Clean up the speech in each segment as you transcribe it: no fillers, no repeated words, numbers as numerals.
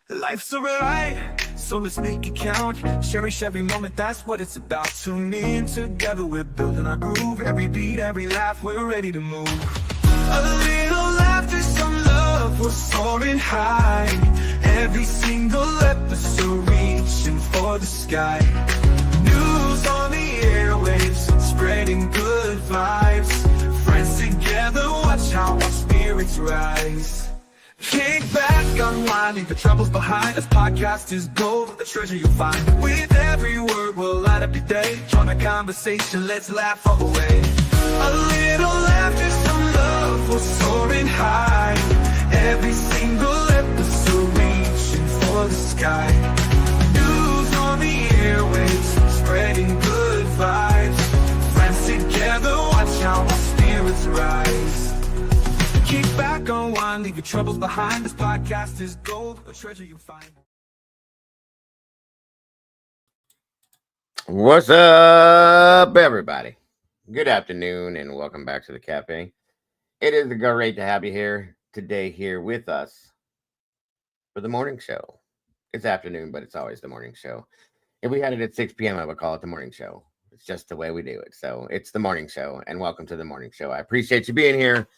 Life's a ride, so let's make it count. Cherish every moment, that's what it's about. Tune in together, we're building our groove. Every beat, every laugh, we're ready to move. A little laughter, some love, we're soaring high. Every single episode reaching for the sky. News on the airwaves, spreading good vibes. Friends together, watch how our spirits rise. Kick back, unwind, leave the troubles behind. This podcast is gold, the treasure you'll find. With every word, we'll light up your day. Join the conversation, let's laugh all the way. A little laughter, some love, we're soaring high. Every single episode reaching for the sky. News on the airwaves, spreading good vibes. Friends together, watch how our spirits rise. Kick back, unwind, leave your troubles behind. This podcast is gold, a treasure you find. What's up, everybody? Good afternoon, and welcome back to the cafe. It is great to have you here today, here with us for the morning show. It's afternoon, but it's always the morning show. If we had it at 6 p.m., I would call it the morning show. It's just the way we do it. So it's the morning show, and welcome to the morning show. I appreciate you being here.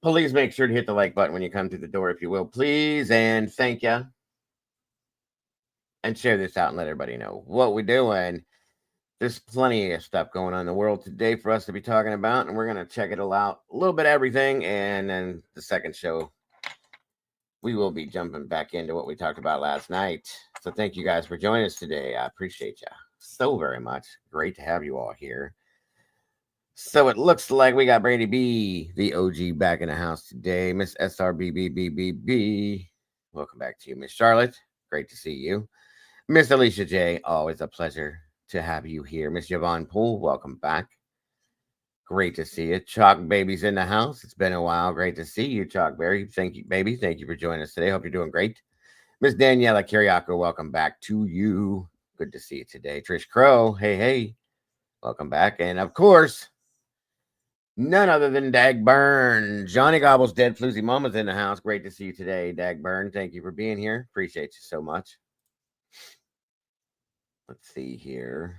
Please make sure to hit the like button when you come through the door, if you will, please. And thank you. And share this out and let everybody know what we're doing. There's plenty of stuff going on in the world today for us to be talking about, and we're going to check it all out. A little bit of everything. And then the second show, we will be jumping back into what we talked about last night. So thank you guys for joining us today. I appreciate you so very much. Great to have you all here. So it looks like we got Brady B, the OG, back in the house today. Miss SRBBBBB. Welcome back to you, Miss Charlotte. Great to see you. Miss Alicia J, always a pleasure to have you here. Miss Yvonne Poole, welcome back. Great to see you. Chalk Baby's in the house. It's been a while. Great to see you, Chalk Berry. Thank you, baby. Thank you for joining us today. Hope you're doing great. Miss Daniela Kiriako, welcome back to you. Good to see you today. Trish Crow, hey. Welcome back. And of course, none other than Dag Burn. Johnny Gobble's Dead Floozy Mama's in the house. Great to see you today, Dag Burn. Thank you for being here. Appreciate you so much. Let's see here.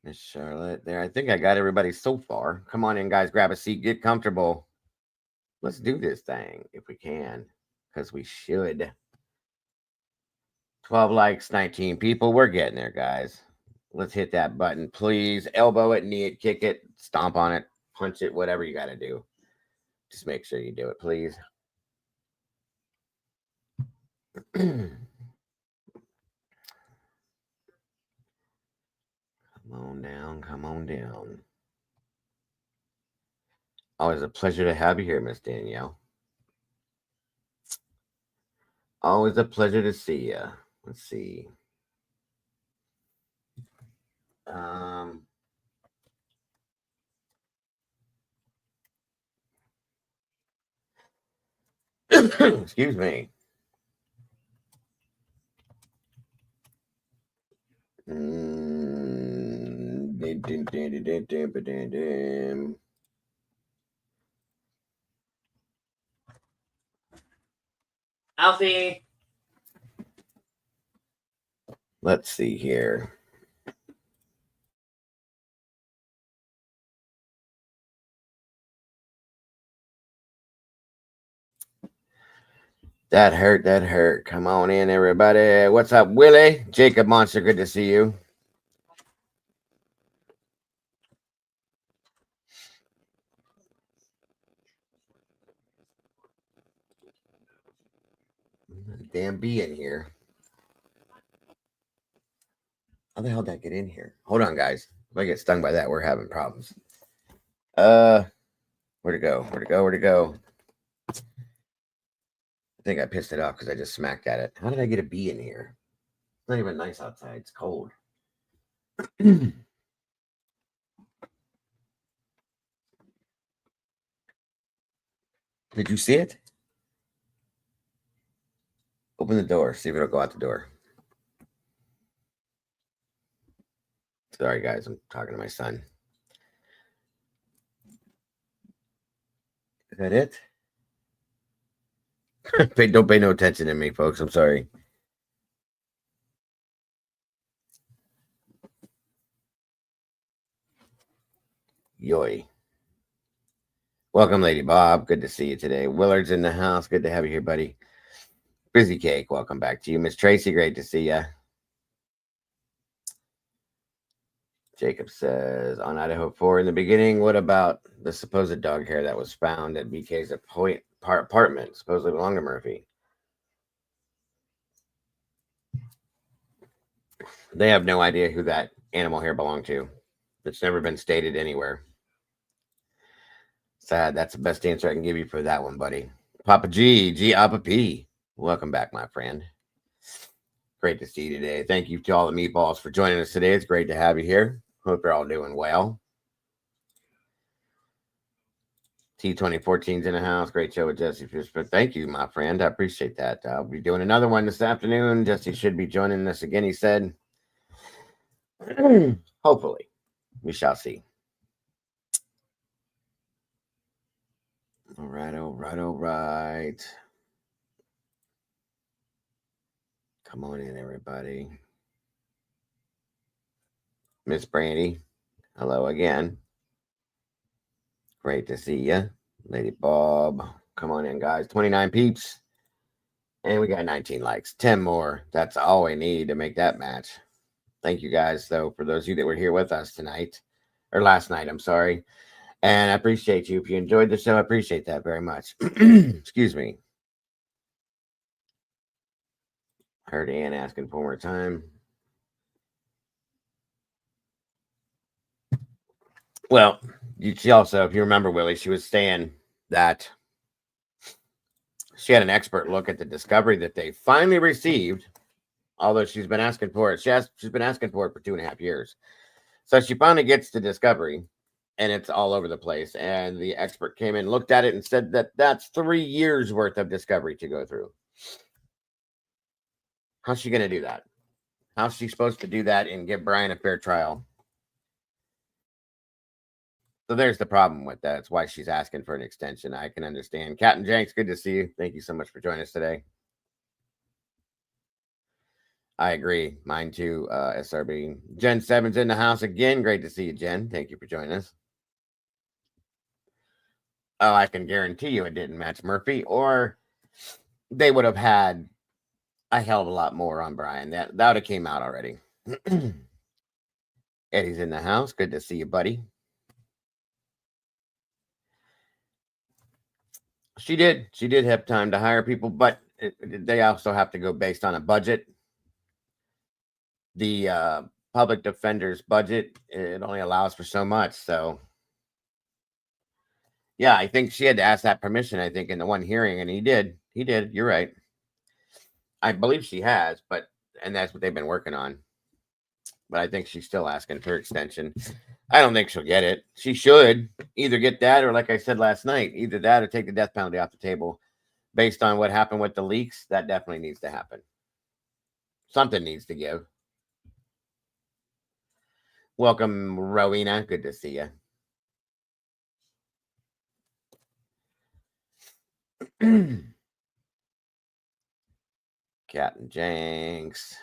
Miss Charlotte there. I think I got everybody so far. Come on in, guys. Grab a seat. Get comfortable. Let's do this thing if we can, because we should. 12 likes, 19 people. We're getting there, guys. Let's hit that button, please. Elbow it, knee it, kick it, stomp on it, punch it, whatever you got to do. Just make sure you do it, please. Come on down. Come on down. Always a pleasure to have you here, Miss Danielle. Always a pleasure to see you. Let's see. Excuse me. Alfie. Let's see here. That hurt. Come on in, everybody. What's up, Willie? Jacob Monster, good to see you. Damn bee in here. How the hell did I get in here? Hold on, guys. If I get stung by that, we're having problems. Where'd it go? I think I pissed it off because I just smacked at it. How did I get a bee in here? It's not even nice outside. It's cold. Did you see it? Open the door. See if it'll go out the door. Sorry, guys. I'm talking to my son. Is that it? Don't pay no attention to me, folks. I'm sorry. Yoy. Welcome, Lady Bob. Good to see you today. Willard's in the house. Good to have you here, buddy. Busy Cake. Welcome back to you. Miss Tracy, great to see you. Jacob says, on Idaho 4 in the beginning, what about the supposed dog hair that was found at BK's apartment, supposedly belonged to Murphy? They have no idea who that animal hair belonged to. It's never been stated anywhere. Sad. That's the best answer I can give you for that one, buddy. Papa G, Appa P. Welcome back, my friend. Great to see you today. Thank you to all the meatballs for joining us today. It's great to have you here. Hope you're all doing well. T2014's in the house. Great show with Jesse Fishman. Thank you, my friend. I appreciate that. I'll be doing another one this afternoon. Jesse should be joining us again, he said. Hopefully. We shall see. All right. Come on in, everybody. Miss Brandy, hello again. Great to see you. Lady Bob, come on in, guys. 29 peeps. And we got 19 likes. 10 more. That's all we need to make that match. Thank you guys, though, for those of you that were here with us tonight. Or last night, I'm sorry. And I appreciate you. If you enjoyed the show, I appreciate that very much. Excuse me. Heard Ann asking for more time. Well, she also, if you remember, Willie, she was saying that she had an expert look at the discovery that they finally received, although she's been asking for it. She's been asking for it for 2.5 years. So she finally gets the discovery, and it's all over the place. And the expert came in, looked at it, and said that that's 3 years worth of discovery to go through. How's she going to do that? How's she supposed to do that and give Brian a fair trial? So there's the problem with that. It's why she's asking for an extension. I can understand. Captain Jenks, good to see you. Thank you so much for joining us today. I agree. Mine too, SRB. Jen Seven's in the house again. Great to see you, Jen. Thank you for joining us. Oh, I can guarantee you it didn't match Murphy, or they would have had a hell of a lot more on Brian. That would have came out already. Eddie's in the house. Good to see you, buddy. She did have time to hire people, but they also have to go based on a budget. The public defender's budget, it only allows for so much. So yeah, I think she had to ask that permission, I think, in the one hearing, and he did. You're right. I believe she has, and that's what they've been working on. But I think she's still asking for extension. I don't think she'll get it. She should either get that, or like I said last night, either that or take the death penalty off the table. Based on what happened with the leaks, that definitely needs to happen. Something needs to give. Welcome, Rowena. Good to see you. Captain Jenks.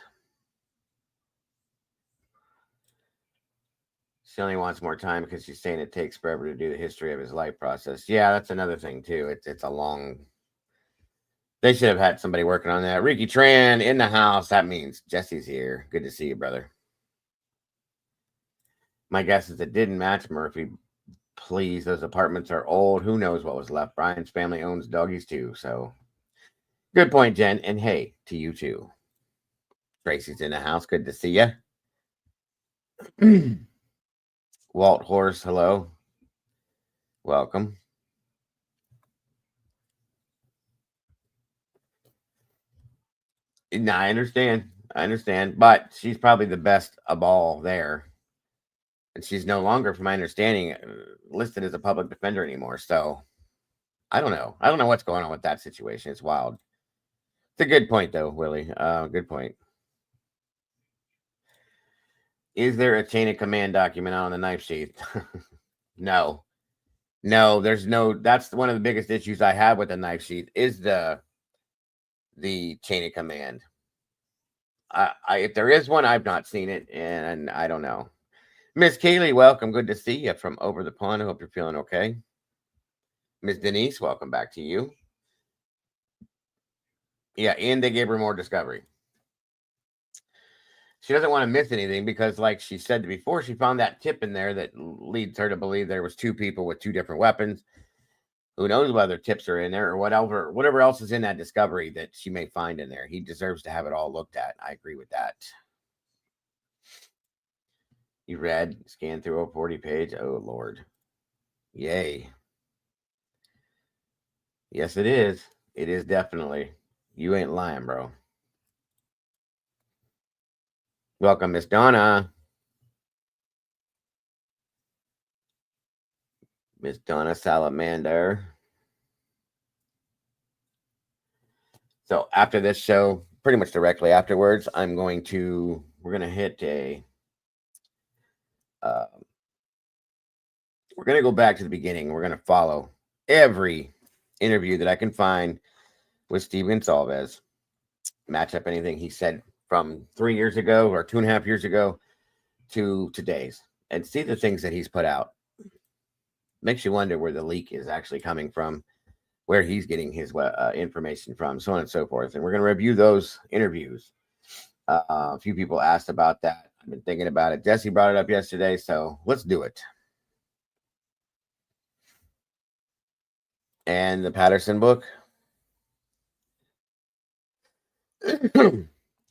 She only wants more time because she's saying it takes forever to do the history of his life process. Yeah, that's another thing too. It's a long. They should have had somebody working on that. Ricky Tran in the house. That means Jesse's here. Good to see you, brother. My guess is it didn't match Murphy. Please, those apartments are old. Who knows what was left? Brian's family owns doggies too. So good point, Jen. And hey, to you too. Tracy's in the house. Good to see you. Walt Horse, hello. Welcome. No, I understand. But she's probably the best of all there. And she's no longer, from my understanding, listed as a public defender anymore. So I don't know. I don't know what's going on with that situation. It's wild. It's a good point, though, Willie. Good point. Is there a chain of command document on the knife sheath? No, there's no. That's one of the biggest issues I have with the knife sheath is the the chain of command. If there is one, I've not seen it, and I don't know. Miss Kaylee, welcome. Good to see you from over the pond. I hope you're feeling okay. Miss Denise, welcome back to you. Yeah, and they gave her more discovery. She doesn't want to miss anything because, like she said before, she found that tip in there that leads her to believe there was 2 people with 2 different weapons. Who knows whether tips are in there or whatever else is in that discovery that she may find in there. He deserves to have it all looked at. I agree with that. You read, scan through a 40 page. Oh, Lord. Yay. Yes, it is. It is definitely. You ain't lying, bro. Welcome, Miss Donna. Miss Donna Salamander. So after this show, pretty much directly afterwards, we're going to hit we're going to go back to the beginning. We're going to follow every interview that I can find with Steven Gonsalves, match up anything he said from 3 years ago or 2.5 years ago to today's, and see the things that he's put out. Makes you wonder where the leak is actually coming from, where he's getting his information from, so on and so forth. And we're going to review those interviews. A few people asked about that. I've been thinking about it. Jesse brought it up yesterday, so let's do it. And the Patterson book.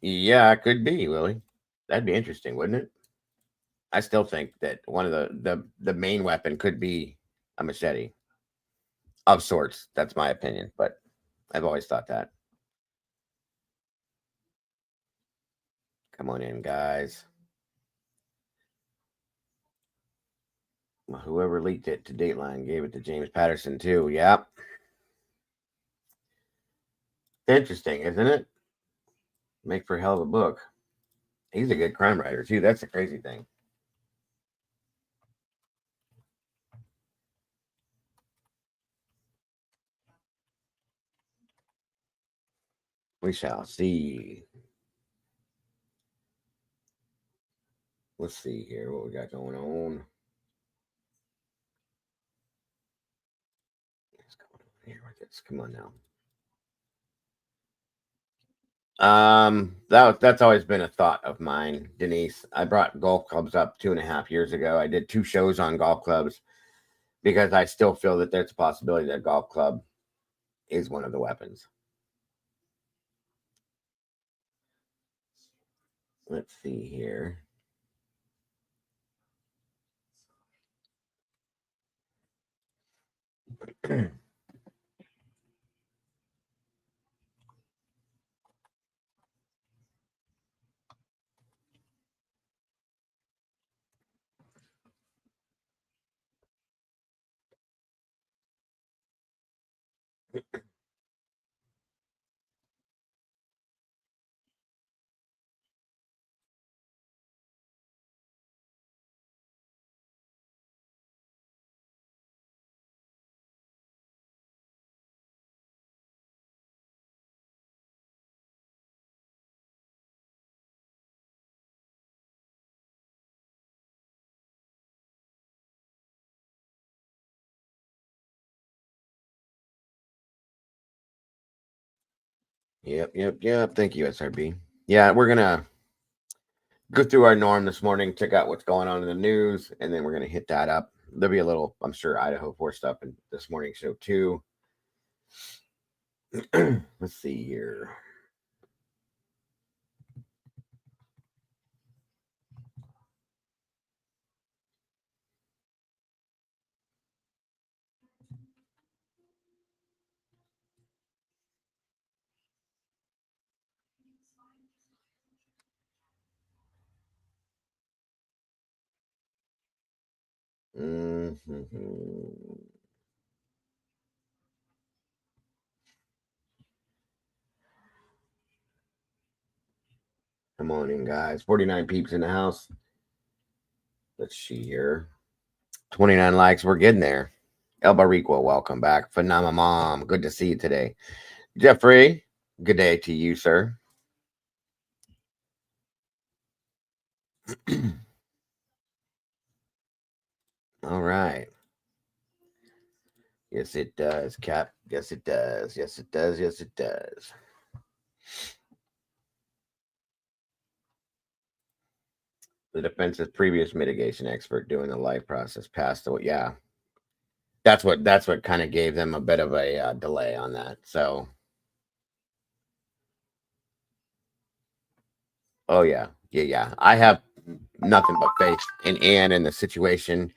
Yeah, it could be, Willie. That'd be interesting, wouldn't it? I still think that one of the main weapon could be a machete of sorts. That's my opinion, but I've always thought that. Come on in, guys. Well, whoever leaked it to Dateline gave it to James Patterson too. Yep. Interesting, isn't it? Make for a hell of a book. He's a good crime writer too. That's the crazy thing. We shall see. Let's see here what we got going on. What's going on here with this? Come on now. That's always been a thought of mine, Denise. I brought golf clubs up 2.5 years ago. I did 2 shows on golf clubs because I still feel that there's a possibility that a golf club is one of the weapons. Let's see here. Yep. Thank you, SRB. Yeah, we're gonna go through our norm this morning, check out what's going on in the news, and then we're gonna hit that up. There'll be a little, I'm sure, Idaho 4 stuff in this morning's show too. Let's see here. Come on in, guys. 49 peeps in the house. Let's see here. 29 likes. We're getting there. El Barriqua, welcome back. Phenomena Mom. Good to see you today. Jeffrey, Good day to you, sir. All right. Yes, it does, Cap. Yes, it does. Yes, it does. Yes, it does. The defense's previous mitigation expert doing the life process passed away. Yeah, that's what kind of gave them a bit of a delay on that. So, oh yeah. I have nothing but faith in Anne and the situation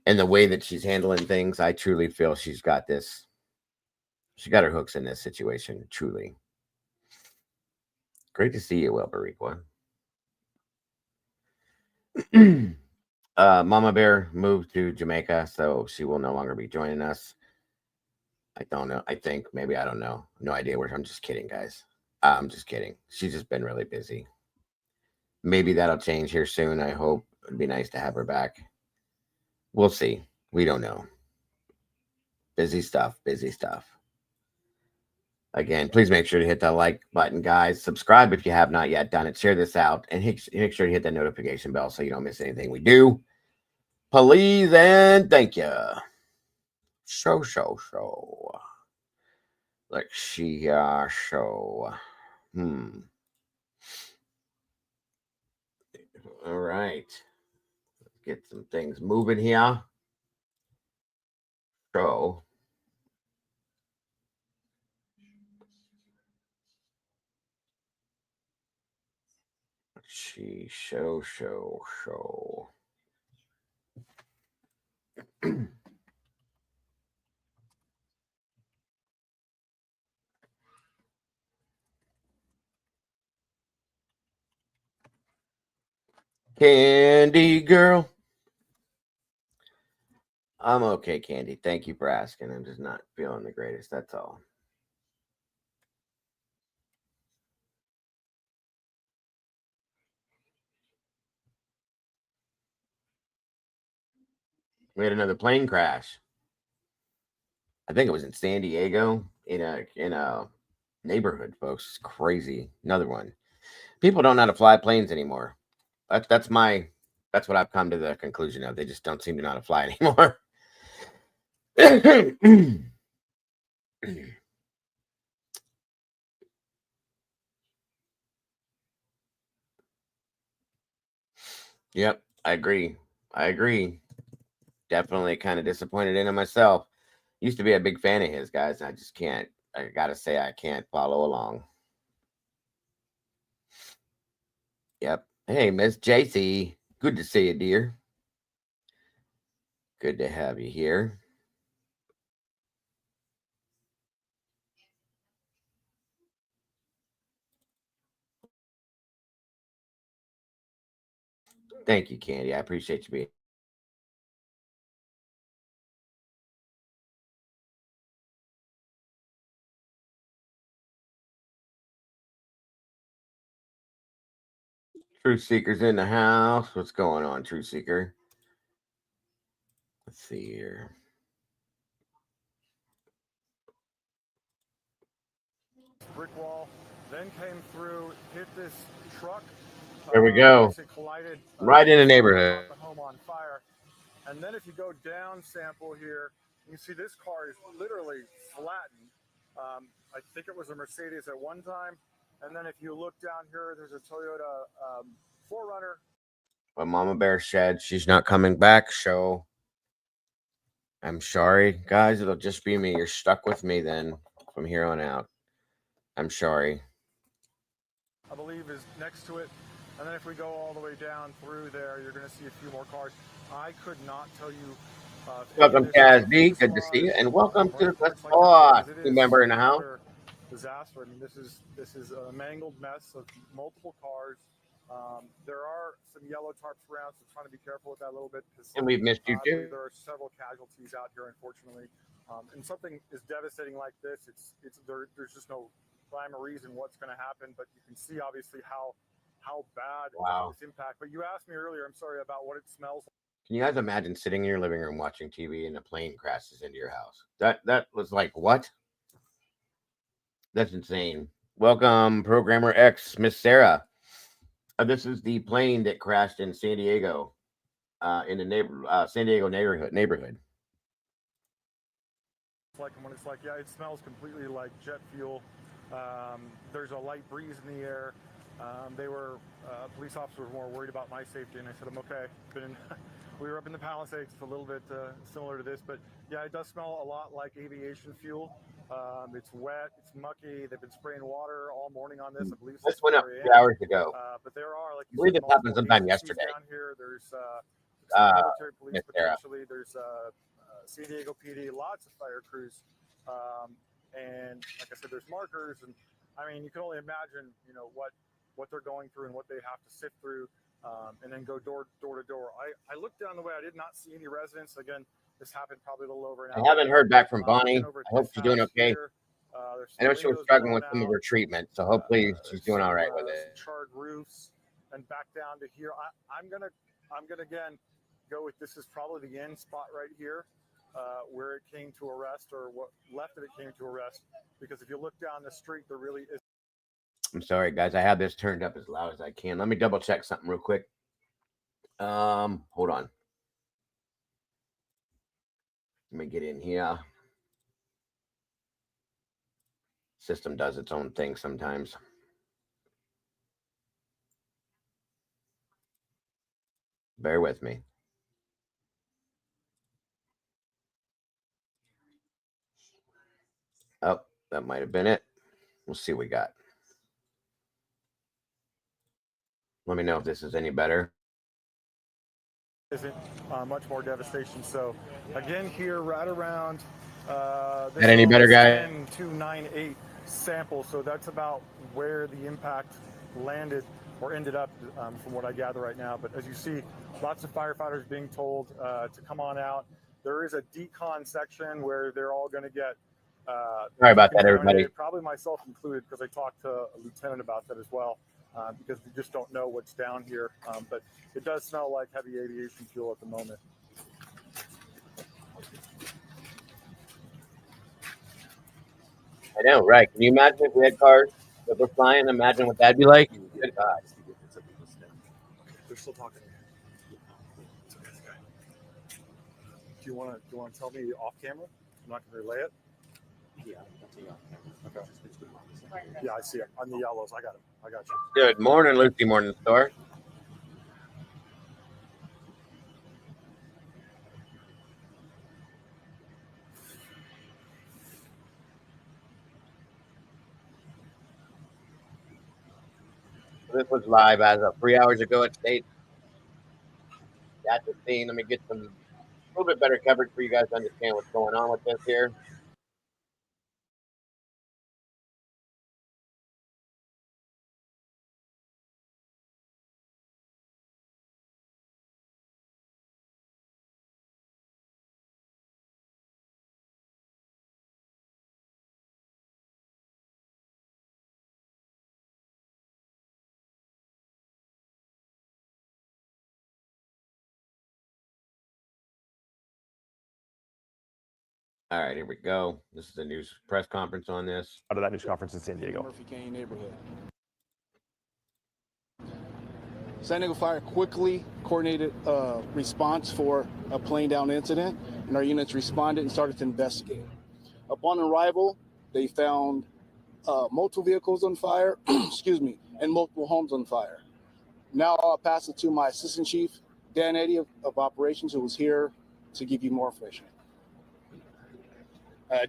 and the way that she's handling things. I truly feel she's got this. She got her hooks in this situation. Truly, great to see you, Wilberiqua. Mama Bear moved to Jamaica, so she will no longer be joining us. I don't know. I think maybe I don't know. No idea where. I'm just kidding, guys. I'm just kidding. She's just been really busy. Maybe that'll change here soon. I hope. It'd be nice to have her back. We'll see. We don't know. Busy stuff. Busy stuff. Again, please make sure to hit the like button, guys. Subscribe if you have not yet done it. Share this out and make sure to hit the notification bell so you don't miss anything we do. Please and thank you. Show. Like she show. All right. Let's get some things moving here. So she show. Candy girl. I'm okay, Candy. Thank you for asking. I'm just not feeling the greatest. That's all. We had another plane crash. I think it was in San Diego in a neighborhood, folks. It's crazy. Another one. People don't know how to fly planes anymore. That's what I've come to the conclusion of. They just don't seem to know how to fly anymore. Yep, I agree. Definitely kind of disappointed in him myself. Used to be a big fan of his, guys. I just can't. I gotta say, I can't follow along. Yep. Hey, Miss JC. Good to see you, dear. Good to have you here. Thank you, Candy. I appreciate you being. Truth Seeker's in the house. What's going on, Truth Seeker? Let's see here. Brick wall, then came through, hit this truck. There we go. Collided, right in the neighborhood. The home on fire. And then if you go down sample here, you see this car is literally flattened. I think it was a Mercedes at one time. And then if you look down here, there's a Toyota 4Runner. But Mama Bear said she's not coming back, so I'm sorry, guys. It'll just be me. You're stuck with me then from here on out. I'm sorry. I believe is next to it. And then if we go all the way down through there, you're going to see a few more cars. I could not tell you. Welcome, Kaz D. Good to see you, and welcome to the Quest Squad. Remember in the house. Disaster. I mean, this is a mangled mess of multiple cars. There are some yellow tarps around, so trying to be careful with that a little bit. And we've missed you too. There are several casualties out here, unfortunately. And something as devastating like this, there's just no rhyme or reason what's going to happen. But you can see obviously how bad this impact. But you asked me earlier, I'm sorry, about what it smells like. Can you guys imagine sitting in your living room watching TV and a plane crashes into your house? That was like, what? That's insane. Welcome, Programmer X, Miss Sarah. This is the plane that crashed in San Diego, in the San Diego neighborhood. Like when it's like, yeah, it smells completely like jet fuel. There's a light breeze in the air. Police officers were more worried about my safety, and I said, I'm okay. We were up in the Palisades. It's a little bit similar to this, but yeah, it does smell a lot like aviation fuel. It's wet, it's mucky. They've been spraying water all morning on this. I believe this went up 3 hours ago. But there are, like you I believe said, this happened sometime yesterday. Down here, there's military police potentially. There's San Diego PD, lots of fire crews, and like I said, there's markers, and I mean, you can only imagine, you know, what they're going through and what they have to sift through, and then go door to door. I looked down the way. I did not see any residents. Again, this happened probably a little over an hour. I haven't heard back from Bonnie. I hope she's doing okay. I know she was struggling with some of her treatment, so hopefully she's doing all right with it. Charred roofs, and back down to here. I'm gonna again go with, this is probably the end spot right here, where it came to a rest, or what left of it came to a rest. Because if you look down the street, there really is. I'm sorry, guys. I have this turned up as loud as I can. Let me double check something real quick. Hold on. Let me get in here. System does its own thing sometimes. Bear with me. Oh, that might have been it. We'll see what we got. Let me know if this is any better. Isn't much more devastation. So again, here right around that any better, guy? 10298 sample. So that's about where the impact landed or ended up, from what I gather right now. But as you see, lots of firefighters being told to come on out. There is a decon section where they're all going to get. Sorry about that, everybody. Probably myself included, because I talked to a lieutenant about that as well. Because we just don't know what's down here. But it does smell like heavy aviation fuel at the moment. I know, right? Can you imagine if we had cars that were flying? Imagine what that'd be like. Good God. They're still talking. Do you want to tell me off camera? I'm not going to relay it. Yeah, I'll tell you off camera. Okay. Yeah, I see it on the yellows. I got it. I got you. Good morning, Lucy Morning Store. This was live as of 3 hours ago at State. At the scene. Let me get some a little bit better coverage for you guys to understand what's going on with this here. All right, here we go. This is a news press conference on this. Out of that news conference in San Diego. Murphy Canyon neighborhood. San Diego Fire quickly coordinated a response for a plane down incident, and our units responded and started to investigate. Upon arrival, they found multiple vehicles on fire, excuse me, and multiple homes on fire. Now I'll pass it to my Assistant Chief, Dan Eddy of Operations, who was here to give you more information.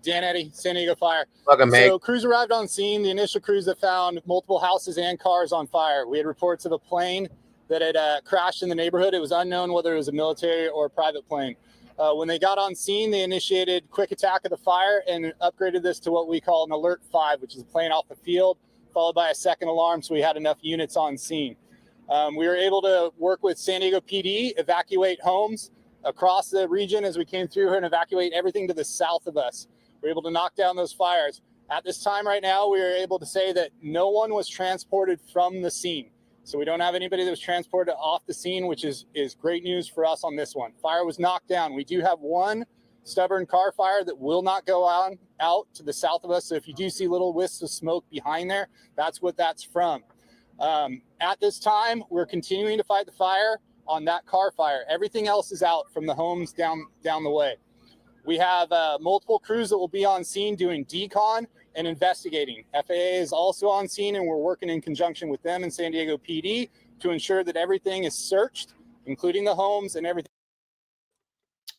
Dan Eddy, San Diego Fire. Welcome, mate. So crews arrived on scene. The initial crews that found multiple houses and cars on fire. We had reports of a plane that had crashed in the neighborhood. It was unknown whether it was a military or a private plane. When they got on scene, they initiated quick attack of the fire and upgraded this to what we call an Alert 5, which is a plane off the field, followed by a second alarm, so we had enough units on scene. We were able to work with San Diego PD, evacuate homes across the region as we came through here and evacuate everything to the south of us. We were able to knock down those fires. At this time right now, we are able to say that no one was transported from the scene. So we don't have anybody that was transported off the scene, which is great news for us on this one. Fire was knocked down. We do have one stubborn car fire that will not go on out to the south of us. So if you do see little wisps of smoke behind there, that's what that's from. At this time, we're continuing to fight the fire on that car fire. Everything else is out from the homes down the way. We have multiple crews that will be on scene doing decon and investigating. FAA is also on scene, and we're working in conjunction with them and San Diego PD to ensure that everything is searched, including the homes and everything.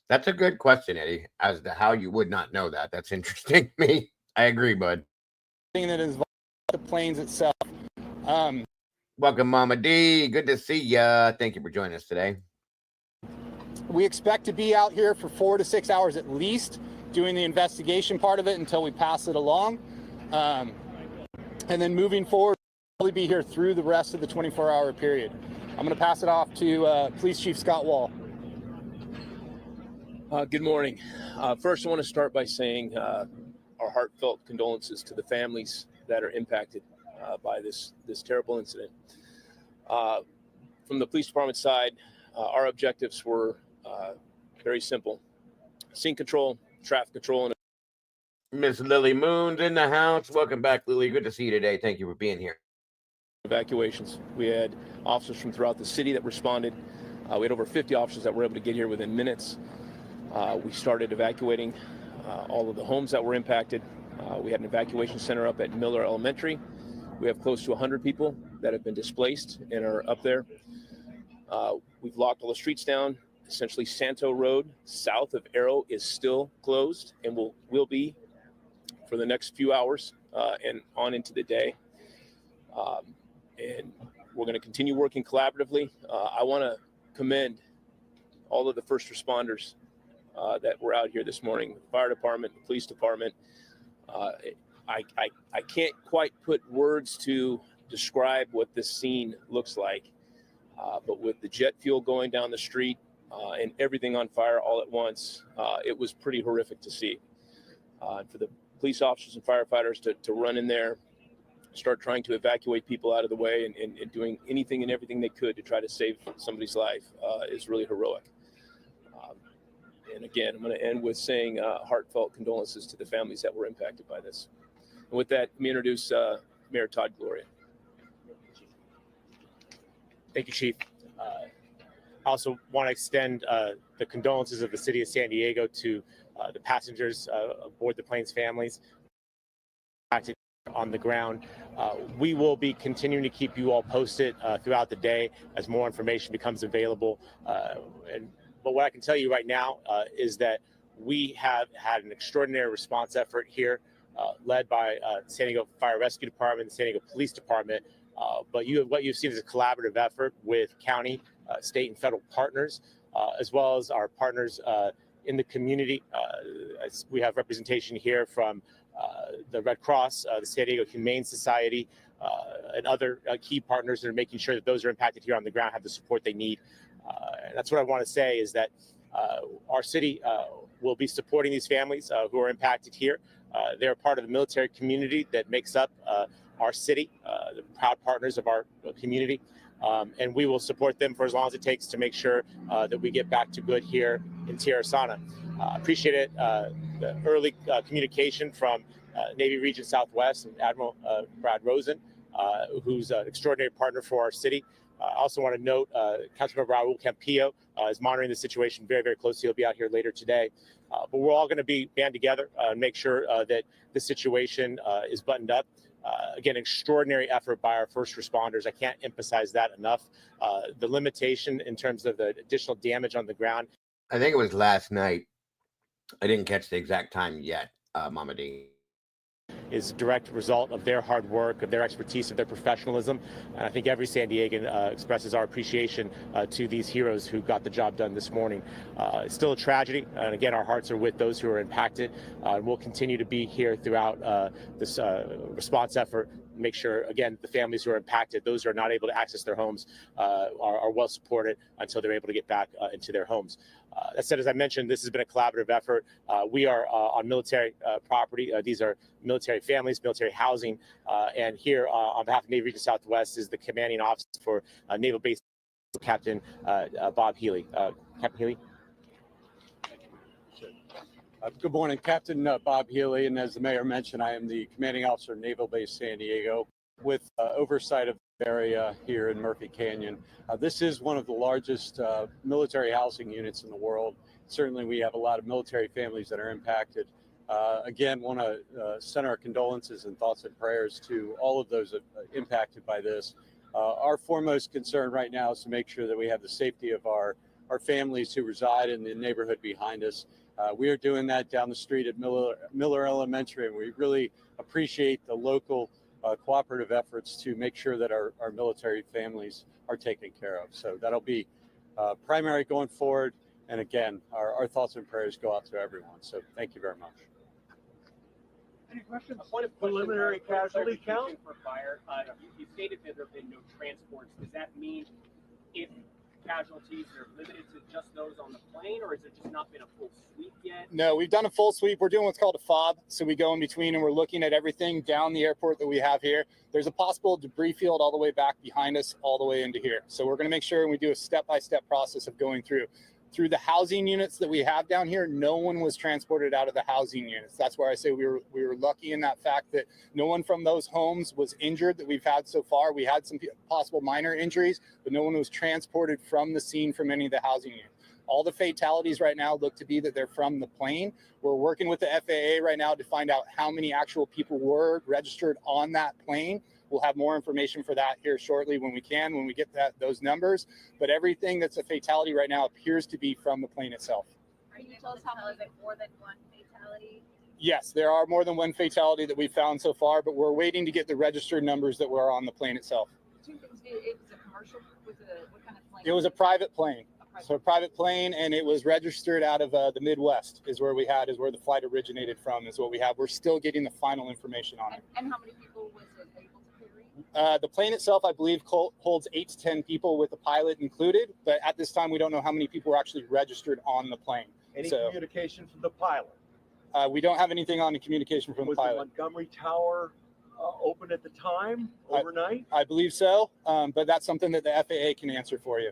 That's a good question, Eddie, as to how you would not know that. That's interesting to me. I agree, bud. That is the planes itself. Welcome, Mama D. Good to see ya. Thank you for joining us today. We expect to be out here for 4 to 6 hours at least, doing the investigation part of it until we pass it along. And then moving forward, we'll probably be here through the rest of the 24-hour period. I'm going to pass it off to Police Chief Scott Wall. Good morning. First, I want to start by saying our heartfelt condolences to the families that are impacted by this terrible incident. From the police department side, our objectives were very simple: scene control, traffic control, and Miss Lily Moon's in the house. Welcome back, Lily. Good to see you today. Thank you for being here. evacuations. We had officers from throughout the city that responded. We had over 50 officers that were able to get here within minutes. We started evacuating all of the homes that were impacted. We had an evacuation center up at Miller Elementary. We have close to 100 people that have been displaced and are up there. We've locked all the streets down. Essentially, Santo Road south of Arrow is still closed and will be for the next few hours and on into the day. And we're going to continue working collaboratively. I want to commend all of the first responders that were out here this morning: the fire department, the police department. I can't quite put words to describe what this scene looks like, but with the jet fuel going down the street and everything on fire all at once, it was pretty horrific to see. For the police officers and firefighters to run in there, start trying to evacuate people out of the way and doing anything and everything they could to try to save somebody's life is really heroic. And again, I'm going to end with saying heartfelt condolences to the families that were impacted by this. And with that, let me introduce Mayor Todd Gloria. Thank you, Chief. I also want to extend the condolences of the city of San Diego to the passengers aboard the plane's families impacted on the ground. We will be continuing to keep you all posted throughout the day as more information becomes available. But what I can tell you right now is that we have had an extraordinary response effort here led by San Diego Fire Rescue Department, the San Diego Police Department. But what you've seen is a collaborative effort with county, state, and federal partners, as well as our partners in the community. We have representation here from the Red Cross, the San Diego Humane Society, and other key partners that are making sure that those who are impacted here on the ground have the support they need. And that's what I want to say is that our city will be supporting these families who are impacted here. They're part of the military community that makes up our city, the proud partners of our community. And we will support them for as long as it takes to make sure that we get back to good here in Tierra Sana. Appreciate it, the early communication from Navy Region Southwest and Admiral Brad Rosen, who's an extraordinary partner for our city. I also want to note Councilmember Raul Campillo is monitoring the situation very, very closely. He'll be out here later today. But we're all going to be band together and make sure that the situation is buttoned up. Again, extraordinary effort by our first responders. I can't emphasize that enough. The limitation in terms of the additional damage on the ground. I think it was last night. I didn't catch the exact time yet, Mama D. Is a direct result of their hard work, of their expertise, of their professionalism. And I think every San Diegan expresses our appreciation to these heroes who got the job done this morning. It's still a tragedy. And again, our hearts are with those who are impacted. We'll continue to be here throughout this response effort. Make sure, again, the families who are impacted, those who are not able to access their homes, are well supported until they're able to get back into their homes. That said, as I mentioned, this has been a collaborative effort. We are on military property. These are military families, military housing. And here on behalf of Navy Region Southwest is the commanding officer for Naval Base, Captain Bob Healy. Captain Healy. Good morning, Captain Bob Healy, and as the mayor mentioned, I am the commanding officer of Naval Base San Diego with oversight of the area here in Murphy Canyon. This is one of the largest military housing units in the world. Certainly, we have a lot of military families that are impacted. Again, want to send our condolences and thoughts and prayers to all of those impacted by this. Our foremost concern right now is to make sure that we have the safety of our families who reside in the neighborhood behind us. We are doing that down the street at Miller Elementary, and we really appreciate the local cooperative efforts to make sure that our military families are taken care of. So that'll be primary going forward. And again, our thoughts and prayers go out to everyone. So thank you very much. Any questions? A point of Preliminary casualty count for fire. You stated that there have been no transports. Does that mean if casualties are limited to just those on the plane, or has it just not been a full sweep yet? No, we've done a full sweep. We're doing what's called a fob. So we go in between and we're looking at everything down the airport that we have here. There's a possible debris field all the way back behind us, all the way into here. So we're going to make sure and we do a step-by-step process of going through the housing units that we have down here. No one was transported out of the housing units. That's where I say we were lucky in that fact that no one from those homes was injured that we've had so far. We had some possible minor injuries, but no one was transported from the scene from any of the housing units. All the fatalities right now look to be that they're from the plane. We're working with the FAA right now to find out how many actual people were registered on that plane. We'll have more information for that here shortly when we get those numbers. But everything that's a fatality right now appears to be from the plane itself. Can you tell us how many, more than one fatality? Yes, there are more than one fatality that we've found so far, but we're waiting to get the registered numbers that were on the plane itself. Two things. It was a commercial. What kind of plane? It was a private plane. So a private plane, and it was registered out of the Midwest is where the flight originated from, is what we have. We're still getting the final information on it. And how many people was it able to carry? The plane itself, I believe, holds 8 to 10 people with the pilot included. But at this time, we don't know how many people were actually registered on the plane. Any communication from the pilot? We don't have anything on the communication from the pilot. Was the Montgomery Tower open at the time, overnight? I believe so, but that's something that the FAA can answer for you.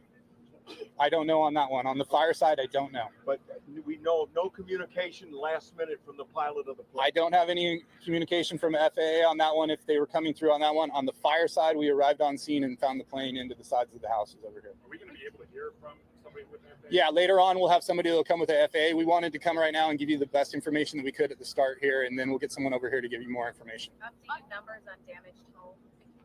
I don't know on that one. On the fire side, I don't know. But we know of no communication last minute from the pilot of the plane. I don't have any communication from FAA on that one if they were coming through on that one. On the fire side, we arrived on scene and found the plane into the sides of the houses over here. Are we going to be able to hear from somebody with the FAA? Yeah, later on, we'll have somebody that'll come with the FAA. We wanted to come right now and give you the best information that we could at the start here, and then we'll get someone over here to give you more information. Updated numbers on damaged homes.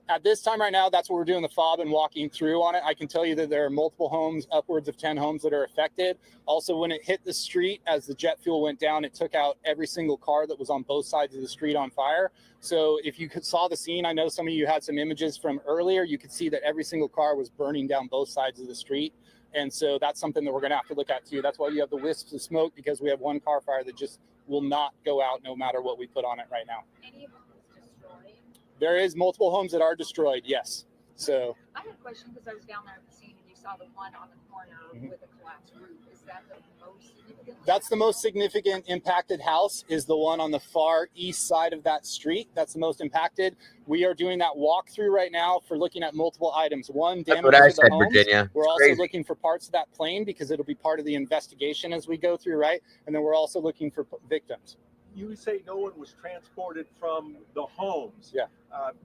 At this time right now, that's what we're doing the fob and walking through on it. I can tell you that there are multiple homes, upwards of 10 homes that are affected. Also, when it hit the street, as the jet fuel went down, it took out every single car that was on both sides of the street on fire. So if you saw the scene, I know some of you had some images from earlier, you could see that every single car was burning down both sides of the street. And so that's something that we're going to have to look at too. That's why you have the wisps of smoke, because we have one car fire that just will not go out no matter what we put on it right now. Any homes destroyed? There is multiple homes that are destroyed, yes. So I had a question because I was down there at the scene and you saw the one on the corner with a collapsed roof. Is that the most significant? That's the most significant impacted house, is the one on the far east side of that street. That's the most impacted. We are doing that walkthrough right now for looking at multiple items. One, damage to the homes. Virginia. We're also looking for parts of that plane because it'll be part of the investigation as we go through, right? And then we're also looking for victims. You say no one was transported from the homes. Yeah.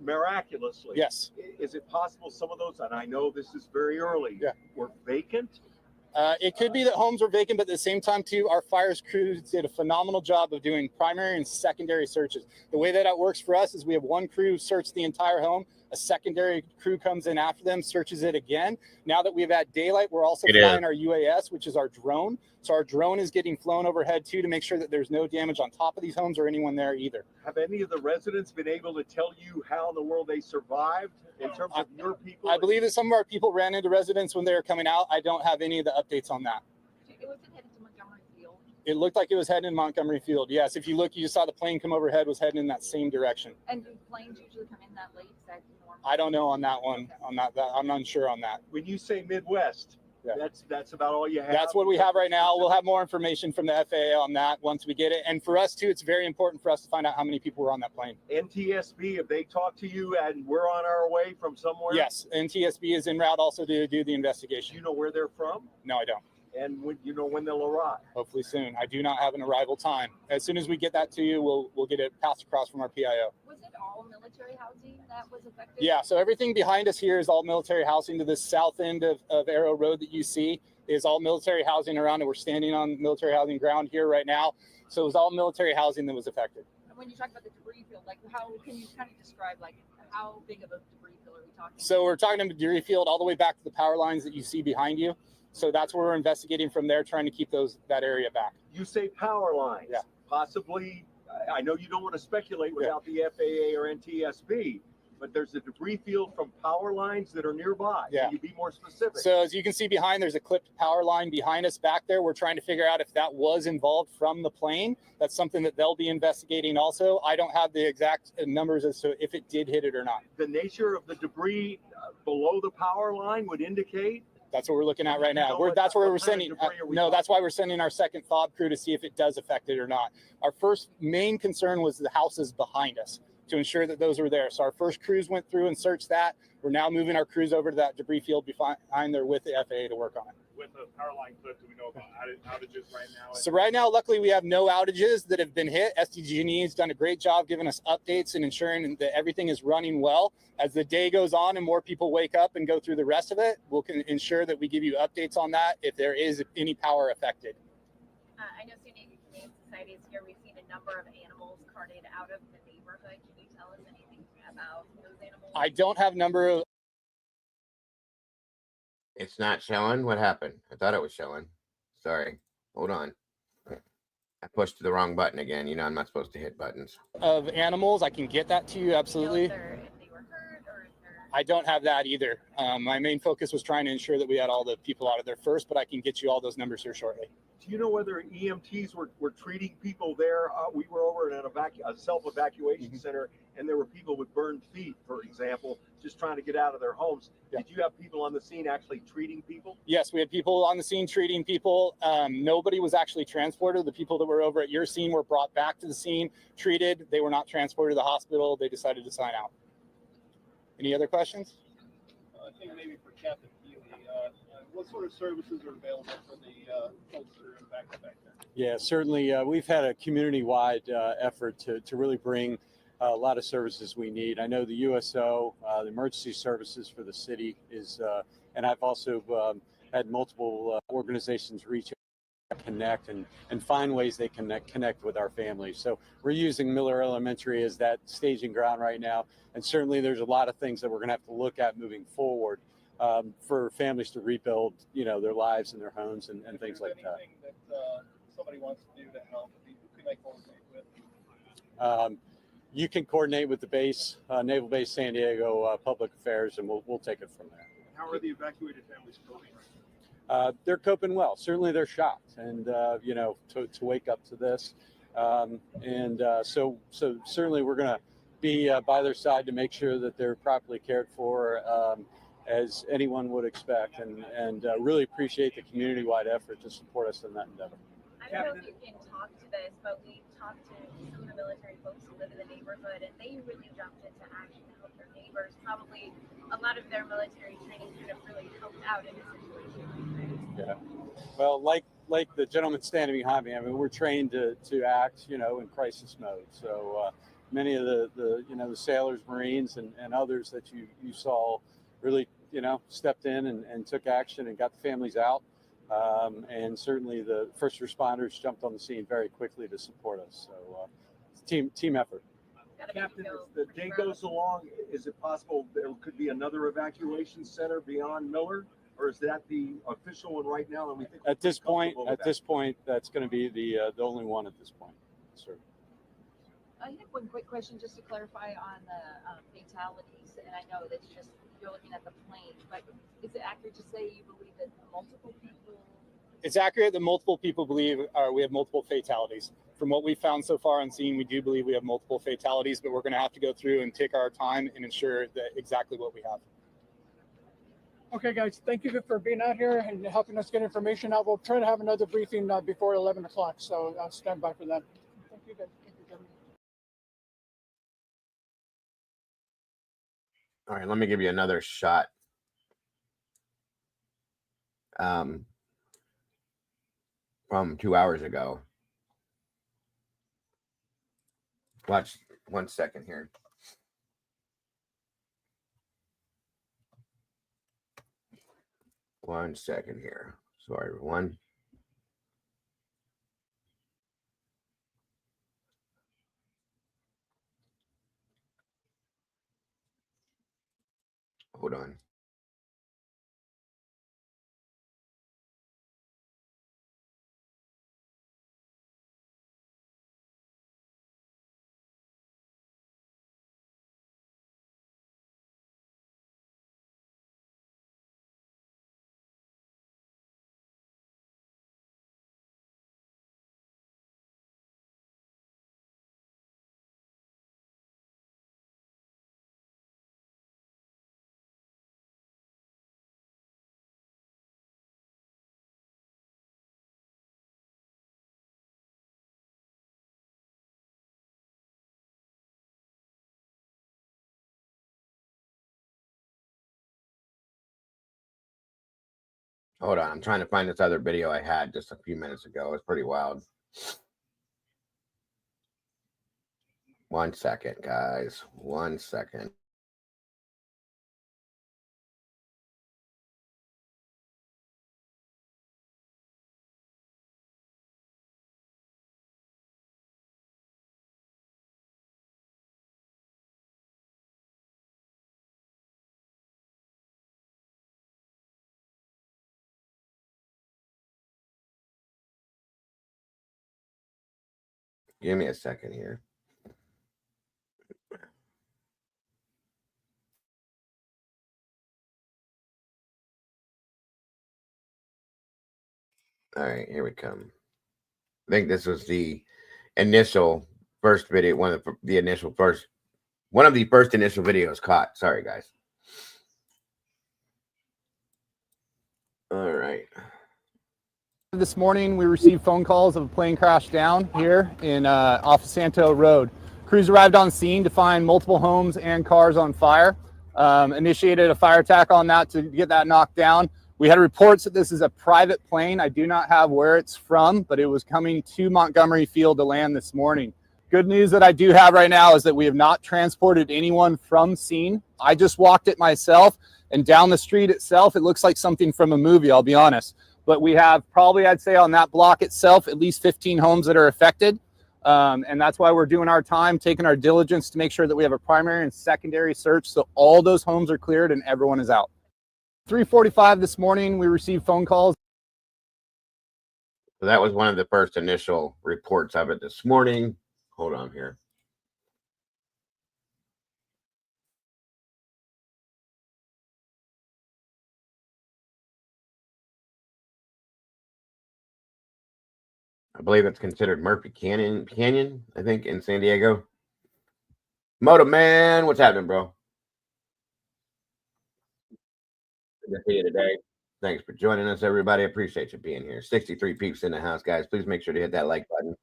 Miraculously. Yes. Is it possible some of those, and I know this is very early, were vacant? It could be that homes were vacant, but at the same time, too, our fires crews did a phenomenal job of doing primary and secondary searches. The way that works for us is we have one crew search the entire home. A secondary crew comes in after them, searches it again. Now that we've had daylight, we're also flying our UAS, which is our drone. So our drone is getting flown overhead, too, to make sure that there's no damage on top of these homes or anyone there either. Have any of the residents been able to tell you how in the world they survived in terms of your people? I believe that some of our people ran into residents when they were coming out. I don't have any of the updates on that. It was headed to Montgomery Field. It looked like it was heading in Montgomery Field. Yes, if you look, you saw the plane come overhead, was heading in that same direction. And do planes usually come in that late? Is that normal? I don't know on that one. On that, I'm unsure on that. When you say Midwest, that's about all you have? That's what we have right now. We'll have more information from the FAA on that once we get it. And for us, too, it's very important for us to find out how many people were on that plane. NTSB, have they talked to you and we're on our way from somewhere? Yes, NTSB is en route also to do the investigation. Do you know where they're from? No, I don't. and when you know when they'll arrive? Hopefully soon. I do not have an arrival time. As soon as we get that to you, we'll get it passed across from our PIO. Was it all military housing that was affected? Yeah, so everything behind us here is all military housing. To the south end of Arrow Road that you see is all military housing around it. We're standing on military housing ground here right now. So it was all military housing that was affected. And when you talk about the debris field, like how can you kind of describe like how big of a debris field are we talking? So we're talking about debris field all the way back to the power lines that you see behind you. So that's where we're investigating from there, trying to keep that area back. You say power lines. Yeah. Possibly, I know you don't want to speculate without the FAA or NTSB, but there's a debris field from power lines that are nearby. Yeah. Can you be more specific? So as you can see behind, there's a clipped power line behind us back there. We're trying to figure out if that was involved from the plane. That's something that they'll be investigating also. I don't have the exact numbers as to if it did hit it or not. The nature of the debris below the power line would indicate. That's what we're looking at right now. That's where we're sending. That's why we're sending our second FOB crew to see if it does affect it or not. Our first main concern was the houses behind us, to ensure that those were there. So our first crews went through and searched that. We're now moving our crews over to that debris field behind there with the FAA to work on it. With the power line clip, do we know about outages right now? So right now, luckily, we have no outages that have been hit. SDG&E has done a great job giving us updates and ensuring that everything is running well. As the day goes on and more people wake up and go through the rest of it, we'll ensure that we give you updates on that if there is any power affected. I know San Diego Humane Society is here. We've seen a number of animals carted out of the neighborhood. Can you tell us anything about those animals? I don't have number of. It's not showing. What happened? I thought it was showing. Sorry. Hold on. I pushed the wrong button again. You know, I'm not supposed to hit buttons. Of animals, I can get that to you, absolutely. If they were hurt or if they're... I don't have that either. My main focus was trying to ensure that we had all the people out of there first, but I can get you all those numbers here shortly. Do you know whether EMTs were treating people there? We were over at a self-evacuation center, and there were people with burned feet, for example, just trying to get out of their homes. Yeah. Did you have people on the scene actually treating people? Yes, we had people on the scene treating people. Nobody was actually transported. The people that were over at your scene were brought back to the scene, treated. They were not transported to the hospital. They decided to sign out. Any other questions? I think maybe for Captain Healy, what sort of services are available for the folks that are impacted back there? Yeah, certainly. We've had a community-wide effort to really bring a lot of services we need. I know the USO, the emergency services for the city is, and I've also had multiple organizations reach out, connect and find ways they can connect with our families. So we're using Miller Elementary as that staging ground right now. And certainly there's a lot of things that we're gonna have to look at moving forward for families to rebuild, you know, their lives and their homes and things like that. Anything that somebody wants to do to help, who can they coordinate with? You can coordinate with the base, Naval Base San Diego Public Affairs, and we'll take it from there. How are the evacuated families coping? They're coping well. Certainly they're shocked, and you know, to wake up to this, so certainly we're going to be by their side to make sure that they're properly cared for, as anyone would expect, and really appreciate the community-wide effort to support us in that endeavor. I don't know if you can talk to this, but we talked to some of the military folks who live in the neighborhood, and they really jumped into action to help their neighbors. Probably a lot of their military training could have really helped out in a situation like this. Yeah. Well, like the gentleman standing behind me, I mean, we're trained to act, you know, in crisis mode. So many of the you know, the sailors, Marines, and others that you saw really, you know, stepped in and took action and got the families out. And certainly the first responders jumped on the scene very quickly to support us. So team effort. Captain, as the day goes along, is it possible there could be another evacuation center beyond Miller? Or is that the official one right now? And we think at this point, that's going to be the only one at this point. Sir. I have one quick question just to clarify on the fatalities, and I know that you're looking at the plane, but is it accurate to say you believe that multiple people? It's accurate that multiple people believe we have multiple fatalities. From what we've found so far on scene, we do believe we have multiple fatalities, but we're going to have to go through and take our time and ensure that exactly what we have. Okay, guys, thank you for being out here and helping us get information out. We'll try to have another briefing before 11 o'clock, so I'll stand by for that. Thank you, guys. Thank you, gentlemen. All right, let me give you another shot. from 2 hours ago. Watch 1 second here. One second here. Sorry, everyone. Hold on. Hold on. I'm trying to find this other video I had just a few minutes ago. It's pretty wild. 1 second, guys. 1 second. Give me a second here. All right, here we come. I think this was the initial first video, one of the initial videos caught. Sorry, guys. All right. This morning, we received phone calls of a plane crash down here in off of Santo Road. Crews arrived on scene to find multiple homes and cars on fire. Initiated a fire attack on that to get that knocked down. We had reports that this is a private plane. I do not have where it's from, but it was coming to Montgomery Field to land this morning. Good news that I do have right now is that we have not transported anyone from scene. I just walked it myself, and down the street itself, it looks like something from a movie, I'll be honest. But we have probably, I'd say, on that block itself, at least 15 homes that are affected. And that's why we're doing our time, taking our diligence to make sure that we have a primary and secondary search so all those homes are cleared and everyone is out. 3:45 this morning, we received phone calls. So that was one of the first initial reports of it this morning. Hold on here. I believe it's considered Murphy Canyon, I think, in San Diego. Moto Man, what's happening, bro? Good to see you today. Thanks for joining us, everybody. I appreciate you being here. 63 peeps in the house, guys. Please make sure to hit that like button.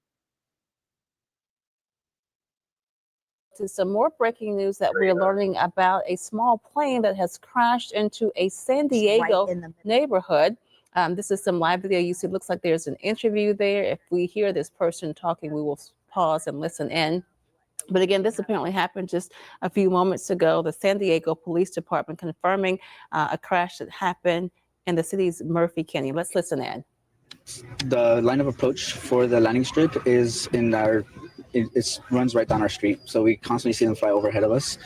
To some more breaking news that we're learning about a small plane that has crashed into a San Diego neighborhood. This is some live video. You see, it looks like there's an interview there. If we hear this person talking, we will pause and listen in. But again, this apparently happened just a few moments ago. The San Diego Police Department confirming a crash that happened in the city's Murphy Canyon. Let's listen in. The line of approach for the landing strip is in our, it runs right down our street. So we constantly see them fly overhead of us.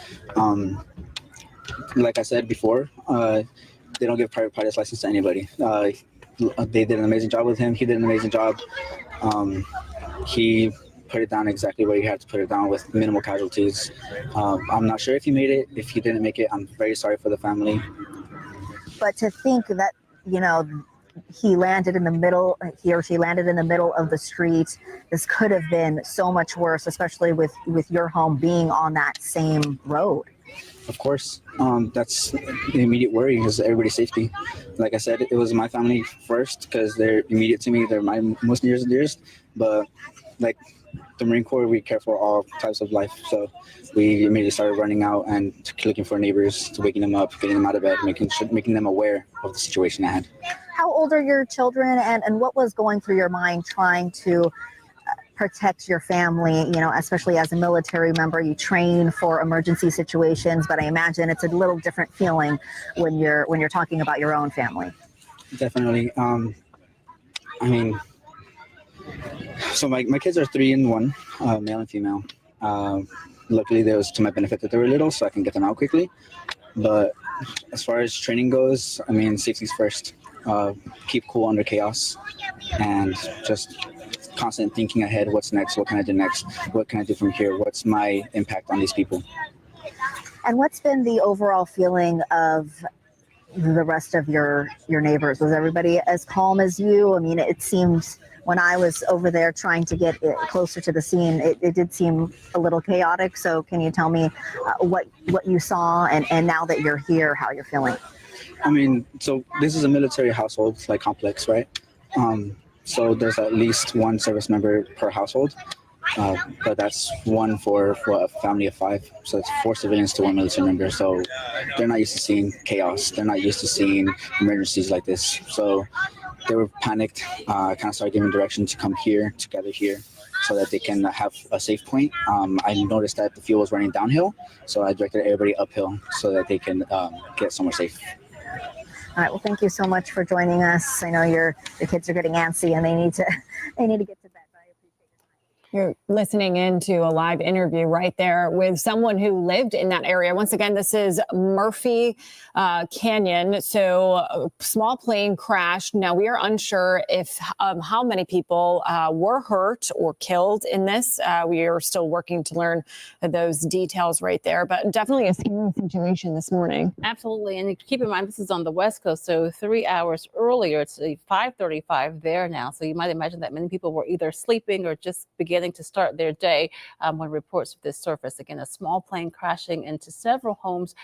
Like I said before, they don't give private pilot's license to anybody. They did an amazing job with him. He did an amazing job. He put it down exactly where you have to put it down with minimal casualties. I'm not sure if he made it. If he didn't make it, I'm very sorry for the family. But to think that, you know, he landed in the middle, he or she landed in the middle of the street, this could have been so much worse, especially with your home being on that same road. Of course, that's the immediate worry is everybody's safety. Like I said, it was my family first because they're immediate to me. They're my most nearest and dearest. But like the Marine Corps, we care for all types of life. So we immediately started running out and looking for neighbors, waking them up, getting them out of bed, making them aware of the situation at hand. How old are your children, and what was going through your mind trying to protect your family? You know, especially as a military member, you train for emergency situations, but I imagine it's a little different feeling when you're talking about your own family. Definitely. I mean, so my kids are 3 and 1, male and female. Luckily, there was to my benefit that they were little, so I can get them out quickly. But as far as training goes, I mean, safety's first. Keep cool under chaos, and just constant thinking ahead. What's next? What can I do next? What can I do from here? What's my impact on these people? And what's been the overall feeling of the rest of your neighbors? Was everybody as calm as you? I mean, it seemed when I was over there trying to get closer to the scene, it did seem a little chaotic. So can you tell me what you saw, and now that you're here, how you're feeling? I mean, so this is a military household, like complex, right? So there's at least 1 service member per household, but that's 1 for a family of 5. So it's 4 civilians to 1 military member. So they're not used to seeing chaos. They're not used to seeing emergencies like this. So they were panicked, kind of started giving direction to come here, to gather here, so that they can have a safe point. I noticed that the fuel was running downhill, so I directed everybody uphill so that they can get somewhere safe. All right. Well, thank you so much for joining us. I know your kids are getting antsy and they need to get to bed. But I appreciate it. You're listening into a live interview right there with someone who lived in that area. Once again, this is Murphy Canyon. So a small plane crashed. Now we are unsure if how many people were hurt or killed in this. We are still working to learn those details right there, but definitely a scary situation this morning. Absolutely. And keep in mind, this is on the West Coast. So 3 hours earlier, it's 5:35 there now. So you might imagine that many people were either sleeping or just beginning to start their day when reports of this surface. Again, a small plane crashing into several homes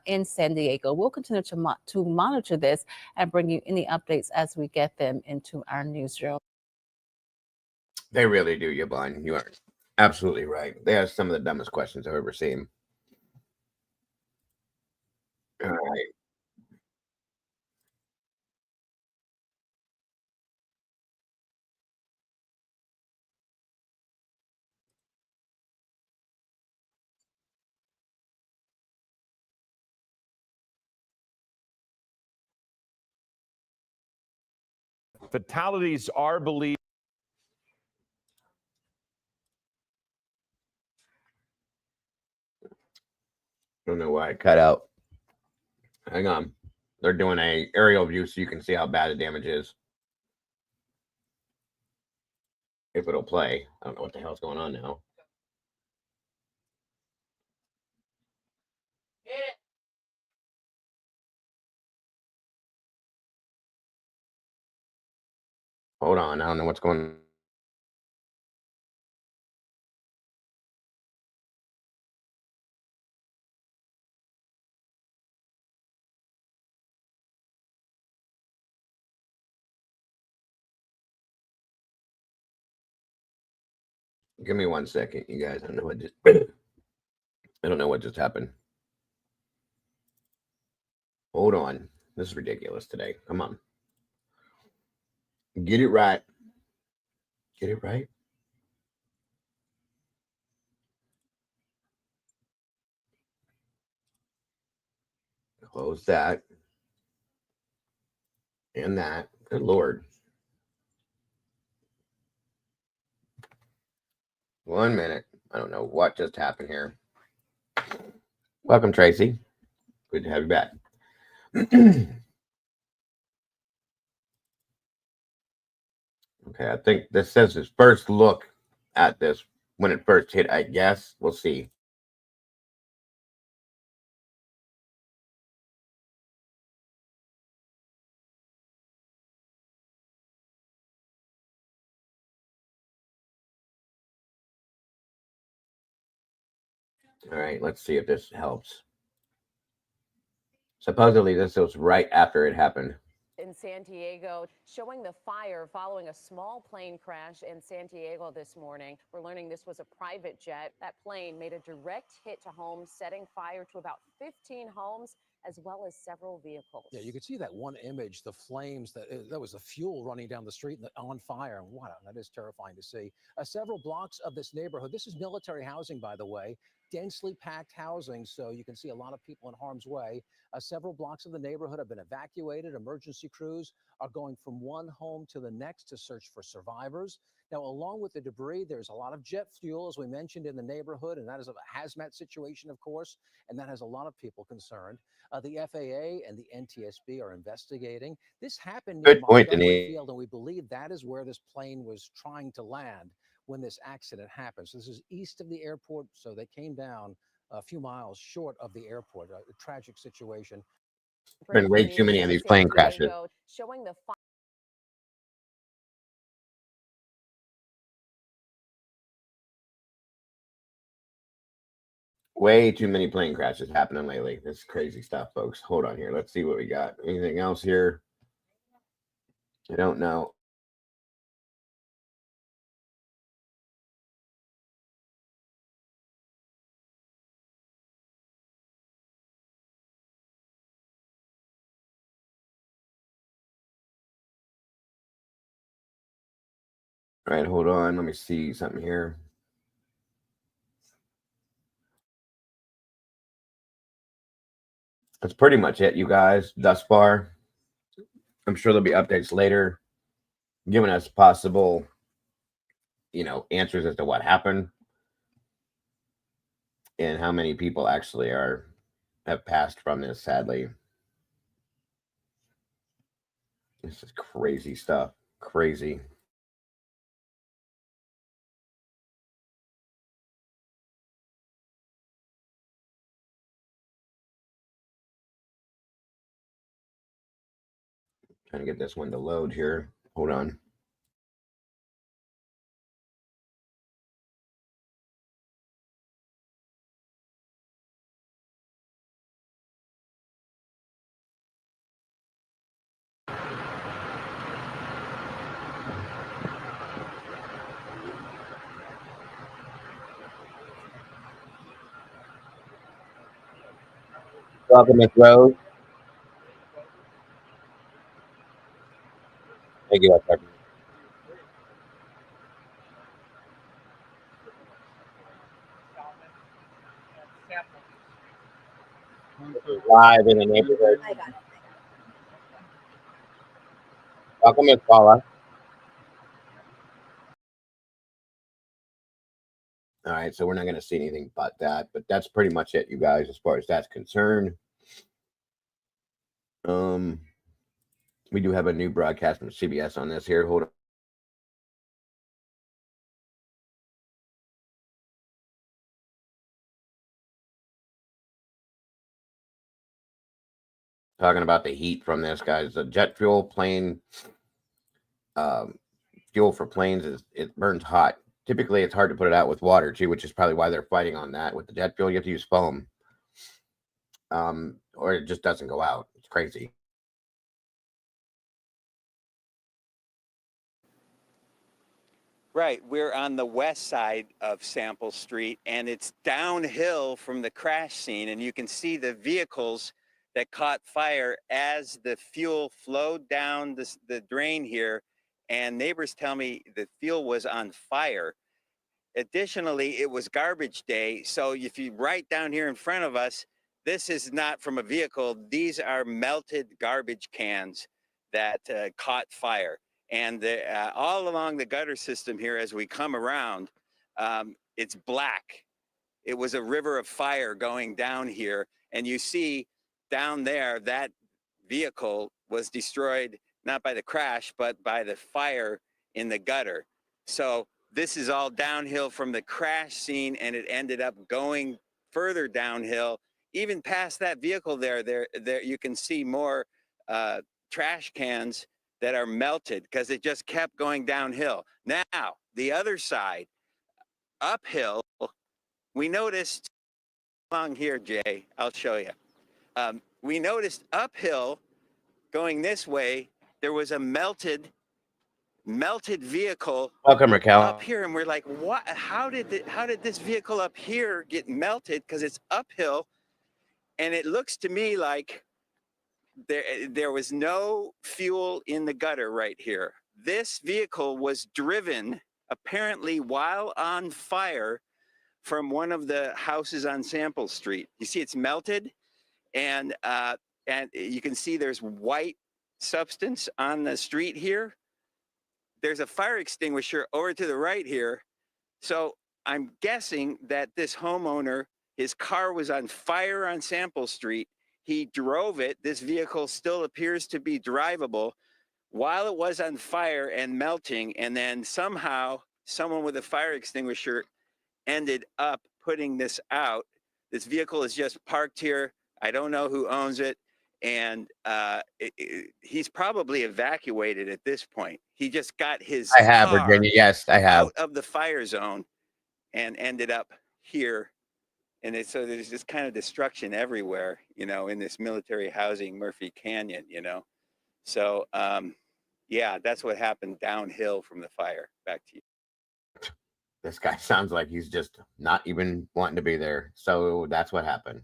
in San Diego. We'll continue to monitor this and bring you any updates as we get them into our newsroom. They really do, Yvonne. You are absolutely right. They have some of the dumbest questions I've ever seen. All right. Fatalities are believed. Don't know why it cut out. Hang on. They're doing a aerial view so you can see how bad the damage is. If it'll play. I don't know what the hell's going on now. Hold on. I don't know what's going on. Give me 1 second, you guys. I don't know what just I don't know what just happened. Hold on. This is ridiculous today. Come on. Get it right. Get it right. Close that. And that. Good Lord. 1 minute. I don't know what just happened here. Welcome, Tracy. Good to have you back. Okay, I think this says his first look at this when it first hit, I guess. We'll see. All right, let's see if this helps. Supposedly, this was right after it happened. in San Diego, showing the fire following a small plane crash in San Diego this morning. We're learning this was a private jet. That plane made a direct hit to homes, setting fire to about 15 homes as well as several vehicles. Yeah, you could see that one image, the flames, that was the fuel running down the street and on fire. Wow, that is terrifying to see. Several blocks of this neighborhood, this is military housing, by the way, densely packed housing, so you can see a lot of people in harm's way. Several blocks of the neighborhood have been evacuated. Emergency crews are going from one home to the next to search for survivors. Now, along with the debris, there's a lot of jet fuel, as we mentioned, in the neighborhood, and that is a hazmat situation, of course, and that has a lot of people concerned. The FAA and the NTSB are investigating. This happened near Good point, Montgomery Denise. Field, and we believe that is where this plane was trying to land when this accident happened. So this is east of the airport, so they came down a few miles short of the airport. A tragic situation. Been way too many of these plane crashes. Showing the Way too many plane crashes happening lately. This is crazy stuff, folks. Hold on here. Let's see what we got. Anything else here? I don't know. All right, hold on. Let me see something here. That's pretty much it, you guys, thus far. I'm sure there'll be updates later giving us possible, answers as to what happened and how many people actually have passed from this, sadly. This is crazy stuff. Crazy. Trying to get this one to load here. Hold on. Welcome, Miss Rose. Thank you, Dr. Live in the neighborhood. Welcome, Miss Paula. All right, so we're not going to see anything but that, but that's pretty much it, you guys, as far as that's concerned. We do have a new broadcast from CBS on this here. Hold on. Talking about the heat from this, guys. The jet fuel plane, fuel for planes it burns hot. Typically, it's hard to put it out with water too, which is probably why they're fighting on that. With the jet fuel, you have to use foam, or it just doesn't go out. It's crazy. Right, we're on the west side of Sample Street, and it's downhill from the crash scene, and you can see the vehicles that caught fire as the fuel flowed down the drain here, and neighbors tell me the fuel was on fire. Additionally, it was garbage day, so if you right down here in front of us, this is not from a vehicle. These are melted garbage cans that caught fire. And all along the gutter system here, as we come around, it's black. It was a river of fire going down here. And you see down there, that vehicle was destroyed, not by the crash, but by the fire in the gutter. So this is all downhill from the crash scene, and it ended up going further downhill, even past that vehicle there. There you can see more trash cans that are melted because it just kept going downhill. Now, the other side, uphill, we noticed along here, Jay, I'll show you. We noticed uphill going this way, there was a melted vehicle Welcome, Raquel. up here, and we're like, what? How did this vehicle up here get melted? Because it's uphill, and it looks to me like there was no fuel in the gutter right here. This vehicle was driven apparently while on fire from one of the houses on Sample Street. You see, it's melted, and you can see there's white substance on the street here. There's a fire extinguisher over to the right here. So I'm guessing that this homeowner, his car was on fire on Sample Street. He drove it. This vehicle still appears to be drivable while it was on fire and melting. And then somehow someone with a fire extinguisher ended up putting this out. This vehicle is just parked here. I don't know who owns it. And he's probably evacuated at this point. He just got his I have, car Virginia. Yes, I have. out of the fire zone and ended up here. And so there's this kind of destruction everywhere, you know, in this military housing, Murphy Canyon, you know. So, yeah, that's what happened downhill from the fire. Back to you. This guy sounds like he's just not even wanting to be there. So that's what happened.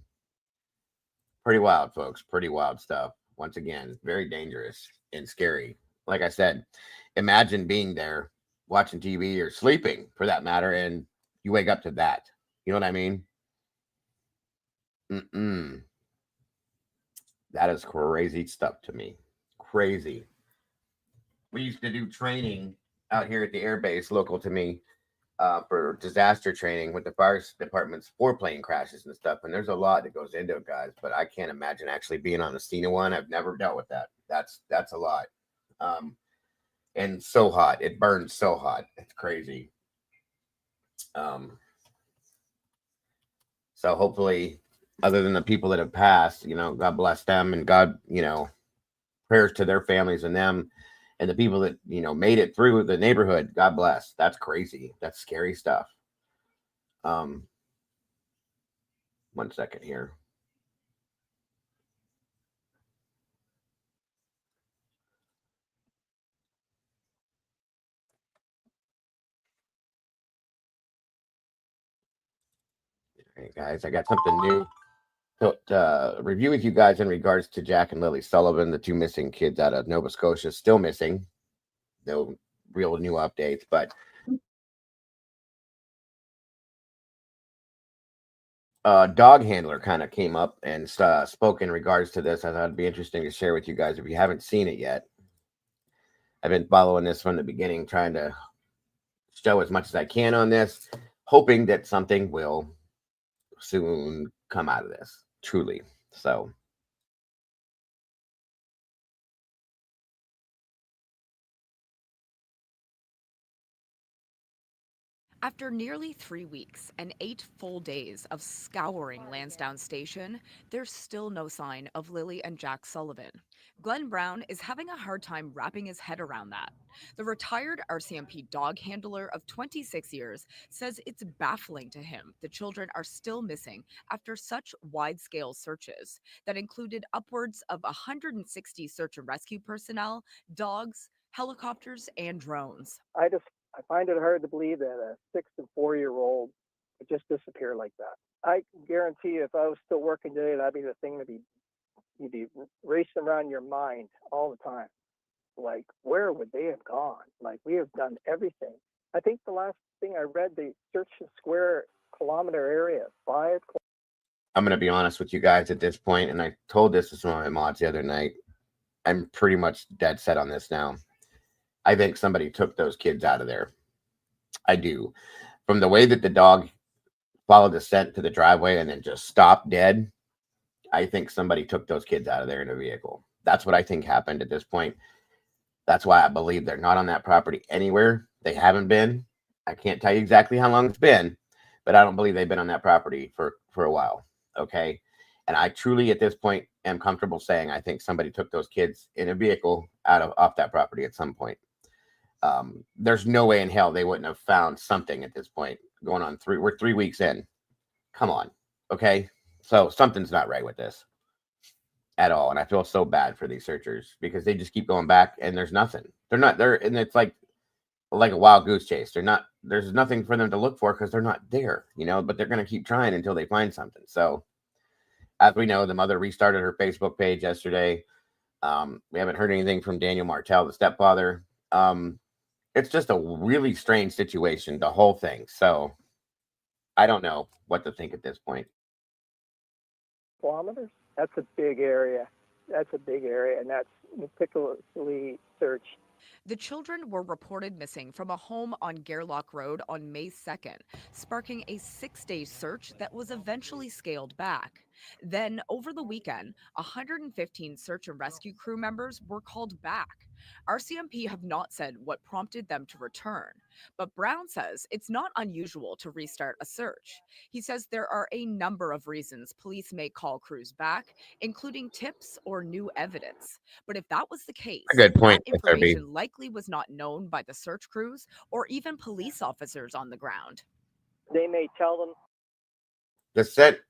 Pretty wild, folks. Pretty wild stuff. Once again, very dangerous and scary. Like I said, imagine being there, watching TV or sleeping for that matter, and you wake up to that. You know what I mean? That is crazy stuff to me. Crazy. We used to do training out here at the air base local to me for disaster training with the fire departments for plane crashes and stuff. And there's a lot that goes into it, guys, but I can't imagine actually being on the scene of one. I've never dealt with that. That's a lot. And so hot. It burns so hot. It's crazy. So hopefully, other than the people that have passed, you know, God bless them, and God, you know, prayers to their families and them, and the people that, you know, made it through the neighborhood. God bless. That's crazy. That's scary stuff. 1 second here. All right, guys, I got something new to review with you guys in regards to Jack and Lily Sullivan, the two missing kids out of Nova Scotia, still missing. No real new updates, but dog handler kind of came up and spoke in regards to this. I thought it'd be interesting to share with you guys if you haven't seen it yet. I've been following this from the beginning, trying to show as much as I can on this, hoping that something will soon come out of this, truly. So After nearly 3 weeks and 8 full days of scouring Lansdowne Station, there's still no sign of Lily and Jack Sullivan. Glenn Brown is having a hard time wrapping his head around that. The retired RCMP dog handler of 26 years says it's baffling to him the children are still missing after such wide-scale searches that included upwards of 160 search and rescue personnel, dogs, helicopters, and drones. I find it hard to believe that a 6 and 4-year-old would just disappear like that. I guarantee you, if I was still working today, that'd be the thing you'd be racing around your mind all the time. Like, where would they have gone? Like, we have done everything. I think the last thing I read, they searched the square kilometer area, 5. I'm going to be honest with you guys at this point, and I told this to some of my mods the other night. I'm pretty much dead set on this now. I think somebody took those kids out of there. I do. From the way that the dog followed the scent to the driveway and then just stopped dead, I think somebody took those kids out of there in a vehicle. That's what I think happened at this point. That's why I believe they're not on that property anywhere. They haven't been. I can't tell you exactly how long it's been, but I don't believe they've been on that property for a while. Okay. And I truly, at this point, am comfortable saying I think somebody took those kids in a vehicle off that property at some point. There's no way in hell they wouldn't have found something at this point. Going on we're 3 weeks in. Come on. Okay. So something's not right with this. at all. And I feel so bad for these searchers because they just keep going back and there's nothing. They're not there, and it's like a wild goose chase. There's nothing for them to look for because they're not there, but they're going to keep trying until they find something. So as we know, the mother restarted her Facebook page yesterday. We haven't heard anything from Daniel Martell, the stepfather. It's just a really strange situation, the whole thing. So I don't know what to think at this point. Kilometers? That's a big area. And that's meticulously searched. The children were reported missing from a home on Gerlach Road on May 2nd, sparking a 6-day search that was eventually scaled back. Then, over the weekend, 115 search and rescue crew members were called back. RCMP have not said what prompted them to return, but Brown says it's not unusual to restart a search. He says there are a number of reasons police may call crews back, including tips or new evidence. But if that was the case, A good point, that SRB. information likely was not known by the search crews or even police officers on the ground. They may tell them.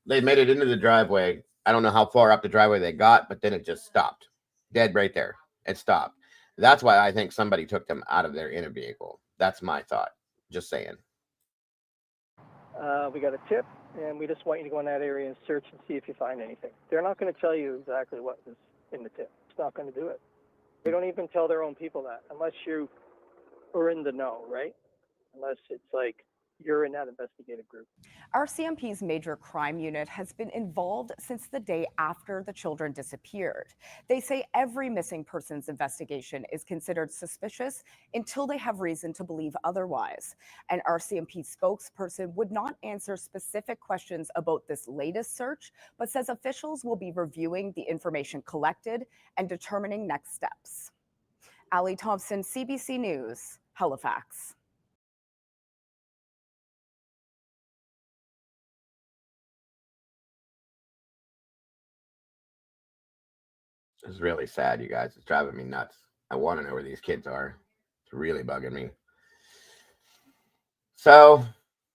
They made it into the driveway. I don't know how far up the driveway they got, but then it just stopped. Dead right there. It stopped. That's why I think somebody took them out of their inner vehicle. That's my thought. Just saying. We got a tip, and we just want you to go in that area and search and see if you find anything. They're not going to tell you exactly what is in the tip. It's not going to do it. They don't even tell their own people that, unless you are in the know, right? Unless it's like you're in that investigative group. RCMP's major crime unit has been involved since the day after the children disappeared. They say every missing persons investigation is considered suspicious until they have reason to believe otherwise. An RCMP spokesperson would not answer specific questions about this latest search, but says officials will be reviewing the information collected and determining next steps. Allie Thompson, CBC News, Halifax. It's really sad, you guys. It's driving me nuts. I want to know where these kids are. It's really bugging me. So,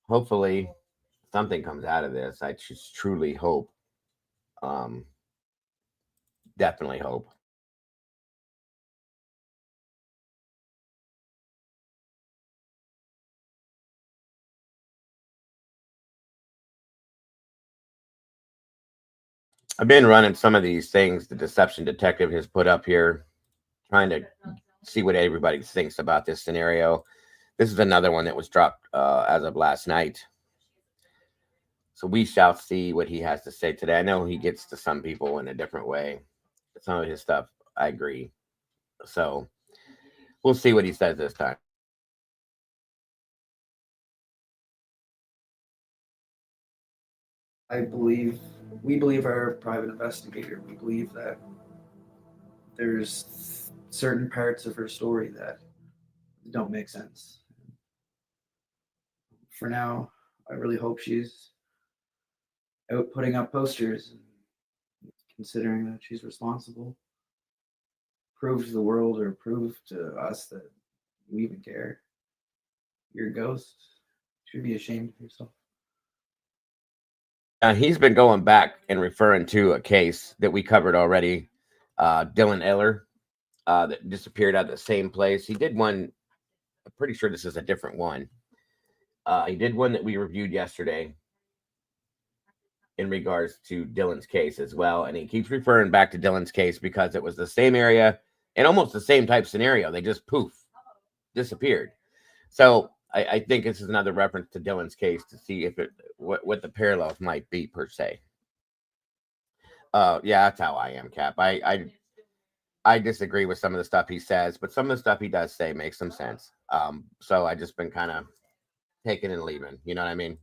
hopefully, something comes out of this. I just truly hope. Definitely hope. I've been running some of these things the deception detective has put up here, trying to see what everybody thinks about this scenario. This is another one that was dropped as of last night. So we shall see what he has to say today. I know he gets to some people in a different way. Some of his stuff, I agree. So we'll see what he says this time. We believe our private investigator. We believe that there's certain parts of her story that don't make sense. For now, I really hope she's out putting up posters, considering that she's responsible. Prove to the world or prove to us that we even care. You're a ghost. You should be ashamed of yourself. He's been going back and referring to a case that we covered already, Dylan Eller, that disappeared at the same place. He did one, I'm pretty sure this is a different one. He did one that we reviewed yesterday in regards to Dylan's case as well. And he keeps referring back to Dylan's case because it was the same area and almost the same type scenario. They just poof, disappeared. So I think this is another reference to Dylan's case to see if what the parallels might be per se. Yeah, that's how I am, Cap. I disagree with some of the stuff he says, but some of the stuff he does say makes some sense. So I just been kind of taking and leaving. You know what I mean?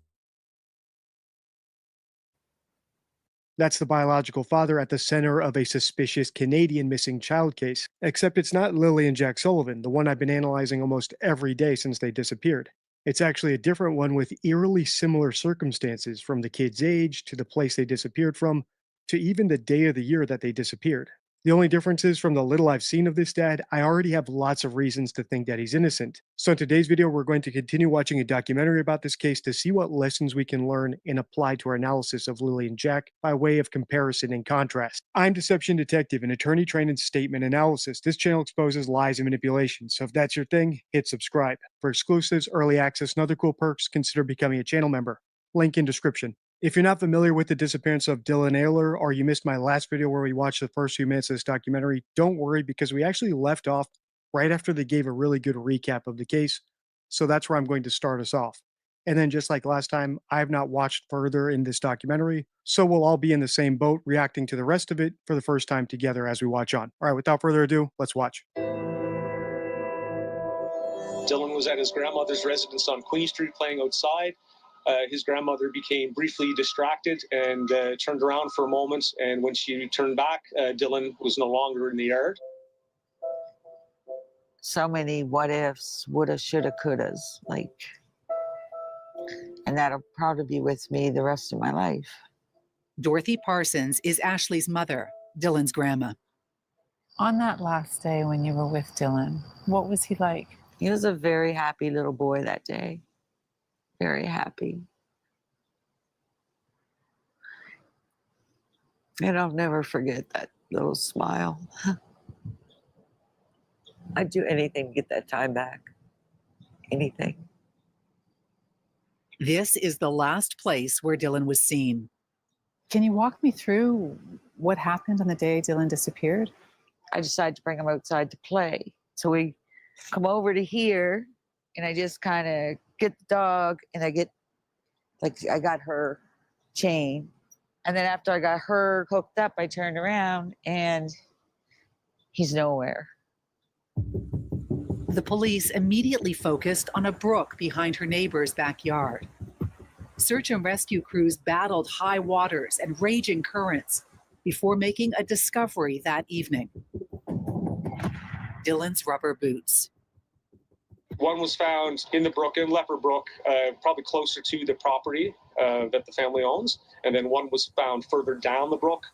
That's the biological father at the center of a suspicious Canadian missing child case. Except it's not Lily and Jack Sullivan, the one I've been analyzing almost every day since they disappeared. It's actually a different one with eerily similar circumstances, from the kid's age to the place they disappeared from to even the day of the year that they disappeared. The only difference is from the little I've seen of this dad, I already have lots of reasons to think that he's innocent. So in today's video, we're going to continue watching a documentary about this case to see what lessons we can learn and apply to our analysis of Lily and Jack by way of comparison and contrast. I'm Deception Detective, an attorney trained in statement analysis. This channel exposes lies and manipulation, so if that's your thing, hit subscribe. For exclusives, early access, and other cool perks, consider becoming a channel member. Link in description. If you're not familiar with the disappearance of Dylan Ayler, or you missed my last video where we watched the first few minutes of this documentary, don't worry because we actually left off right after they gave a really good recap of the case. So that's where I'm going to start us off. And then just like last time, I have not watched further in this documentary, so we'll all be in the same boat reacting to the rest of it for the first time together as we watch on. All right, without further ado, let's watch. Dylan was at his grandmother's residence on Queen Street playing outside. His grandmother became briefly distracted and turned around for a moment. And when she turned back, Dylan was no longer in the yard. So many what ifs, woulda, shoulda, couldas, like, and that'll probably be with me the rest of my life. Dorothy Parsons is Ashley's mother, Dylan's grandma. On that last day when you were with Dylan, what was he like? He was a very happy little boy that day. Very happy. And I'll never forget that little smile. I'd do anything to get that time back. Anything. This is the last place where Dylan was seen. Can you walk me through what happened on the day Dylan disappeared? I decided to bring him outside to play. So we come over to here, and I just kind of get the dog, and I got her chain. And then after I got her hooked up, I turned around, and he's nowhere. The police immediately focused on a brook behind her neighbor's backyard. Search and rescue crews battled high waters and raging currents before making a discovery that evening. Dylan's rubber boots. One was found in the brook, in Leper Brook, probably closer to the property that the family owns. And then one was found further down the brook.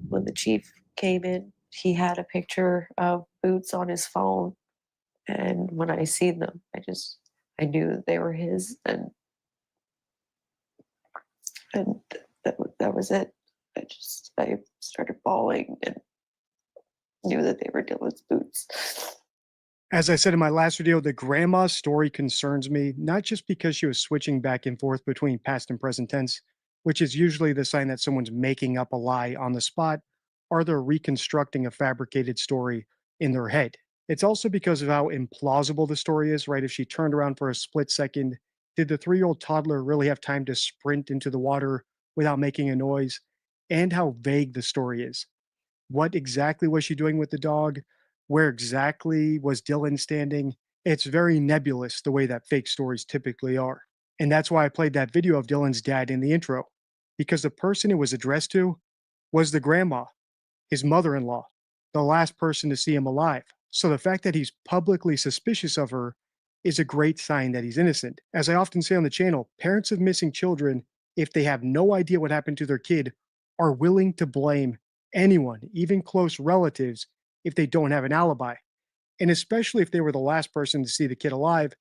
When the chief came in, he had a picture of boots on his phone. And when I seen them, I knew that they were his. And that was it. I started bawling and knew that they were Dylan's boots. As I said in my last video, the grandma's story concerns me, not just because she was switching back and forth between past and present tense, which is usually the sign that someone's making up a lie on the spot, or they're reconstructing a fabricated story in their head. It's also because of how implausible the story is, right? If she turned around for a split second, did the 3-year-old toddler really have time to sprint into the water without making a noise? And how vague the story is. What exactly was she doing with the dog? Where exactly was Dylan standing? It's very nebulous the way that fake stories typically are. And that's why I played that video of Dylan's dad in the intro, because the person it was addressed to was the grandma, his mother-in-law, the last person to see him alive. So the fact that he's publicly suspicious of her is a great sign that he's innocent. As I often say on the channel, parents of missing children, if they have no idea what happened to their kid, are willing to blame anyone, even close relatives, if they don't have an alibi. And especially if they were the last person to see the kid alive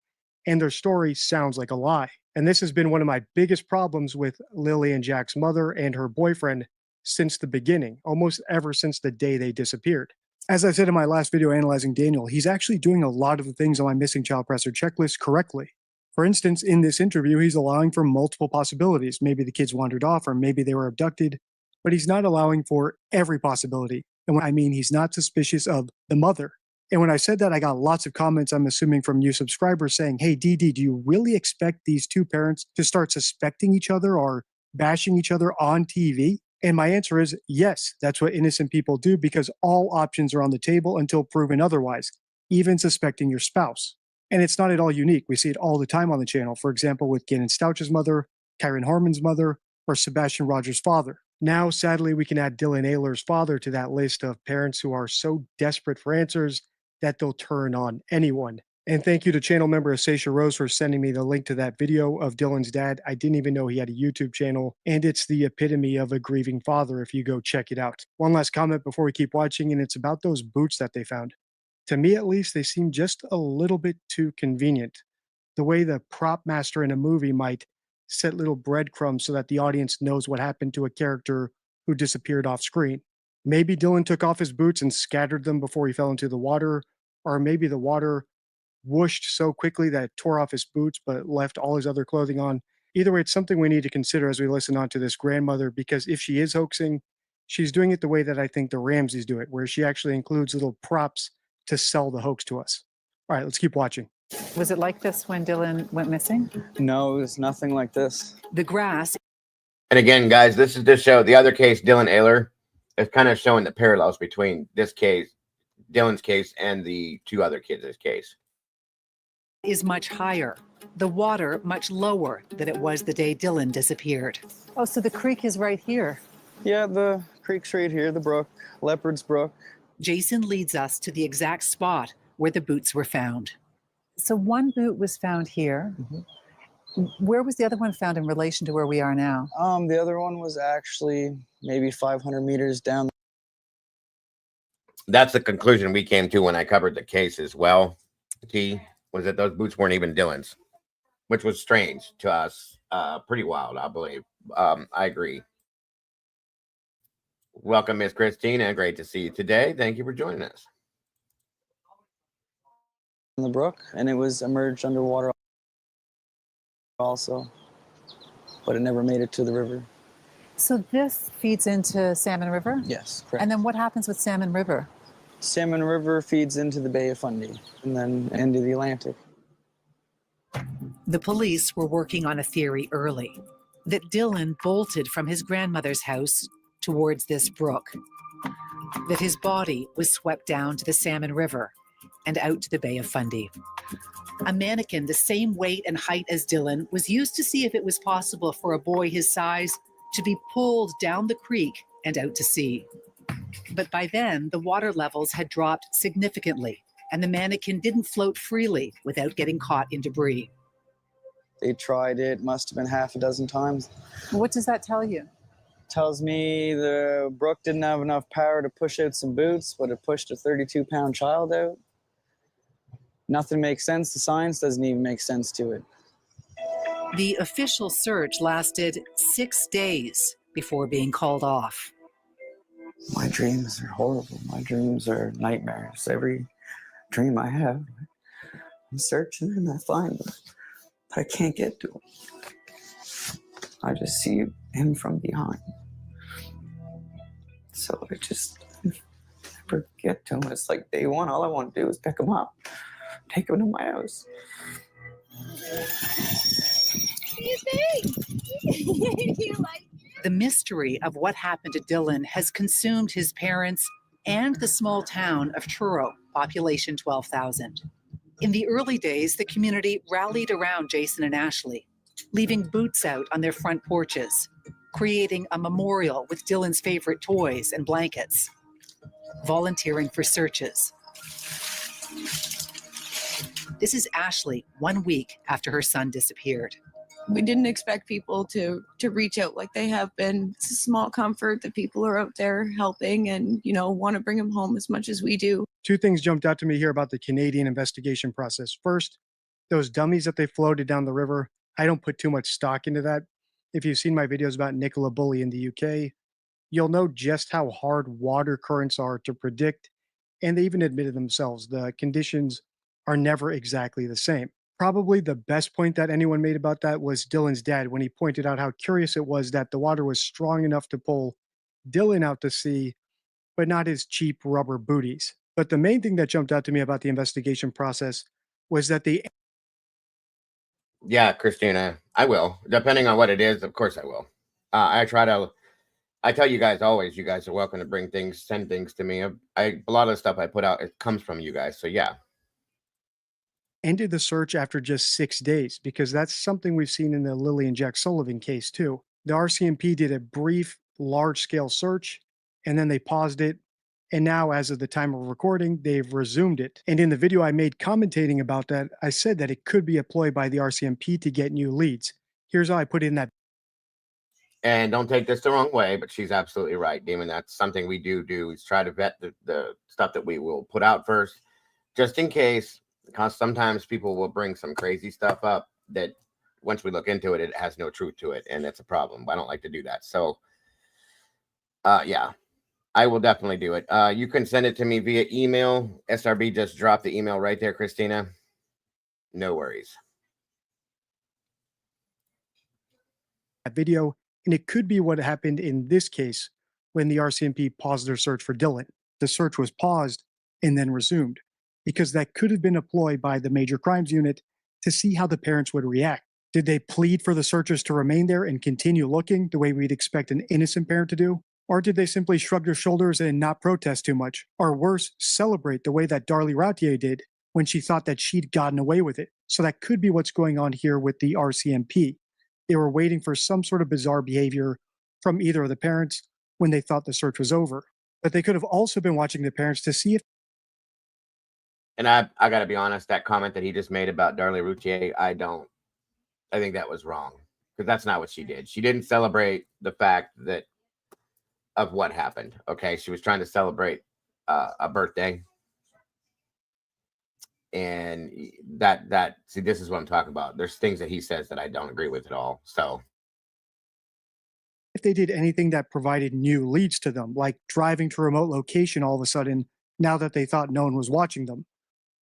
and their story sounds like a lie. And this has been one of my biggest problems with Lily and Jack's mother and her boyfriend since the beginning, almost ever since the day they disappeared. As I said in my last video analyzing Daniel, he's actually doing a lot of the things on my missing child presser checklist correctly. For instance, in this interview, he's allowing for multiple possibilities. Maybe the kids wandered off, or maybe they were abducted, but he's not allowing for every possibility. And when I mean he's not suspicious of the mother. And when I said that, I got lots of comments, I'm assuming from new subscribers saying, hey, DD, do you really expect these two parents to start suspecting each other or bashing each other on TV? And my answer is yes, that's what innocent people do, because all options are on the table until proven otherwise, even suspecting your spouse. And it's not at all unique. We see it all the time on the channel. For example, with Gannon Stouch's mother, Kyron Harmon's mother, or Sebastian Rogers' father. Now, sadly, we can add Dylan Ayler's father to that list of parents who are so desperate for answers that they'll turn on anyone And thank you to channel member Asacia Rose for sending me the link to that video of Dylan's dad. I didn't even know he had a YouTube channel, and it's the epitome of a grieving father if you go check it out. One last comment before we keep watching, and it's about those boots that they found. To me, at least, they seem just a little bit too convenient. The way the prop master in a movie might set little breadcrumbs so that the audience knows what happened to a character who disappeared off screen. Maybe Dylan took off his boots and scattered them before he fell into the water, or maybe the water whooshed so quickly that it tore off his boots but left all his other clothing on. Either way, it's something we need to consider as we listen on to this grandmother, because if she is hoaxing, she's doing it the way that I think the Ramseys do it, where she actually includes little props to sell the hoax to us. All right, let's keep watching. Was it like this when Dylan went missing? No, it was nothing like this. The grass. And again, guys, this is to show the other case, Dylan Ayler, is kind of showing the parallels between this case, Dylan's case, and the two other kids' case. Is much higher. The water much lower than it was the day Dylan disappeared. Oh, so the creek is right here. Yeah, the creek's right here, the brook, Leopard's Brook. Jason leads us to the exact spot where the boots were found. So one boot was found here. Where was the other one found in relation to where we are now? The other one was actually maybe 500 meters down. That's the conclusion we came to when I covered the case as well. T was that those boots weren't even Dylan's, which was strange to us. Pretty wild, I believe. I agree. Welcome, Miss Christina. Great to see you today. Thank you for joining us. In the brook, and it was emerged underwater also, but it never made it to the river. So this feeds into Salmon River? Yes, correct. And then what happens with Salmon River? Salmon River feeds into the Bay of Fundy and then into the Atlantic. The police were working on a theory early that Dylan bolted from his grandmother's house towards this brook, that his body was swept down to the Salmon River and out to the Bay of Fundy. A mannequin the same weight and height as Dylan was used to see if it was possible for a boy his size to be pulled down the creek and out to sea. But by then, the water levels had dropped significantly, and the mannequin didn't float freely without getting caught in debris. They tried it, must have been half a dozen times. What does that tell you? Tells me the brook didn't have enough power to push out some boots, but it pushed a 32-pound child out. Nothing makes sense. The science doesn't even make sense to it. The official search lasted 6 days before being called off. My dreams are horrible. My dreams are nightmares. Every dream I have, I'm searching and I find them, but I can't get to him. I just see him from behind. So I just never get to him. It's like day one, all I want to do is pick him up, take him to my house. What do you think? Do you like The mystery of what happened to Dylan has consumed his parents and the small town of Truro, population 12,000. In the early days, the community rallied around Jason and Ashley, leaving boots out on their front porches, creating a memorial with Dylan's favorite toys and blankets, volunteering for searches. This is Ashley 1 week after her son disappeared. We didn't expect people to reach out like they have been. It's a small comfort that people are out there helping and, want to bring them home as much as we do. Two things jumped out to me here about the Canadian investigation process. First, those dummies that they floated down the river. I don't put too much stock into that. If you've seen my videos about Nicola Bulley in the UK, you'll know just how hard water currents are to predict. And they even admitted themselves, the conditions are never exactly the same. Probably the best point that anyone made about that was Dylan's dad, when he pointed out how curious it was that the water was strong enough to pull Dylan out to sea, but not his cheap rubber booties. But the main thing that jumped out to me about the investigation process was that they... Yeah, Christina, I will. Depending on what it is, of course I will. I tell you guys always, you guys are welcome to bring things, send things to me. A lot of the stuff I put out, it comes from you guys. So yeah. ended the search after just 6 days, because that's something we've seen in the Lily and Jack Sullivan case too. The RCMP did a brief, large-scale search, and then they paused it, And now, as of the time of recording, they've resumed it. And in the video I made commentating about that, I said that it could be a ploy by the RCMP to get new leads. Here's how I put it in that. And don't take this the wrong way, but she's absolutely right, Demon. That's something we do is try to vet the stuff that we will put out first, just in case, because sometimes people will bring some crazy stuff up that once we look into it, it has no truth to it, and that's a problem. I don't like to do that. So, yeah. I will definitely do it. You can send it to me via email. SRB just dropped the email right there, Christina. No worries. That video, and it could be what happened in this case when the RCMP paused their search for Dylan. The search was paused and then resumed because that could have been a ploy by the Major Crimes Unit to see how the parents would react. Did they plead for the searchers to remain there and continue looking the way we'd expect an innocent parent to do? Or did they simply shrug their shoulders and not protest too much? Or worse, celebrate the way that Darlie Routier did when she thought that she'd gotten away with it? So that could be what's going on here with the RCMP. They were waiting for some sort of bizarre behavior from either of the parents when they thought the search was over. But they could have also been watching the parents to see if. And I got to be honest, that comment that he just made about Darlie Routier, I think that was wrong, because that's not what she did. She didn't celebrate the fact that of what happened. Okay, she was trying to celebrate a birthday, and that see, this is what I'm talking about. There's things that he says that I don't agree with at all. So if they did anything that provided new leads to them, like driving to a remote location all of a sudden now that they thought no one was watching them,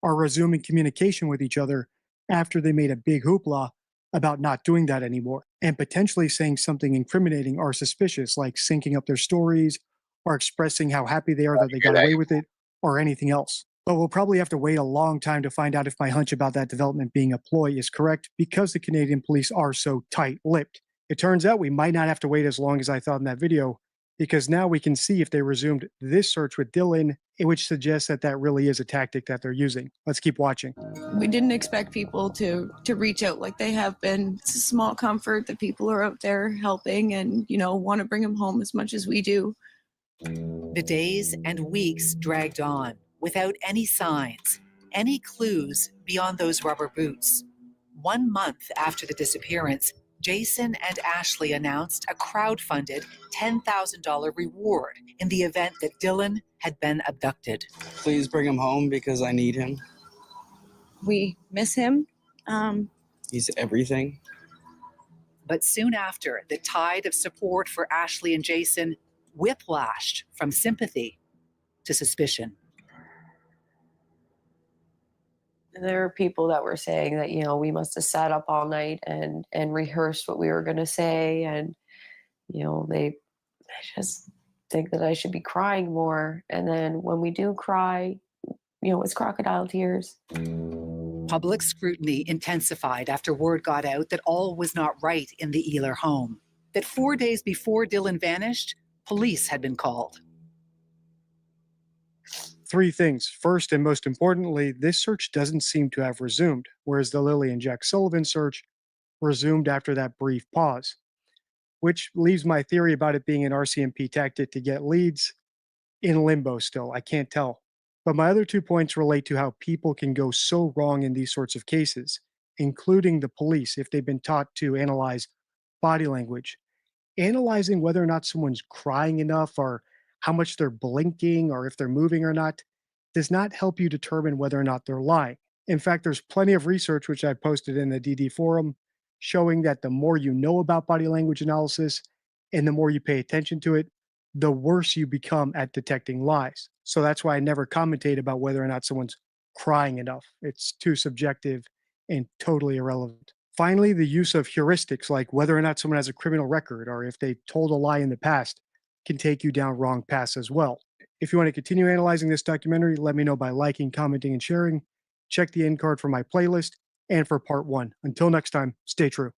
or resuming communication with each other after they made a big hoopla about not doing that anymore, and potentially saying something incriminating or suspicious, like syncing up their stories or expressing how happy they are that they got away with it, or anything else. But we'll probably have to wait a long time to find out if my hunch about that development being a ploy is correct, because the Canadian police are so tight-lipped. It turns out we might not have to wait as long as I thought in that video, because now we can see if they resumed this search with Dylan, which suggests that that really is a tactic that they're using. Let's keep watching. We didn't expect people to reach out like they have been. It's a small comfort that people are out there helping and, want to bring them home as much as we do. The days and weeks dragged on without any signs, any clues beyond those rubber boots. 1 month after the disappearance, Jason and Ashley announced a crowd-funded $10,000 reward in the event that Dylan had been abducted. Please bring him home because I need him. We miss him. He's everything. But soon after, the tide of support for Ashley and Jason whiplashed from sympathy to suspicion. There are people that were saying that, we must have sat up all night and rehearsed what we were going to say. And, I just think that I should be crying more. And then when we do cry, it's crocodile tears. Public scrutiny intensified after word got out that all was not right in the Ealer home. That 4 days before Dylan vanished, police had been called. 3 things. First, and most importantly, this search doesn't seem to have resumed, whereas the Lilly and Jack Sullivan search resumed after that brief pause, which leaves my theory about it being an RCMP tactic to get leads in limbo still. I can't tell. But my other 2 points relate to how people can go so wrong in these sorts of cases, including the police if they've been taught to analyze body language. Analyzing whether or not someone's crying enough, or how much they're blinking, or if they're moving or not, does not help you determine whether or not they're lying. In fact, there's plenty of research, which I posted in the DD forum, showing that the more you know about body language analysis and the more you pay attention to it, the worse you become at detecting lies. So that's why I never commentate about whether or not someone's crying enough. It's too subjective and totally irrelevant. Finally, the use of heuristics like whether or not someone has a criminal record or if they told a lie in the past can take you down wrong paths as well. If you want to continue analyzing this documentary, let me know by liking, commenting, and sharing. Check the end card for my playlist and for part 1. Until next time, stay true.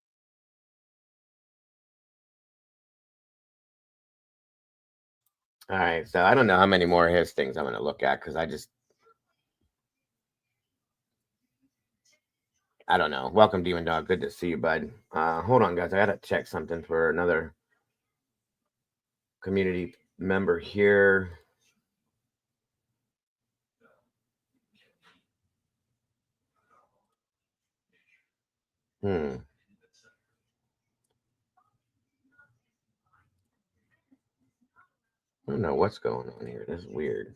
All right, so I don't know how many more of his things I'm going to look at, because I don't know. Welcome, Demon Dog. Good to see you, bud. Hold on, guys. I got to check something for another community member here. I don't know what's going on here. This is weird.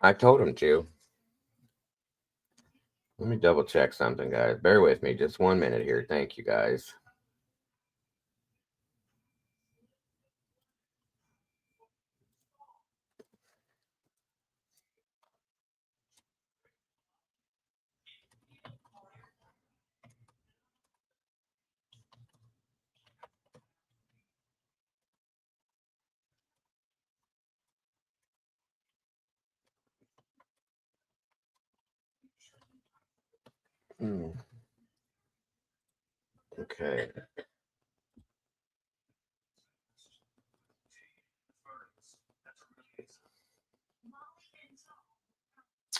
I told him to. Let me double check something, guys. Bear with me just 1 minute here. Thank you, guys. Okay.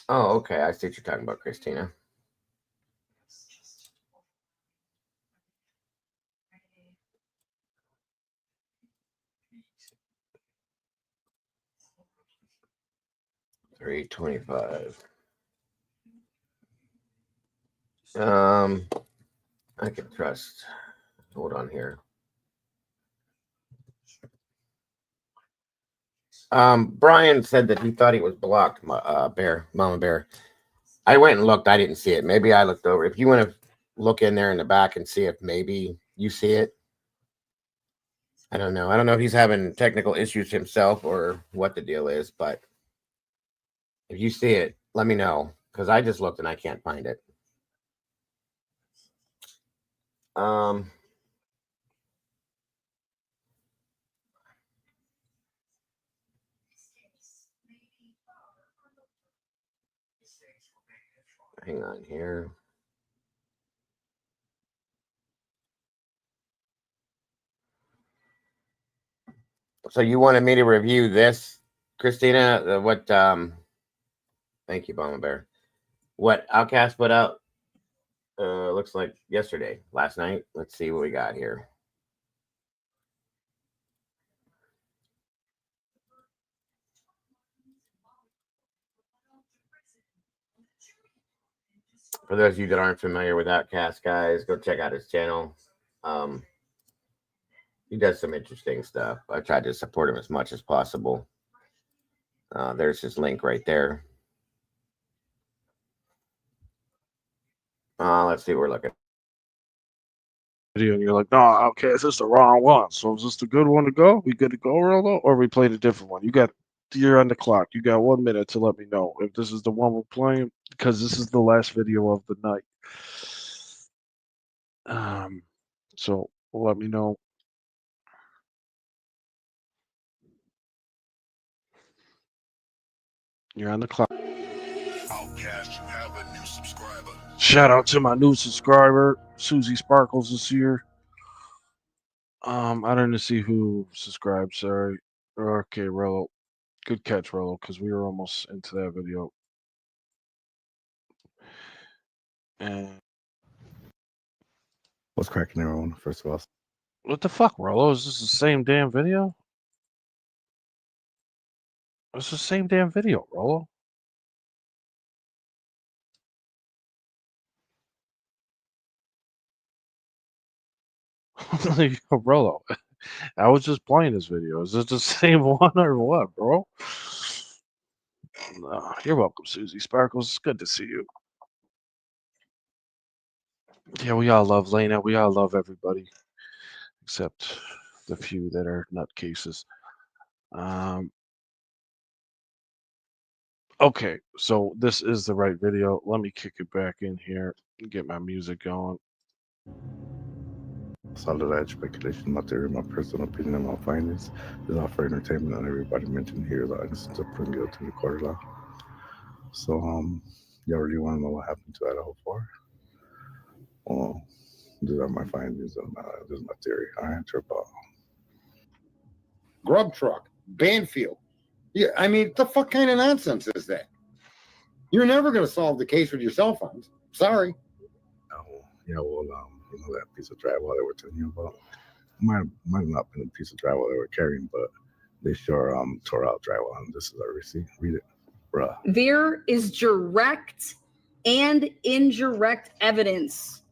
Oh, okay. I see what you're talking about, Christina. $325. I can trust. Hold on here. Brian said that he thought he was blocked, Mama Bear. I went and looked. I didn't see it. Maybe I looked over. If you want to look in there in the back and see if maybe you see it. I don't know. I don't know if he's having technical issues himself or what the deal is, but if you see it, let me know, because I just looked and I can't find it. Hang on here. So you wanted me to review this, Christina? What? Thank you, Mama Bear. What Outcast put out? Looks like last night. Let's see what we got here. For those of you that aren't familiar with Outcast, guys, go check out his channel. He does some interesting stuff. I tried to support him as much as possible. There's his link right there. Let's see what we're looking at. Video and you're like, no, okay, this is the wrong one. So is this the good one to go? We good to go, Rollo? Or we played a different one? You're on the clock. You got 1 minute to let me know if this is the one we're playing, because this is the last video of the night. So let me know. You're on the clock. Outcast, you have a new subscriber. Shout out to my new subscriber, Susie Sparkles is here. I didn't see who subscribed, sorry. Okay, Rollo. Good catch, Rollo, because we were almost into that video. And What's cracking, everyone? First of all, what the fuck, Rollo? Is this the same damn video? It's the same damn video, Rollo. Rollo, I was just playing this video. Is it the same one or what, bro? No, you're welcome, Susie Sparkles. It's good to see you. Yeah, we all love Lena. We all love everybody, except the few that are nutcases. Okay, so this is the right video. Let me kick it back in here and get my music going. solid edge speculation, not theory, my personal opinion, and my findings is all for entertainment, and everybody mentioned here is innocent to bring guilt to the court of law. So, y'all really want to know what happened to Idaho 4? Well, These are my findings, and this is my theory. All right, trip out. Grub truck, Banfield. Yeah, I mean, what the fuck kind of nonsense is that? You're never going to solve the case with your cell phones. Sorry. Oh, yeah, well, you know that piece of drywall they were telling you about? Might not been a piece of drywall they were carrying, but they sure tore out drywall. And this is our receipt. Read it, bruh. There is direct and indirect evidence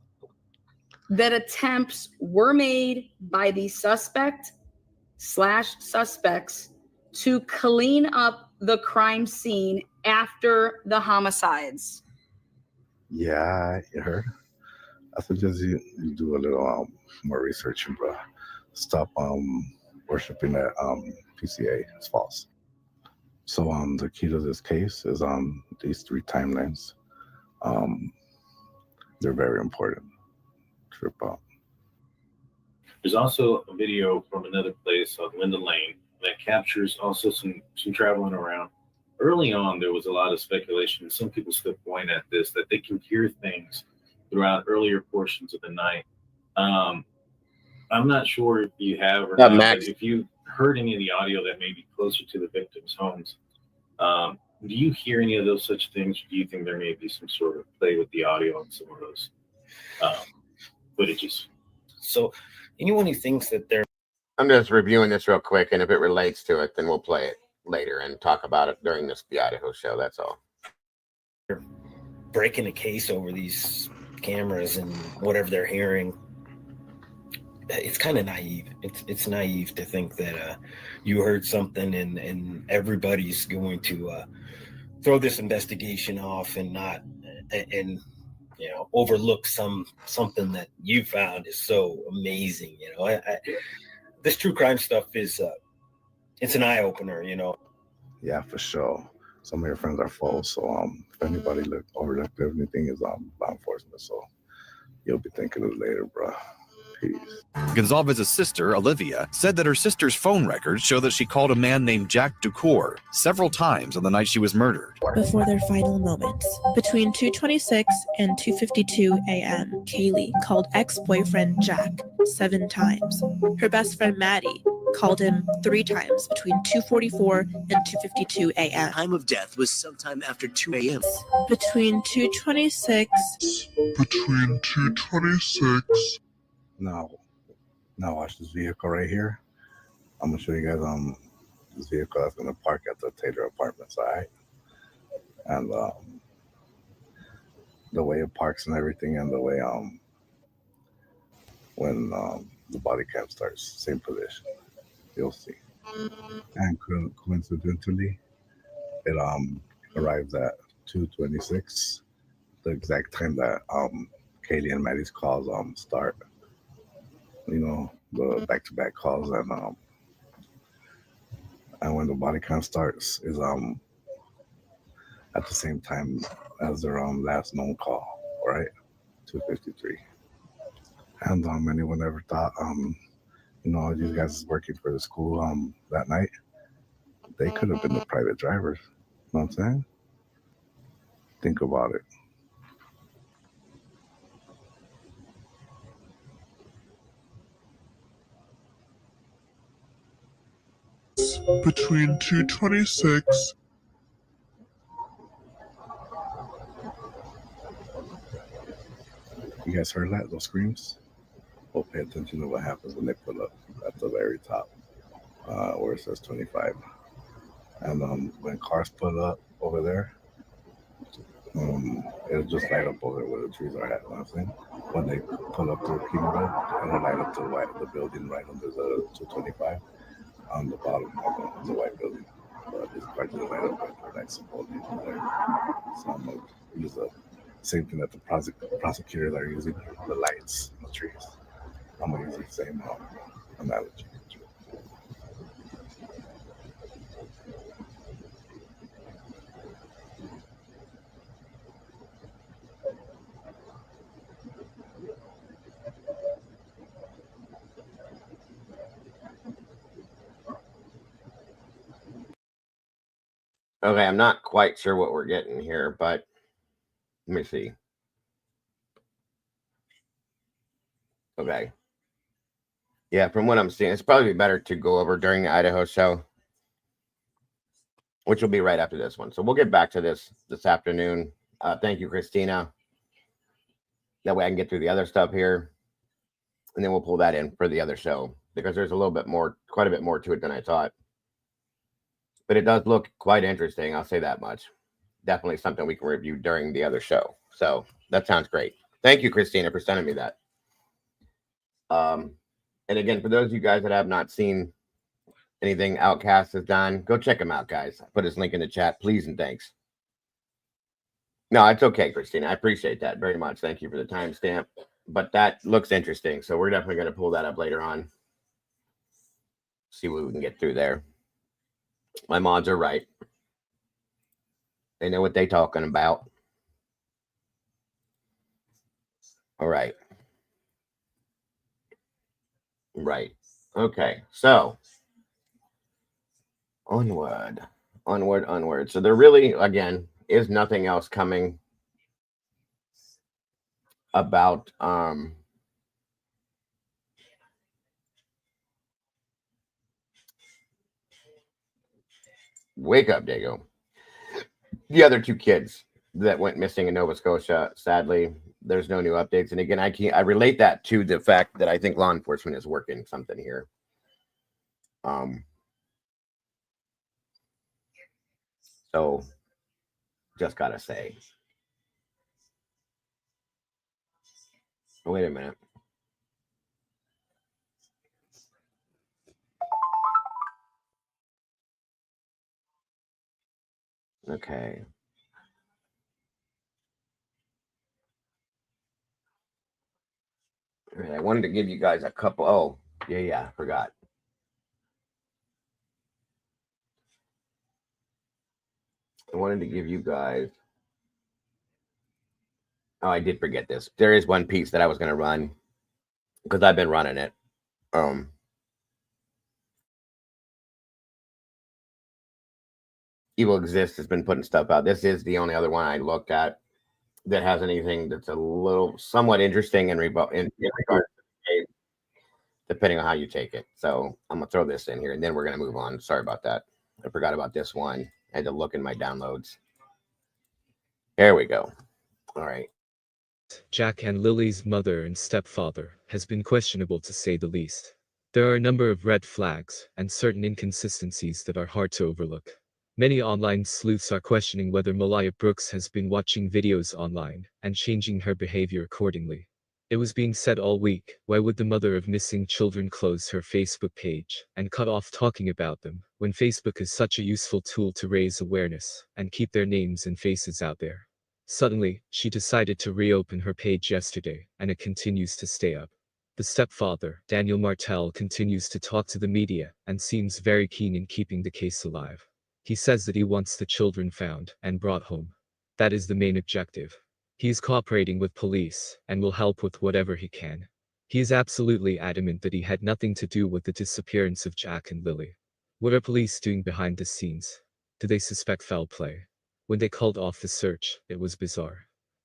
that attempts were made by the suspect/suspects to clean up the crime scene after the homicides. Yeah, you heard. I suggest you do a little more research, bruh. Stop worshiping that PCA. It's false. So the key to this case is these 3 timelines. They're very important. Trip out. There's also a video from another place on Linda Lane that captures also some traveling around. Early on, there was a lot of speculation. Some people still point at this, that they can hear things throughout earlier portions of the night. I'm not sure if you have or not, but if you heard any of the audio that may be closer to the victims' homes, do you hear any of those such things? Or do you think there may be some sort of play with the audio on some of those footages? So anyone who thinks that they're... I'm just reviewing this real quick, and if it relates to it, then we'll play it later and talk about it during this The Idaho Show. That's all. breaking a case over these cameras and whatever they're hearing, it's kind of naive. It's naive to think that you heard something and everybody's going to throw this investigation off and not and overlook something that you found is so amazing. This true crime stuff is it's an eye opener. Yeah, for sure. Some of your friends are false. So if anybody overlooked anything, is law enforcement. So you'll be thinking of it later, bro. Peace. Gonzalez's sister, Olivia, said that her sister's phone records show that she called a man named Jack Ducour several times on the night she was murdered. Before their final moments, between 2:26 and 2:52 a.m., Kaylee called ex-boyfriend Jack 7 times. Her best friend Maddie called him 3 times between 2:44 and 2:52 a.m. Time of death was sometime after 2 a.m. Between 2:26. Now watch this vehicle right here. I'm gonna show you guys this vehicle that's gonna park at the Taylor Apartments, all right? And the way it parks and everything, and the way when the body cam starts, same position. You'll see. And coincidentally, it arrives at 2:26, the exact time that Kaylee and Maddie's calls start. The back-to-back calls, and when the body count starts is at the same time as their last known call, right? 2:53. And anyone ever thought these guys working for the school that night, they could have been the private drivers. You know what I'm saying? Think about it. Between 2:26. You guys heard that? Those screams? Well, pay attention to what happens when they pull up at the very top, where it says 25. And when cars pull up over there, it'll just light up over where the trees are at. You know what I'm saying? When they pull up to the King Road, it'll light up the building right under the 225 on the bottom of the white building. But this part didn't light up like the night symbol there. So I'm going to use the same thing that the prosecutors are using, the lights in the trees. I'm going to use the same analogy. Okay, I'm not quite sure what we're getting here, but let me see. Okay. Yeah, from what I'm seeing, it's probably better to go over during the Idaho show, which will be right after this one. So we'll get back to this afternoon. Thank you, Christina. That way I can get through the other stuff here, and then we'll pull that in for the other show because there's a little bit more, quite a bit more to it than I thought. But it does look quite interesting. I'll say that much. Definitely something we can review during the other show. So that sounds great. Thank you, Christina, for sending me that. And again, for those of you guys that have not seen anything Outcast has done, go check him out, guys. I put his link in the chat, please and thanks. No, it's okay, Christina. I appreciate that very much. Thank you for the timestamp. But that looks interesting, so we're definitely going to pull that up later on. See what we can get through there. My mods are right. They know what they're talking about. All right. Right. Okay. So onward. So there really, again, is nothing else coming about wake up, Dago. The other two kids that went missing in Nova Scotia, sadly, there's no new updates. And again, I relate that to the fact that I think law enforcement is working something here. So just gotta say. Wait a minute. Okay. All right, I wanted to give you guys a couple. Oh, yeah, I forgot. I wanted to give you guys. Oh, I did forget this. There is one piece that I was going to run because I've been running it. Evil Exists has been putting stuff out. This is the only other one I looked at that has anything that's a little somewhat interesting in regard to the game, depending on how you take it. So I'm gonna throw this in here and then we're gonna move on. Sorry about that. I forgot about this one. I had to look in my downloads. There we go. All right. Jack and Lily's mother and stepfather has been questionable to say the least. There are a number of red flags and certain inconsistencies that are hard to overlook. Many online sleuths are questioning whether Malaya Brooks has been watching videos online and changing her behavior accordingly. It was being said all week, why would the mother of missing children close her Facebook page and cut off talking about them, when Facebook is such a useful tool to raise awareness and keep their names and faces out there? Suddenly, she decided to reopen her page yesterday, and it continues to stay up. The stepfather, Daniel Martel, continues to talk to the media and seems very keen in keeping the case alive. He says that he wants the children found and brought home. That is the main objective. He is cooperating with police and will help with whatever he can. He is absolutely adamant that he had nothing to do with the disappearance of Jack and Lily. What are police doing behind the scenes? Do they suspect foul play? When they called off the search, it was bizarre.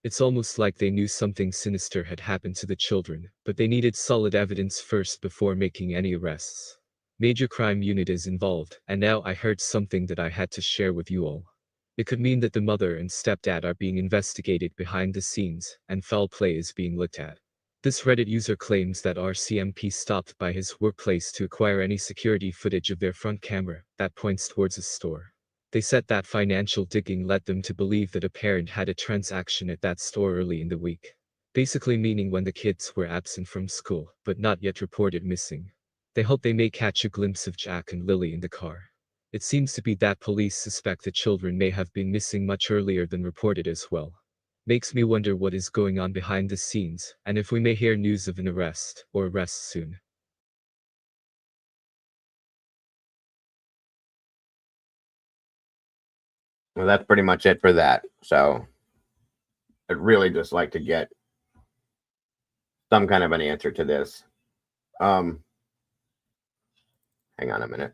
It's almost like they knew something sinister had happened to the children, but they needed solid evidence first before making any arrests. Major crime unit is involved, and now I heard something that I had to share with you all. It could mean that the mother and stepdad are being investigated behind the scenes, and foul play is being looked at. This Reddit user claims that RCMP stopped by his workplace to acquire any security footage of their front camera that points towards a store. They said that financial digging led them to believe that a parent had a transaction at that store early in the week. Basically meaning when the kids were absent from school, but not yet reported missing. They hope they may catch a glimpse of Jack and Lily in the car. It seems to be that police suspect the children may have been missing much earlier than reported as well. Makes me wonder what is going on behind the scenes, and if we may hear news of an arrest, or arrests soon. Well, that's pretty much it for that. So I'd really just like to get some kind of an answer to this. Hang on a minute.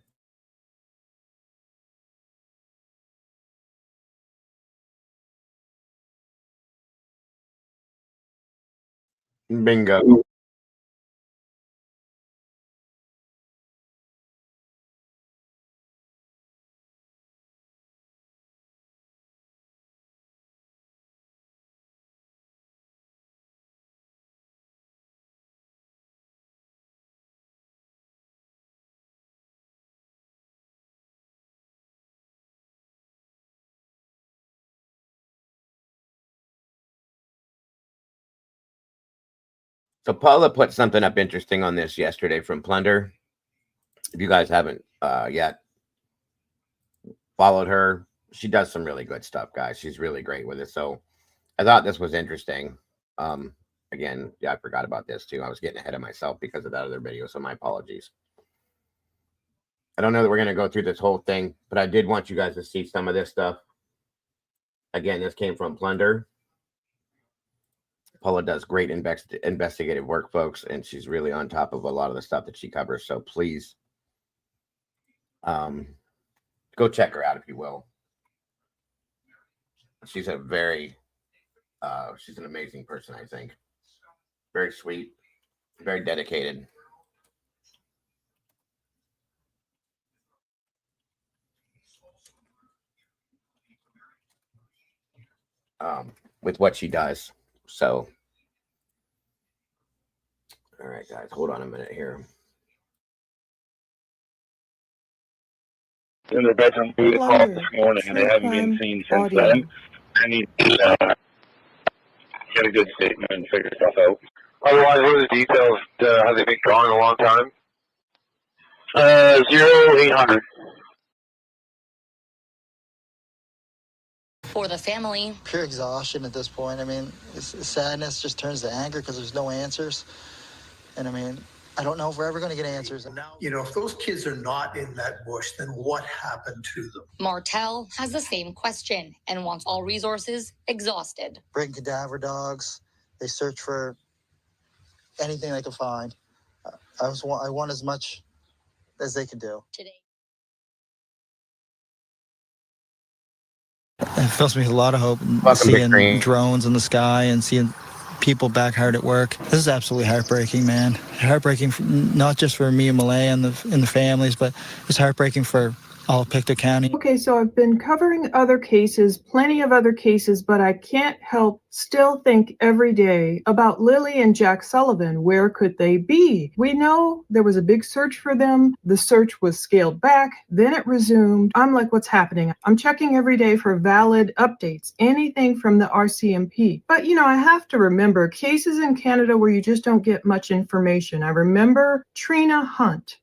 Bingo. So Paula put something up interesting on this yesterday from Plunder. If you guys haven't yet followed her, she does some really good stuff, guys. She's really great with it. So I thought this was interesting. Again, yeah, I forgot about this too. I was getting ahead of myself because of that other video, so my apologies. I don't know that we're going to go through this whole thing, but I did want you guys to see some of this stuff. Again, this came from Plunder. Paula does great investigative work, folks, and she's really on top of a lot of the stuff that she covers. So please go check her out if you will. She's a very, she's an amazing person, I think. Very sweet, very dedicated. With what she does. So, all right, guys, hold on a minute here. In their bedroom, we called this morning, and they haven't been seen since then. I need to get a good statement and figure stuff out. Otherwise, what are the details? Have they been gone a long time? 0800. For the family. Pure exhaustion at this point. I mean, sadness just turns to anger because there's no answers. And I mean, I don't know if we're ever going to get answers. Now, you know, if those kids are not in that bush, then what happened to them? Martel has the same question and wants all resources exhausted. Bring cadaver dogs. They search for anything they can find. I want as much as they can do. Today. It fills me with a lot of hope. Seeing drones in the sky and seeing people back hard at work. This is absolutely heartbreaking, man. Heartbreaking, not just for me and Malay and the families, but it's heartbreaking for all Pictou County. Okay, so I've been covering other cases, plenty of other cases, but I can't help still think every day about Lily and Jack Sullivan. Where could they be? We know there was a big search for them. The search was scaled back, then it resumed. I'm like, what's happening? I'm checking every day for valid updates, anything from the RCMP. But, you know, I have to remember cases in Canada where you just don't get much information. I remember Trina Hunt.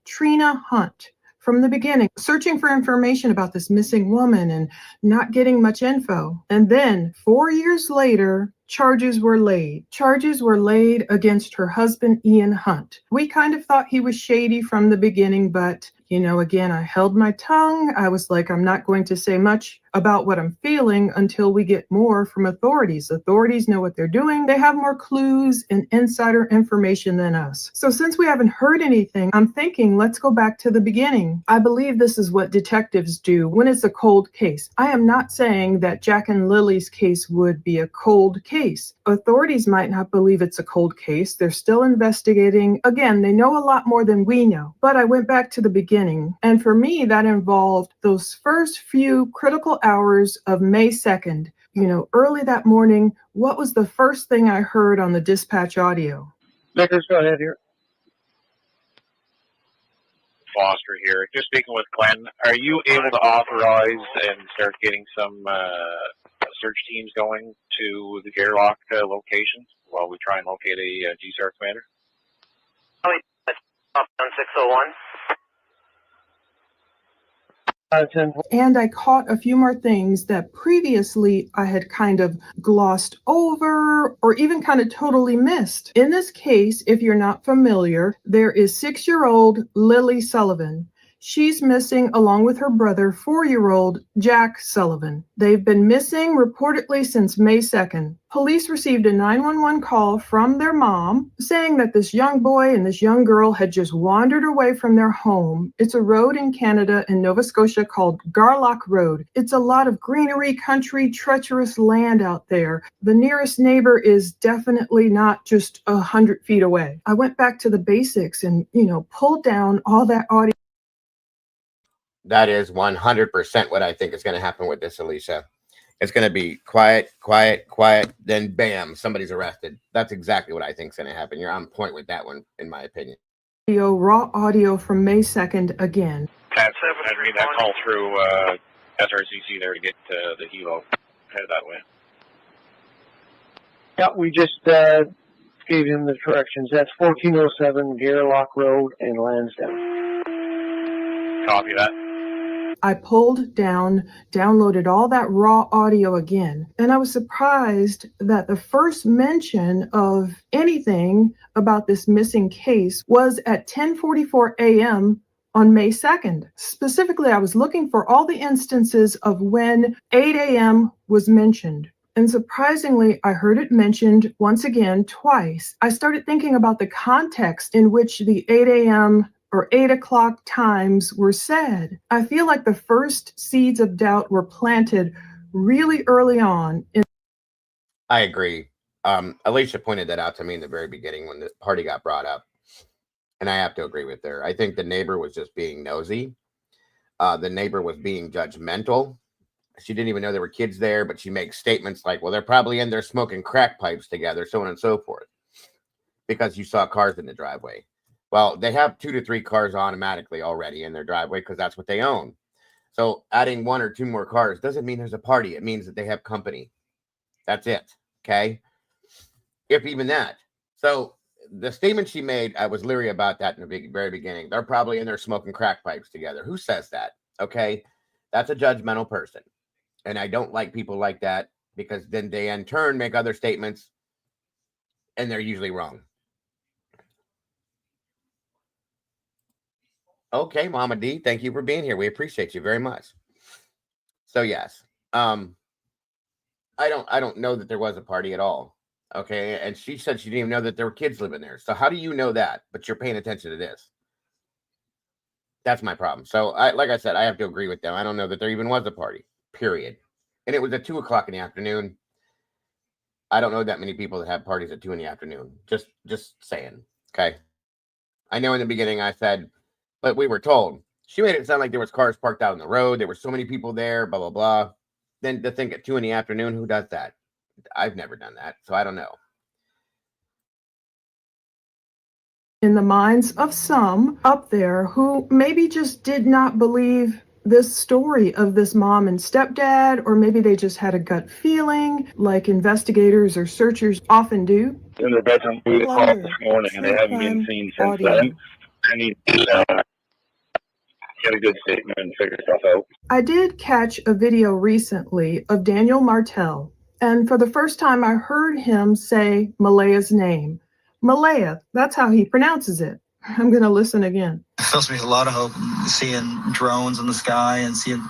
From the beginning, searching for information about this missing woman and not getting much info. And then 4 years later, charges were laid. Charges were laid against her husband, Ian Hunt. We kind of thought he was shady from the beginning, but, you know, again, I held my tongue. I was like, I'm not going to say much about what I'm feeling until we get more from authorities. Authorities know what they're doing. They have more clues and insider information than us. So since we haven't heard anything, I'm thinking, let's go back to the beginning. I believe this is what detectives do when it's a cold case. I am not saying that Jack and Lily's case would be a cold case. Authorities might not believe it's a cold case. They're still investigating. Again, they know a lot more than we know. But I went back to the beginning. And for me, that involved those first few critical hours of May 2nd. You know, early that morning, what was the first thing I heard on the dispatch audio? Nicholas, go ahead here. Foster here. Just speaking with Glenn, are you able to authorize and start getting some search teams going to the Gairloch location while we try and locate a GSAR commander? On 601. And I caught a few more things that previously I had kind of glossed over or even kind of totally missed. In this case, if you're not familiar, there is 6-year-old Lily Sullivan. She's missing along with her brother, 4-year-old Jack Sullivan. They've been missing reportedly since May 2nd. Police received a 911 call from their mom saying that this young boy and this young girl had just wandered away from their home. It's a road in Canada in Nova Scotia called Gairloch Road. It's a lot of greenery, country, treacherous land out there. The nearest neighbor is definitely not just 100 feet away. I went back to the basics and, you know, pulled down all that audio. That is 100% what I think is going to happen with this, Alicia. It's going to be quiet, quiet, quiet, then bam, somebody's arrested. That's exactly what I think is going to happen. You're on point with that one, in my opinion. Raw audio from May 2nd again. I read that call through SRCC there to get the helo headed that way. Yeah, we just got gave him the corrections. That's 1407 Gairloch Road in Lansdowne. Copy that. I pulled down, downloaded all that raw audio again, and I was surprised that the first mention of anything about this missing case was at 10:44 a.m. on May 2nd. Specifically, I was looking for all the instances of when 8 a.m. was mentioned. And surprisingly, I heard it mentioned once again twice. I started thinking about the context in which the 8 a.m. or 8 o'clock times were said. I feel like the first seeds of doubt were planted really early on. I agree. Alicia pointed that out to me in the very beginning when the party got brought up. And I have to agree with her. I think the neighbor was just being nosy. The neighbor was being judgmental. She didn't even know there were kids there, but she makes statements like, well, they're probably in there smoking crack pipes together, so on and so forth, because you saw cars in the driveway. Well, they have 2 to 3 cars automatically already in their driveway because that's what they own. So adding 1 or 2 more cars doesn't mean there's a party. It means that they have company. That's it. Okay. If even that. So the statement she made, I was leery about that in the very beginning. They're probably in there smoking crack pipes together. Who says that? Okay. That's a judgmental person. And I don't like people like that because then they in turn make other statements and they're usually wrong. Okay, Mama D, thank you for being here. We appreciate you very much. So yes, I don't know that there was a party at all. Okay, and she said she didn't even know that there were kids living there. So how do you know that? But you're paying attention to this. That's my problem. So like I said, I have to agree with them. I don't know that there even was a party. Period. And it was at 2 o'clock in the afternoon. I don't know that many people that have parties at 2 in the afternoon. Just saying. Okay. I know in the beginning I said, but we were told. She made it sound like there was cars parked out on the road. There were so many people there, blah, blah, blah. Then to think at 2 in the afternoon, who does that? I've never done that, so I don't know. In the minds of some up there who maybe just did not believe this story of this mom and stepdad, or maybe they just had a gut feeling like investigators or searchers often do. In their bedroom, we called this morning and they haven't been seen since then. I need to get a good statement and figure stuff out. I did catch a video recently of Daniel Martell, and for the first time I heard him say Malaya's name. Malaya, that's how he pronounces it. I'm going to listen again. It fills me with a lot of hope seeing drones in the sky and seeing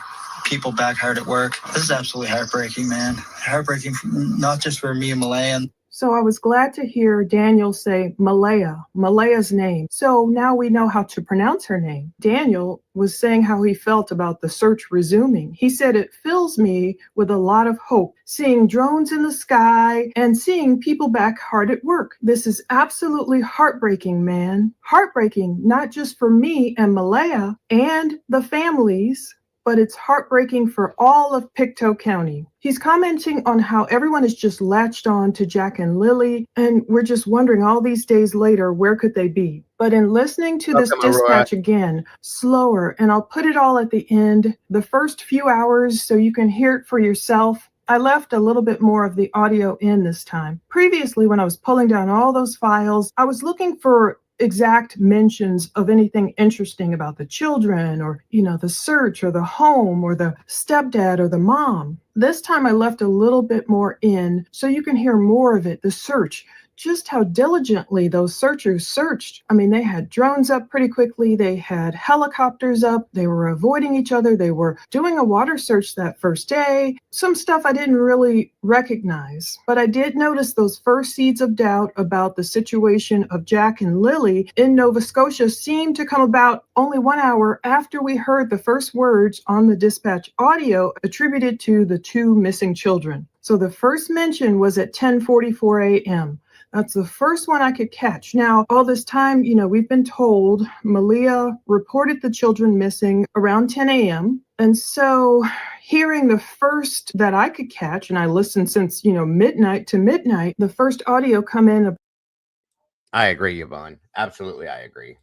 people back hard at work. This is absolutely heartbreaking, man. Heartbreaking, not just for me and Malaya. So I was glad to hear Daniel say Malaya, Malaya's name. So now we know how to pronounce her name. Daniel was saying how he felt about the search resuming. He said, it fills me with a lot of hope, seeing drones in the sky and seeing people back hard at work. This is absolutely heartbreaking, man. Heartbreaking, not just for me and Malaya and the families, but it's heartbreaking for all of Pictou County. He's commenting on how everyone is just latched on to Jack and Lily, and we're just wondering all these days later, where could they be? But in listening to this dispatch again, slower, and I'll put it all at the end, the first few hours so you can hear it for yourself, I left a little bit more of the audio in this time. Previously, when I was pulling down all those files, I was looking for exact mentions of anything interesting about the children or, the search or the home or the stepdad or the mom. This time I left a little bit more in so you can hear more of it, the search, just how diligently those searchers searched. I mean, they had drones up pretty quickly. They had helicopters up. They were avoiding each other. They were doing a water search that first day. Some stuff I didn't really recognize, but I did notice those first seeds of doubt about the situation of Jack and Lily in Nova Scotia seemed to come about only 1 hour after we heard the first words on the dispatch audio attributed to the 2 missing children. So the first mention was at 10:44 a.m. That's the first one I could catch. Now, all this time, we've been told Malia reported the children missing around 10 a.m. And so hearing the first that I could catch, and I listened since, midnight to midnight, the first audio come in. I agree, Yvonne. Absolutely, I agree.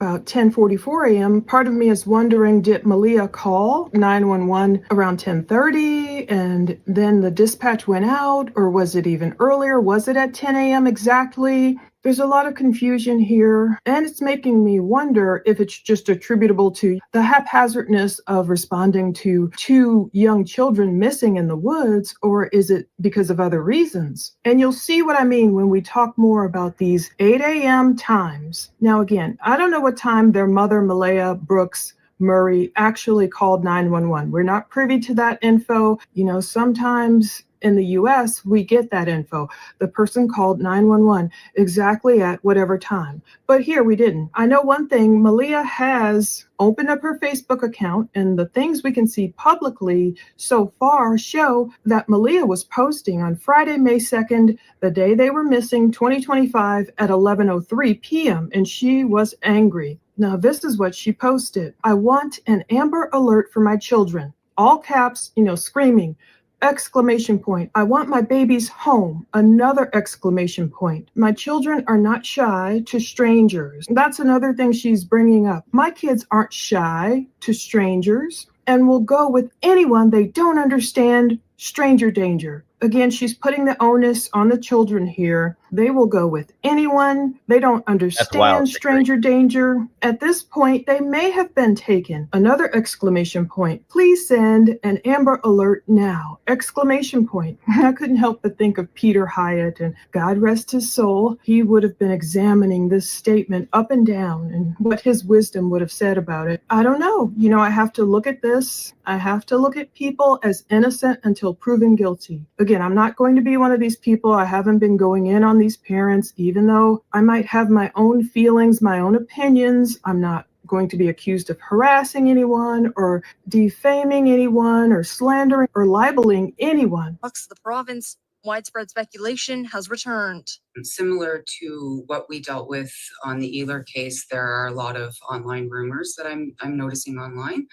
about 10:44 a.m., part of me is wondering, did Malia call 911 around 10:30 and then the dispatch went out, or was it even earlier? Was it at 10 a.m. exactly? There's a lot of confusion here, and it's making me wonder if it's just attributable to the haphazardness of responding to 2 young children missing in the woods, or is it because of other reasons? And you'll see what I mean when we talk more about these 8 a.m. times. Now, again, I don't know what time their mother, Malaya Brooks Murray, actually called 911. We're not privy to that info. You know, sometimes in the US, we get that info. The person called 911 exactly at whatever time. But here we didn't. I know one thing, Malia has opened up her Facebook account, and the things we can see publicly so far show that Malia was posting on Friday, May 2nd, the day they were missing, 2025 at 11:03 p.m., and she was angry. Now, this is what she posted. I want an Amber Alert for my children. All caps, screaming. Exclamation point. I want my babies home. Another exclamation point. My children are not shy to strangers. That's another thing she's bringing up. My kids aren't shy to strangers and will go with anyone they don't understand. Stranger danger. Again, she's putting the onus on the children here. They will go with anyone. They don't understand stranger danger. At this point, they may have been taken. Another exclamation point. Please send an Amber Alert now. Exclamation point. I couldn't help but think of Peter Hyatt, and God rest his soul. He would have been examining this statement up and down and what his wisdom would have said about it. I don't know. I have to look at this. I have to look at people as innocent until proven guilty. Again, I'm not going to be one of these people. I haven't been going in on these parents, even though I might have my own feelings, my own opinions. I'm not going to be accused of harassing anyone or defaming anyone or slandering or libeling anyone. Across the province, widespread speculation has returned. Similar to what we dealt with on the Eiler case, there are a lot of online rumors that I'm noticing online,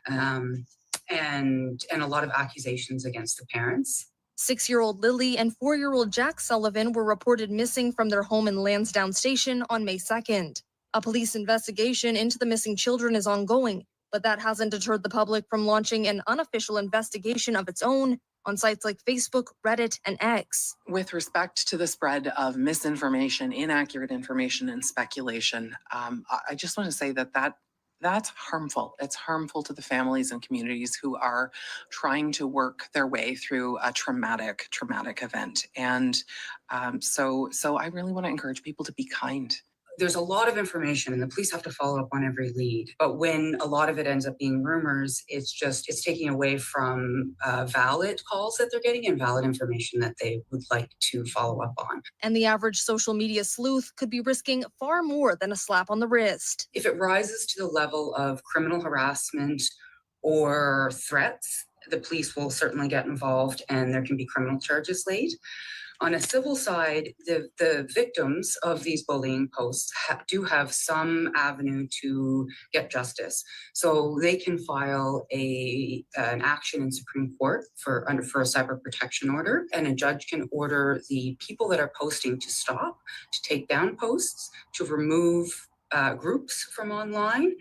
and a lot of accusations against the parents. 6-year-old Lily and 4-year-old Jack Sullivan were reported missing from their home in Lansdowne Station on May 2nd. A police investigation into the missing children is ongoing, but that hasn't deterred the public from launching an unofficial investigation of its own on sites like Facebook, Reddit, and X. With respect to the spread of misinformation, inaccurate information, and speculation, I just want to say that's harmful. It's harmful to the families and communities who are trying to work their way through a traumatic event. And so I really want to encourage people to be kind. There's a lot of information and the police have to follow up on every lead. But when a lot of it ends up being rumors, it's taking away from valid calls that they're getting and valid information that they would like to follow up on. And the average social media sleuth could be risking far more than a slap on the wrist. If it rises to the level of criminal harassment or threats, the police will certainly get involved and there can be criminal charges laid. On a civil side, the victims of these bullying posts do have some avenue to get justice. So they can file an action in Supreme Court for a cyber protection order, and a judge can order the people that are posting to stop, to take down posts, to remove groups from online,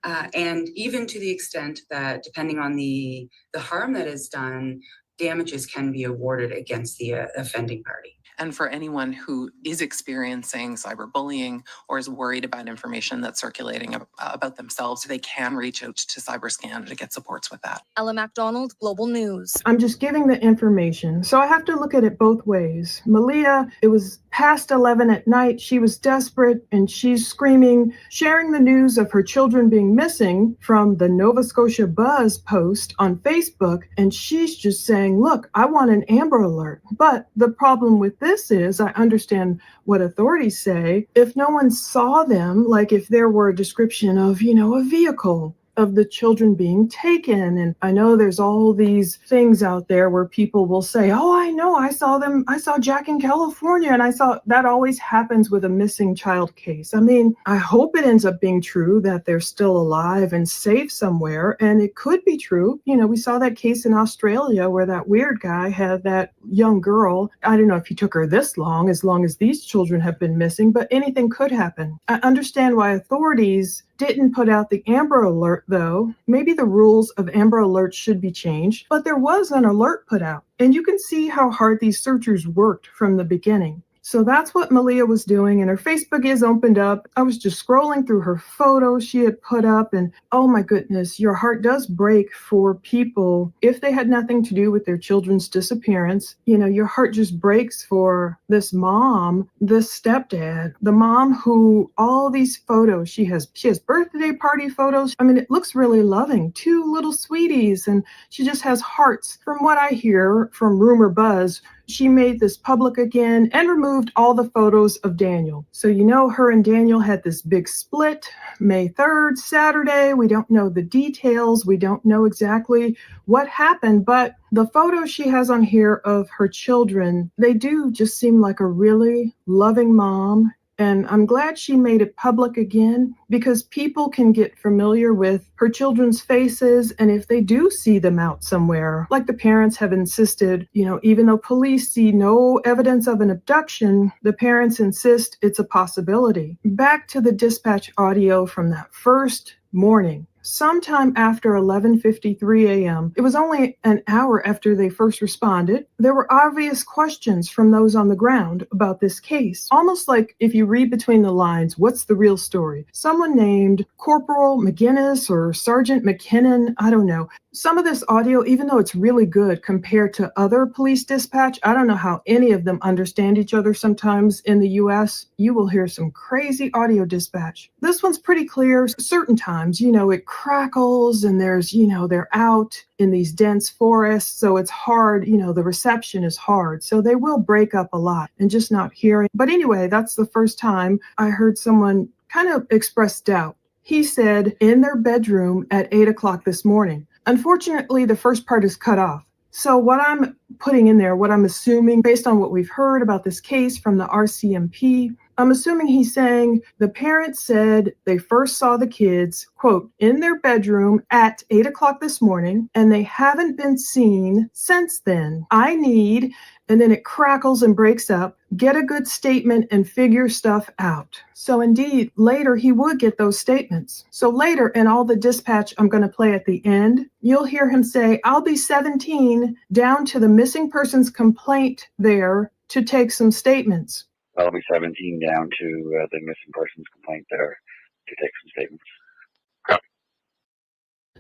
and even to the extent that, depending on the harm that is done, damages can be awarded against the offending party. And for anyone who is experiencing cyberbullying or is worried about information that's circulating about themselves, they can reach out to CyberScan to get supports with that. Ella MacDonald, Global News. I'm just giving the information, so I have to look at it both ways. Malia, it was past 11 at night. She was desperate and she's screaming, sharing the news of her children being missing from the Nova Scotia Buzz post on Facebook. And she's just saying, look, I want an Amber Alert. But the problem with this is, I understand what authorities say. If no one saw them, like if there were a description of, a vehicle of the children being taken. And I know there's all these things out there where people will say, oh, I know, I saw Jack in California. And that always happens with a missing child case. I mean, I hope it ends up being true that they're still alive and safe somewhere. And it could be true. You know, we saw that case in Australia where that weird guy had that young girl. I don't know if he took her this long as these children have been missing, but anything could happen. I understand why authorities didn't put out the Amber Alert, though. Maybe the rules of Amber Alert should be changed, but there was an alert put out. And you can see how hard these searchers worked from the beginning. So that's what Malia was doing, and her Facebook is opened up. I was just scrolling through her photos she had put up, and oh my goodness, your heart does break for people if they had nothing to do with their children's disappearance. You know, your heart just breaks for this mom, this stepdad, the mom who all these photos, she has birthday party photos. I mean, it looks really loving. 2 little sweeties, and she just has hearts. From what I hear from rumor buzz, she made this public again and removed all the photos of Daniel. So, you know, her and Daniel had this big split May 3rd, Saturday. We don't know the details. We don't know exactly what happened, but the photos she has on here of her children, they do just seem like a really loving mom. And I'm glad she made it public again, because people can get familiar with her children's faces. And if they do see them out somewhere, like the parents have insisted, you know, even though police see no evidence of an abduction, the parents insist it's a possibility. Back to the dispatch audio from that first morning. Sometime after 11:53 a.m., it was only an hour after they first responded, there were obvious questions from those on the ground about this case. Almost like if you read between the lines, what's the real story? Someone named Corporal McGinnis or Sergeant McKinnon, I don't know. Some of this audio, even though it's really good compared to other police dispatch, I don't know how any of them understand each other sometimes in the US. You will hear some crazy audio dispatch. This one's pretty clear. Certain times, you know, it crackles and there's, you know, they're out in these dense forests. So it's hard, you know, the reception is hard. So they will break up a lot and just not hearing. But anyway, that's the first time I heard someone kind of express doubt. He said in their bedroom at 8 o'clock this morning. Unfortunately, the first part is cut off. So what I'm putting in there, what I'm assuming based on what we've heard about this case from the RCMP, I'm assuming he's saying the parents said they first saw the kids, quote, in their bedroom at 8 o'clock this morning, and they haven't been seen since then. I need, and then it crackles and breaks up, get a good statement and figure stuff out. So indeed, later he would get those statements. So later in all the dispatch I'm going to play at the end, you'll hear him say, I'll be 17 down to the missing persons complaint there to take some statements. I'll be 17 down to the missing persons complaint there to take some statements.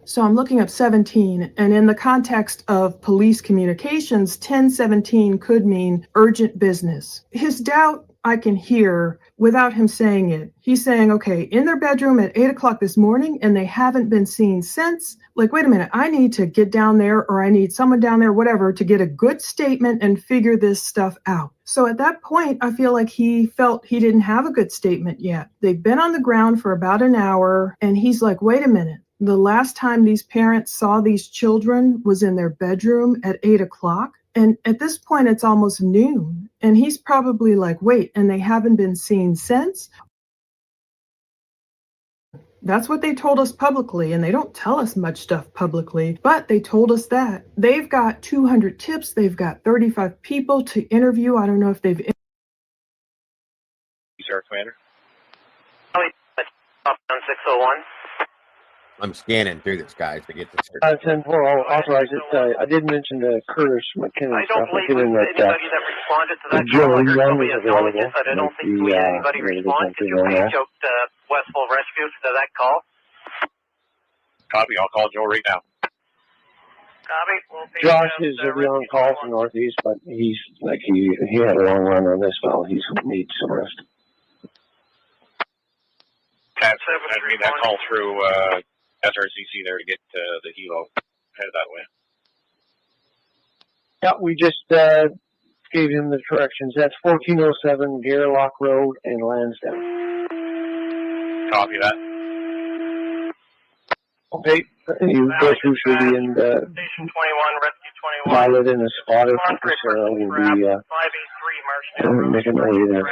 So I'm looking up 17, and in the context of police communications, 1017 could mean urgent business. His doubt I can hear without him saying it. He's saying, okay, in their bedroom at 8 o'clock this morning, and they haven't been seen since. Like, wait a minute, I need to get down there, or I need someone down there, whatever, to get a good statement and figure this stuff out. So at that point, I feel like he felt he didn't have a good statement yet. They've been on the ground for about an hour, and he's like, wait a minute. The last time these parents saw these children was in their bedroom at 8 o'clock. And at this point, it's almost noon. And he's probably like, wait, and they haven't been seen since? That's what they told us publicly, and they don't tell us much stuff publicly, but they told us that. They've got 200 tips. They've got 35 people to interview. I don't know if they've... Sir, Commander. 601. I'm scanning through this, guys, to get this. 10-4, I'll authorize it. I did mention the Curtis McKinnon I don't stuff. believe anybody that responded to that call. I heard somebody acknowledge it, but I don't think we had anybody respond. Could you page out Westfall Rescue to that call? Copy. I'll call Joe right now. Copy. We'll Josh is the on call from Northeast, but he's like he had a long run on this fellow. He needs some rest. Pat, I read that call through SRCC there to get the helo headed that way. Yeah, we just gave him the directions. That's 1407 Gairloch Road in Lansdowne. Copy that. Okay, you go through City and Station 21, Rescue 21. pilot and a spotter for Sarah will be 583 making their way there.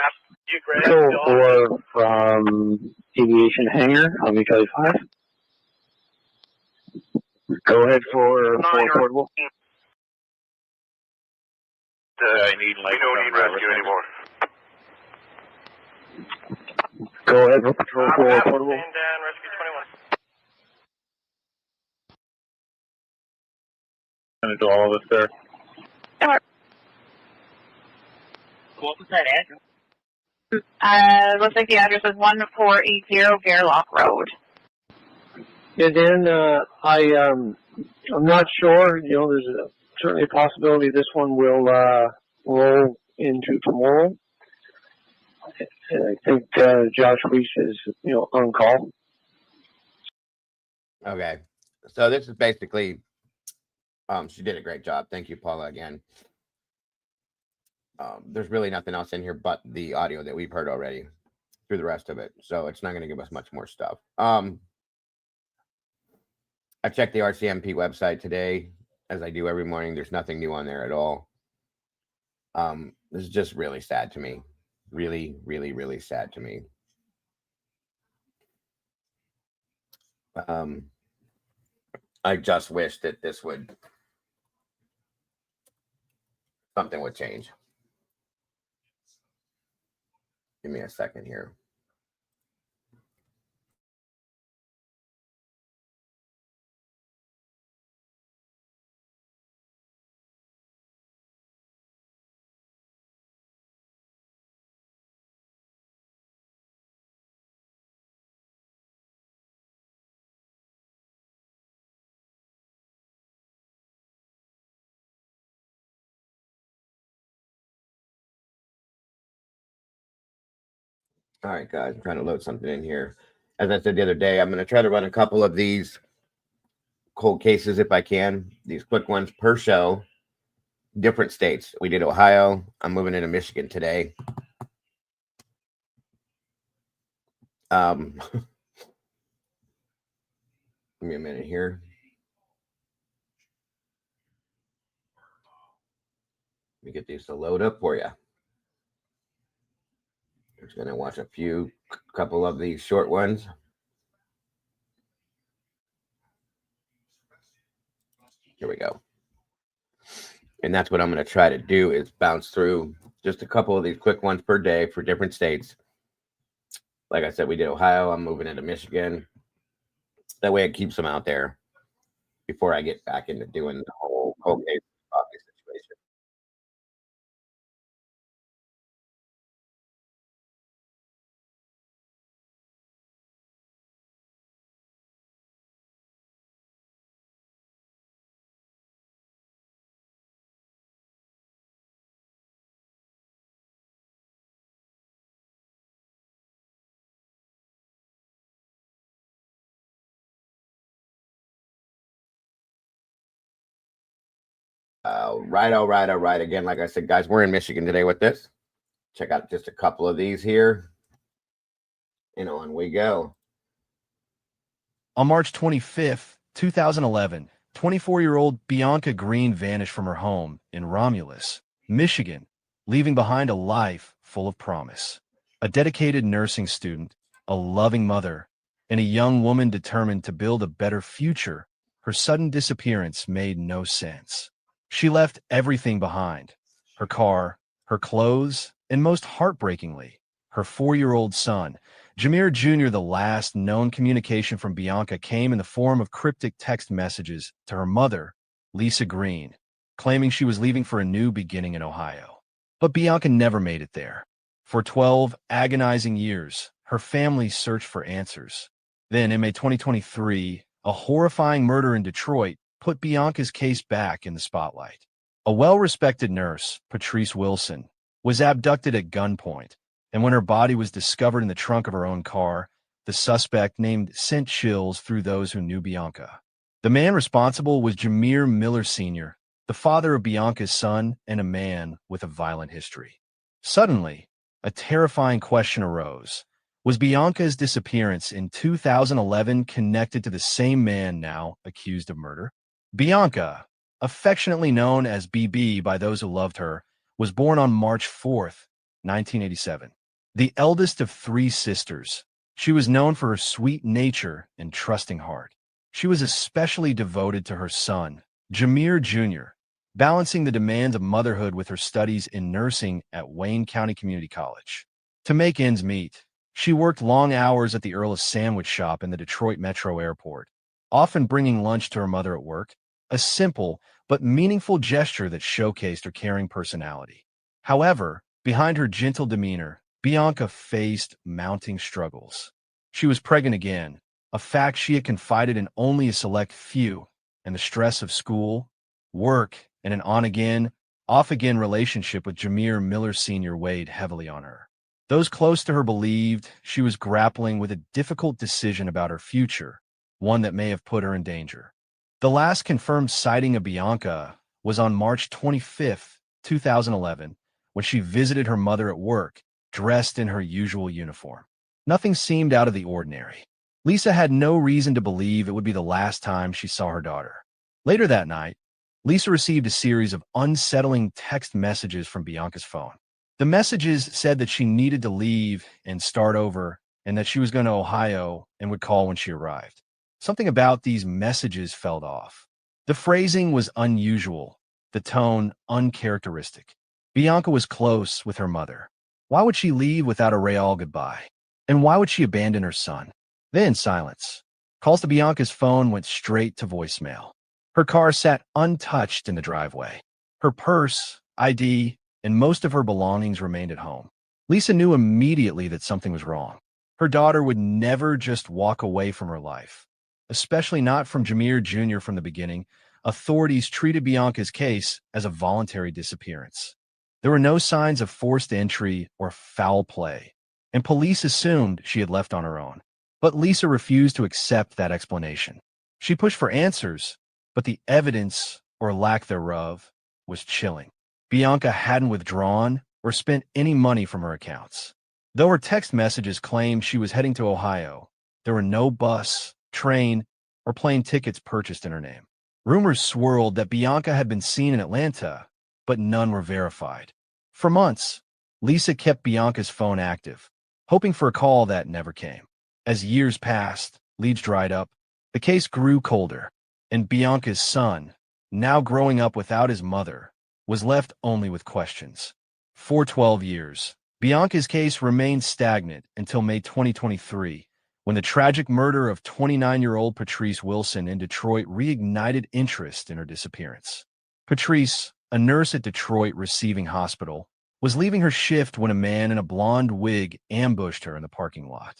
You grab So from Aviation Hangar on Charlie 5. Go ahead for portable. I need like We don't need rescue anymore. Go ahead for patrol for portable. Stand down, Rescue 21. going to do all of this there. What was that address? Looks like the address is 1480 Gairloch Road. And then I'm not sure. You know, there's certainly a possibility this one will roll into tomorrow. And I think Josh Weiss is on call. Okay, so this is basically. She did a great job. Thank you, Paula, again. There's really nothing else in here but the audio that we've heard already through the rest of it. So it's not going to give us much more stuff. I checked the RCMP website today, as I do every morning. There's nothing new on there at all. This is just really sad to me. Really, really, really sad to me. I just wish that something would change. Give me a second here. All right, guys, I'm trying to load something in here. As I said the other day, I'm going to try to run a couple of these cold cases if I can. These quick ones per show. Different states. We did Ohio. I'm moving into Michigan today. Give me a minute here. Let me get these to load up for you. Just going to watch a couple of these short ones. Here we go. And that's what I'm going to try to do is bounce through just a couple of these quick ones per day for different states. Like I said, we did Ohio. I'm moving into Michigan. That way it keeps them out there before I get back into doing the whole case situation. All right. Again, like I said, guys, we're in Michigan today with this. Check out just a couple of these here. And on we go. On March 25th, 2011, 24-year-old Bianca Green vanished from her home in Romulus, Michigan, leaving behind a life full of promise. A dedicated nursing student, a loving mother, and a young woman determined to build a better future, her sudden disappearance made no sense. She left everything behind: her car, her clothes, and most heartbreakingly, her 4-year-old son. Jameer Jr. The last known communication from Bianca came in the form of cryptic text messages to her mother, Lisa Green, claiming she was leaving for a new beginning in Ohio. But Bianca never made it there. For 12 agonizing years, her family searched for answers. Then, in May 2023, a horrifying murder in Detroit put Bianca's case back in the spotlight. A well-respected nurse, Patrice Wilson, was abducted at gunpoint, and when her body was discovered in the trunk of her own car, the suspect named sent chills through those who knew Bianca. The man responsible was Jameer Miller Sr., the father of Bianca's son and a man with a violent history. Suddenly, a terrifying question arose. Was Bianca's disappearance in 2011 connected to the same man now accused of murder? Bianca, affectionately known as BB by those who loved her, was born on March 4th, 1987. The eldest of 3 sisters, she was known for her sweet nature and trusting heart. She was especially devoted to her son, Jameer Jr., balancing the demands of motherhood with her studies in nursing at Wayne County Community College. To make ends meet, she worked long hours at the Earl's Sandwich Shop in the Detroit Metro Airport, often bringing lunch to her mother at work, a simple but meaningful gesture that showcased her caring personality. However, behind her gentle demeanor, Bianca faced mounting struggles. She was pregnant again, a fact she had confided in only a select few, and the stress of school, work, and an on-again, off-again relationship with Jameer Miller Sr. weighed heavily on her. Those close to her believed she was grappling with a difficult decision about her future, one that may have put her in danger. The last confirmed sighting of Bianca was on March 25, 2011, when she visited her mother at work, dressed in her usual uniform. Nothing seemed out of the ordinary. Lisa had no reason to believe it would be the last time she saw her daughter. Later that night, Lisa received a series of unsettling text messages from Bianca's phone. The messages said that she needed to leave and start over, and that she was going to Ohio and would call when she arrived. Something about these messages felt off. The phrasing was unusual, the tone uncharacteristic. Bianca was close with her mother. Why would she leave without a real goodbye? And why would she abandon her son? Then silence. Calls to Bianca's phone went straight to voicemail. Her car sat untouched in the driveway. Her purse, ID, and most of her belongings remained at home. Lisa knew immediately that something was wrong. Her daughter would never just walk away from her life, especially not from Jameer Jr. From the beginning. Authorities treated Bianca's case as a voluntary disappearance. There were no signs of forced entry or foul play, and police assumed she had left on her own. But Lisa refused to accept that explanation. She pushed for answers, but the evidence, or lack thereof, was chilling. Bianca hadn't withdrawn or spent any money from her accounts. Though her text messages claimed she was heading to Ohio, there were no bus, train, or plane tickets purchased in her name. Rumors swirled that Bianca had been seen in Atlanta, but none were verified. For months, Lisa kept Bianca's phone active, hoping for a call that never came. As years passed, leads dried up, the case grew colder, and Bianca's son, now growing up without his mother, was left only with questions. For 12 years, Bianca's case remained stagnant until May 2023, when the tragic murder of 29-year-old Patrice Wilson in Detroit reignited interest in her disappearance. Patrice, a nurse at Detroit Receiving Hospital, was leaving her shift when a man in a blonde wig ambushed her in the parking lot.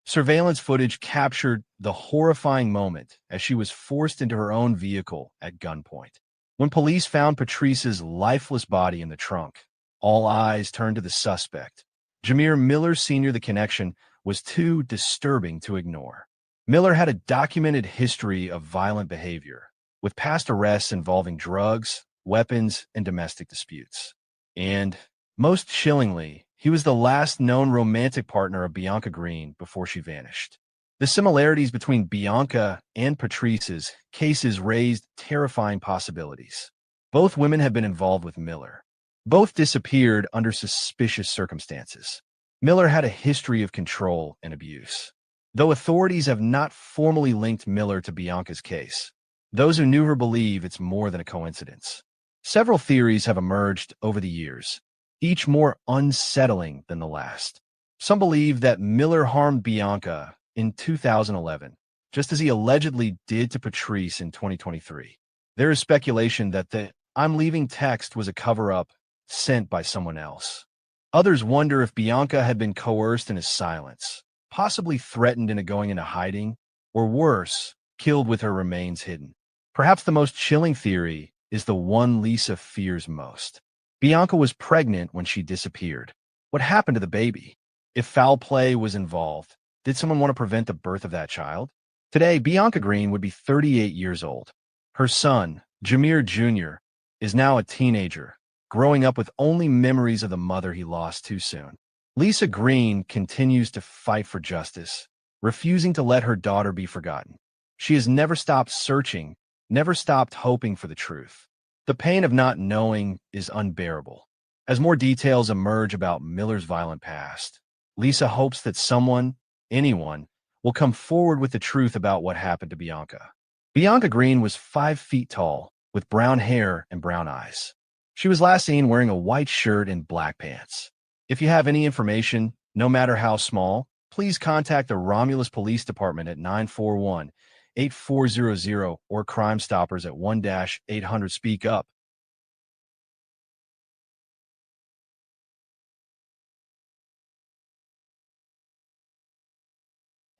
Surveillance footage captured the horrifying moment as she was forced into her own vehicle at gunpoint. When police found Patrice's lifeless body in the trunk, all eyes turned to the suspect. Jameer Miller Sr. The connection was too disturbing to ignore. Miller had a documented history of violent behavior, with past arrests involving drugs, weapons, and domestic disputes. And, most chillingly, he was the last known romantic partner of Bianca Green before she vanished. The similarities between Bianca and Patrice's cases raised terrifying possibilities. Both women had been involved with Miller. Both disappeared under suspicious circumstances. Miller had a history of control and abuse. Though authorities have not formally linked Miller to Bianca's case, those who knew her believe it's more than a coincidence. Several theories have emerged over the years, each more unsettling than the last. Some believe that Miller harmed Bianca in 2011, just as he allegedly did to Patrice in 2023. There is speculation that the "I'm leaving" text was a cover-up sent by someone else. Others wonder if Bianca had been coerced into silence, possibly threatened into going into hiding, or worse, killed with her remains hidden. Perhaps the most chilling theory is the one Lisa fears most. Bianca was pregnant when she disappeared. What happened to the baby? If foul play was involved, did someone want to prevent the birth of that child? Today, Bianca Green would be 38 years old. Her son, Jameer Jr., is now a teenager, growing up with only memories of the mother he lost too soon. Lisa Green continues to fight for justice, refusing to let her daughter be forgotten. She has never stopped searching, never stopped hoping for the truth. The pain of not knowing is unbearable. As more details emerge about Miller's violent past, Lisa hopes that someone, anyone, will come forward with the truth about what happened to Bianca. Bianca Green was 5 feet tall, with brown hair and brown eyes. She was last seen wearing a white shirt and black pants. If you have any information, no matter how small, please contact the Romulus Police Department at 941-8400 or Crime Stoppers at 1-800-SPEAK-UP.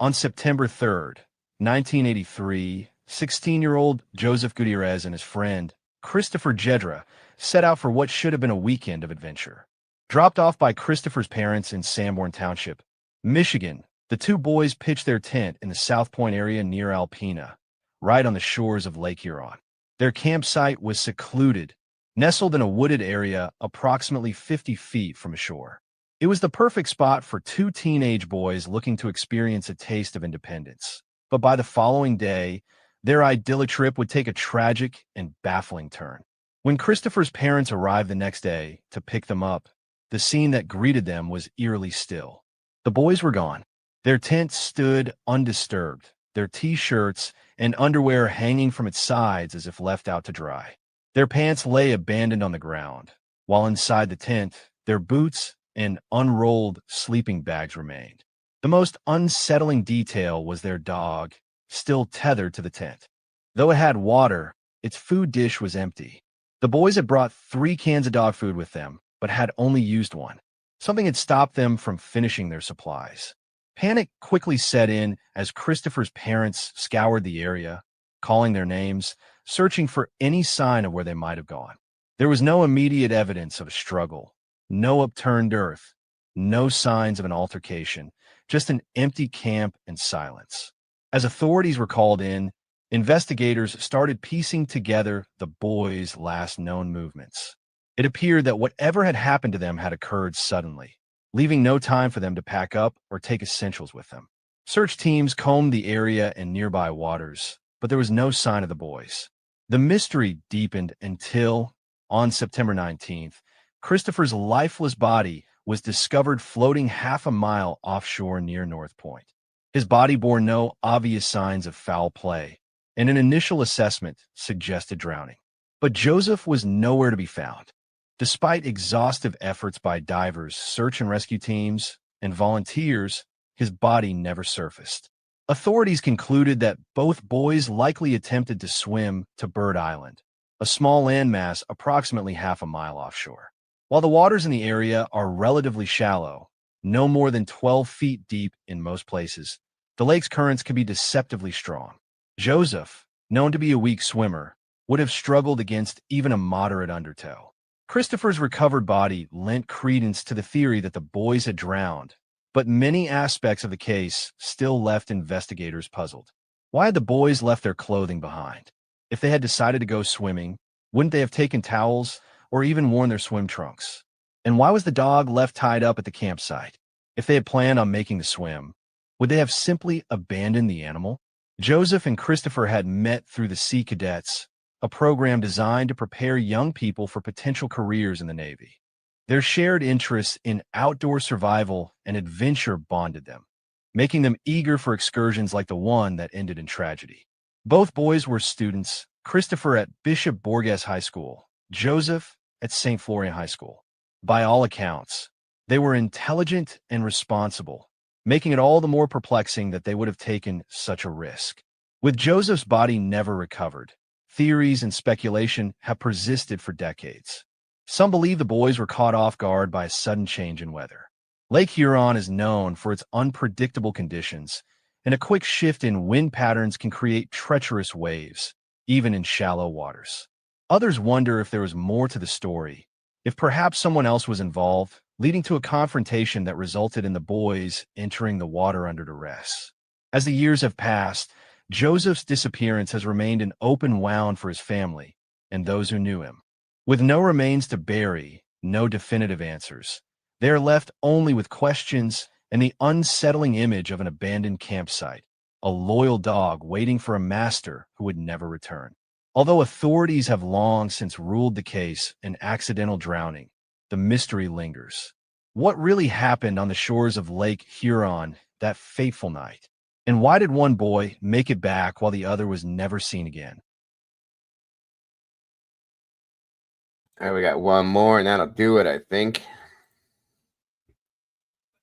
On September 3rd, 1983, 16-year-old Joseph Gutierrez and his friend, Christopher Jedra, set out for what should have been a weekend of adventure. Dropped off by Christopher's parents in Sanborn Township, Michigan, the two boys pitched their tent in the South Point area near Alpena, right on the shores of Lake Huron. Their campsite was secluded, nestled in a wooded area approximately 50 feet from shore. It was the perfect spot for two teenage boys looking to experience a taste of independence. But by the following day, their idyllic trip would take a tragic and baffling turn. When Christopher's parents arrived the next day to pick them up, the scene that greeted them was eerily still. The boys were gone. Their tent stood undisturbed, their t-shirts and underwear hanging from its sides as if left out to dry. Their pants lay abandoned on the ground, while inside the tent, their boots and unrolled sleeping bags remained. The most unsettling detail was their dog, still tethered to the tent. Though it had water, its food dish was empty. The boys had brought 3 cans of dog food with them, but had only used one. Something had stopped them from finishing their supplies. Panic quickly set in as Christopher's parents scoured the area, calling their names, searching for any sign of where they might have gone. There was no immediate evidence of a struggle, no upturned earth, no signs of an altercation, just an empty camp and silence. As authorities were called in, investigators started piecing together the boys' last known movements. It appeared that whatever had happened to them had occurred suddenly, leaving no time for them to pack up or take essentials with them. Search teams combed the area and nearby waters, but there was no sign of the boys. The mystery deepened until, on September 19th, Christopher's lifeless body was discovered floating half a mile offshore near North Point. His body bore no obvious signs of foul play, and an initial assessment suggested drowning. But Joseph was nowhere to be found. Despite exhaustive efforts by divers, search and rescue teams, and volunteers, his body never surfaced. Authorities concluded that both boys likely attempted to swim to Bird Island, a small landmass approximately half a mile offshore. While the waters in the area are relatively shallow, no more than 12 feet deep in most places, the lake's currents can be deceptively strong. Joseph, known to be a weak swimmer, would have struggled against even a moderate undertow. Christopher's recovered body lent credence to the theory that the boys had drowned, but many aspects of the case still left investigators puzzled. Why had the boys left their clothing behind? If they had decided to go swimming, wouldn't they have taken towels or even worn their swim trunks? And why was the dog left tied up at the campsite? If they had planned on making the swim, would they have simply abandoned the animal? Joseph and Christopher had met through the Sea Cadets, a program designed to prepare young people for potential careers in the Navy. Their shared interests in outdoor survival and adventure bonded them, making them eager for excursions like the one that ended in tragedy. Both boys were students, Christopher at Bishop Borges High School, Joseph at St. Florian High School. By all accounts, they were intelligent and responsible, making it all the more perplexing that they would have taken such a risk. With Joseph's body never recovered, theories and speculation have persisted for decades. Some believe the boys were caught off guard by a sudden change in weather. Lake Huron is known for its unpredictable conditions, and a quick shift in wind patterns can create treacherous waves, even in shallow waters. Others wonder if there was more to the story, if perhaps someone else was involved, leading to a confrontation that resulted in the boys entering the water under duress. As the years have passed, Joseph's disappearance has remained an open wound for his family and those who knew him. With no remains to bury, no definitive answers, They are left only with questions and the unsettling image of an abandoned campsite, a loyal dog waiting for a master who would never return. Although authorities have long since ruled the case an accidental drowning, the mystery lingers. What really happened on the shores of Lake Huron that fateful night? And why did one boy make it back while the other was never seen again? All right, we got one more, and that'll do it, I think.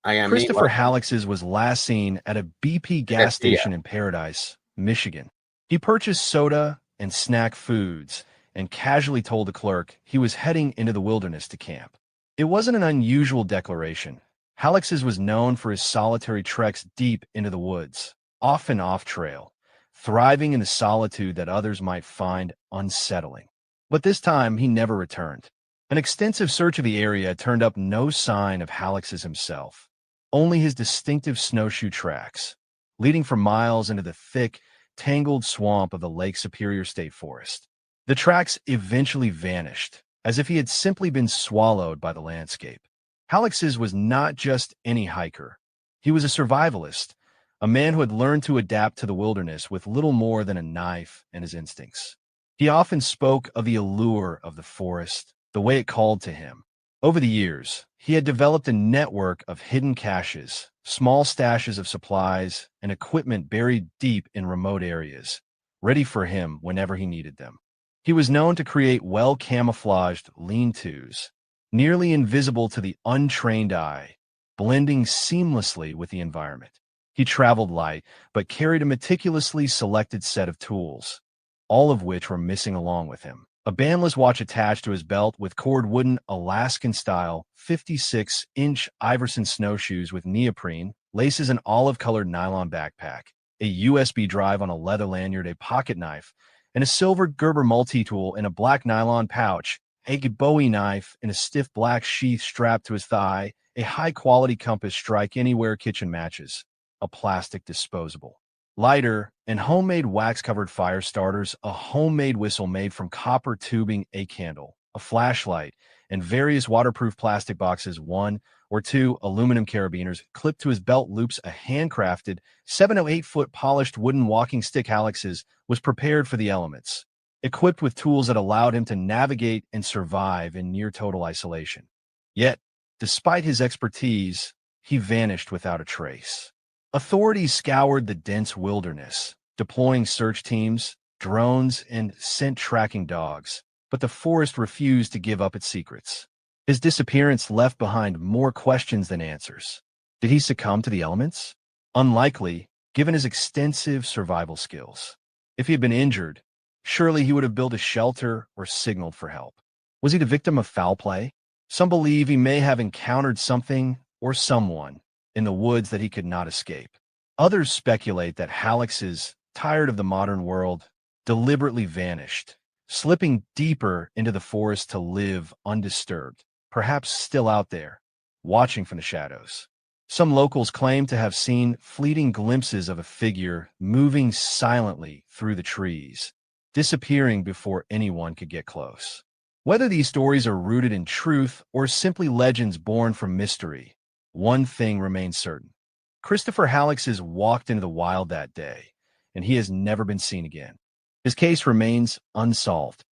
Christopher Halix's was last seen at a BP gas station in Paradise, Michigan. He purchased soda and snack foods and casually told the clerk he was heading into the wilderness to camp. It wasn't an unusual declaration. Halix's was known for his solitary treks deep into the woods, often off-trail, thriving in the solitude that others might find unsettling. But this time, he never returned. An extensive search of the area turned up no sign of Halix's himself, only his distinctive snowshoe tracks, leading for miles into the thick, tangled swamp of the Lake Superior State Forest. The tracks eventually vanished, as if he had simply been swallowed by the landscape. Halix's was not just any hiker. He was a survivalist, a man who had learned to adapt to the wilderness with little more than a knife and his instincts. He often spoke of the allure of the forest, the way it called to him. Over the years, he had developed a network of hidden caches, small stashes of supplies, and equipment buried deep in remote areas, ready for him whenever he needed them. He was known to create well-camouflaged lean-tos, nearly invisible to the untrained eye, blending seamlessly with the environment. He traveled light, but carried a meticulously selected set of tools, all of which were missing along with him. A bandless watch attached to his belt with cord wooden Alaskan-style 56-inch Iverson snowshoes with neoprene, laces an olive-colored nylon backpack, a USB drive on a leather lanyard, a pocket knife, and a silver Gerber multi-tool in a black nylon pouch, a Bowie knife in a stiff black sheath strapped to his thigh, a high-quality compass strike anywhere kitchen matches, a plastic disposable lighter, and homemade wax-covered fire starters, a homemade whistle made from copper tubing, a candle, a flashlight, and various waterproof plastic boxes, 1 or 2 aluminum carabiners clipped to his belt loops. A handcrafted 708-foot polished wooden walking stick. Halix's was prepared for the elements, equipped with tools that allowed him to navigate and survive in near-total isolation. Yet, despite his expertise, he vanished without a trace. Authorities scoured the dense wilderness, deploying search teams, drones, and scent tracking dogs, but the forest refused to give up its secrets. His disappearance left behind more questions than answers. Did he succumb to the elements? Unlikely, given his extensive survival skills. If he had been injured, surely he would have built a shelter or signaled for help. Was he the victim of foul play? Some believe he may have encountered something or someone in the woods that he could not escape. Others speculate that Halix's, tired of the modern world, deliberately vanished, slipping deeper into the forest to live undisturbed, perhaps still out there, watching from the shadows. Some locals claim to have seen fleeting glimpses of a figure moving silently through the trees, disappearing before anyone could get close. Whether these stories are rooted in truth or simply legends born from mystery, one thing remains certain. Christopher Halix's walked into the wild that day, and he has never been seen again. His case remains unsolved.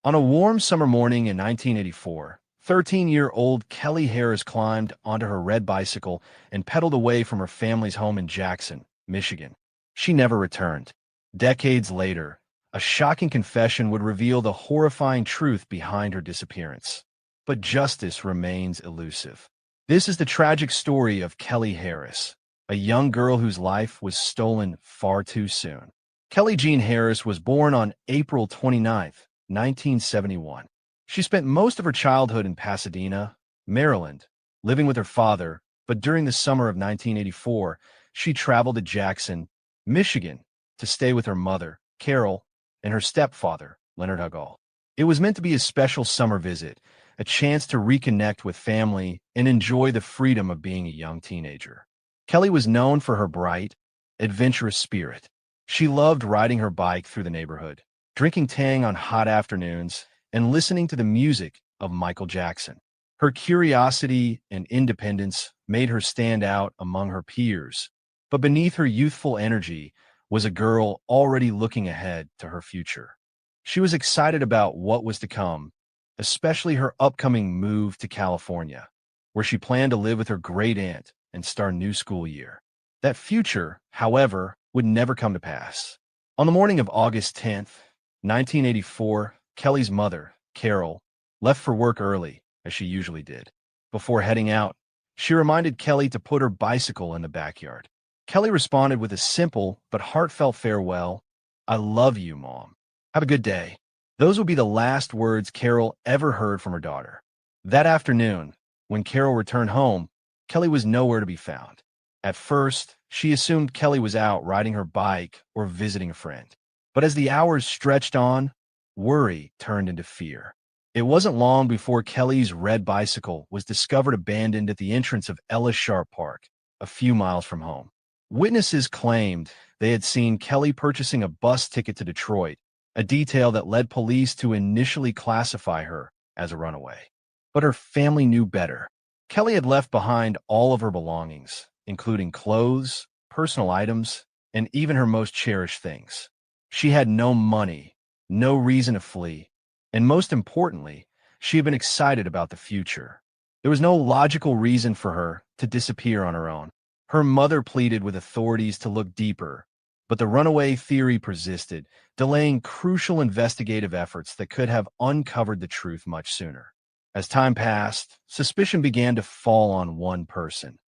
On a warm summer morning in 1984, 13-year-old Kelly Harris climbed onto her red bicycle and pedaled away from her family's home in Jackson, Michigan. She never returned. Decades later, a shocking confession would reveal the horrifying truth behind her disappearance. But justice remains elusive. This is the tragic story of Kelly Harris, a young girl whose life was stolen far too soon. Kelly Jean Harris was born on April 29, 1971. She spent most of her childhood in Pasadena, Maryland, living with her father, but during the summer of 1984, she traveled to Jackson, Michigan, to stay with her mother, Carol, and her stepfather, Leonard Hugall. It was meant to be a special summer visit, a chance to reconnect with family and enjoy the freedom of being a young teenager. Kelly was known for her bright, adventurous spirit. She loved riding her bike through the neighborhood, drinking Tang on hot afternoons, and listening to the music of Michael Jackson. Her curiosity and independence made her stand out among her peers, but beneath her youthful energy was a girl already looking ahead to her future. She was excited about what was to come, especially her upcoming move to California, where she planned to live with her great aunt and start a new school year. That future, however, would never come to pass. On the morning of August 10th, 1984, Kelly's mother, Carol, left for work early, as she usually did. Before heading out, she reminded Kelly to put her bicycle in the backyard. Kelly responded with a simple but heartfelt farewell. "I love you, Mom. Have a good day." Those would be the last words Carol ever heard from her daughter. That afternoon, when Carol returned home, Kelly was nowhere to be found. At first, she assumed Kelly was out riding her bike or visiting a friend. But as the hours stretched on, worry turned into fear. It wasn't long before Kelly's red bicycle was discovered abandoned at the entrance of Ellis Sharp Park, a few miles from home. Witnesses claimed they had seen Kelly purchasing a bus ticket to Detroit, a detail that led police to initially classify her as a runaway. But her family knew better. Kelly had left behind all of her belongings, including clothes, personal items, and even her most cherished things. She had no money, no reason to flee, and most importantly, she had been excited about the future. There was no logical reason for her to disappear on her own. Her mother pleaded with authorities to look deeper, but the runaway theory persisted, delaying crucial investigative efforts that could have uncovered the truth much sooner. As time passed, suspicion began to fall on one person: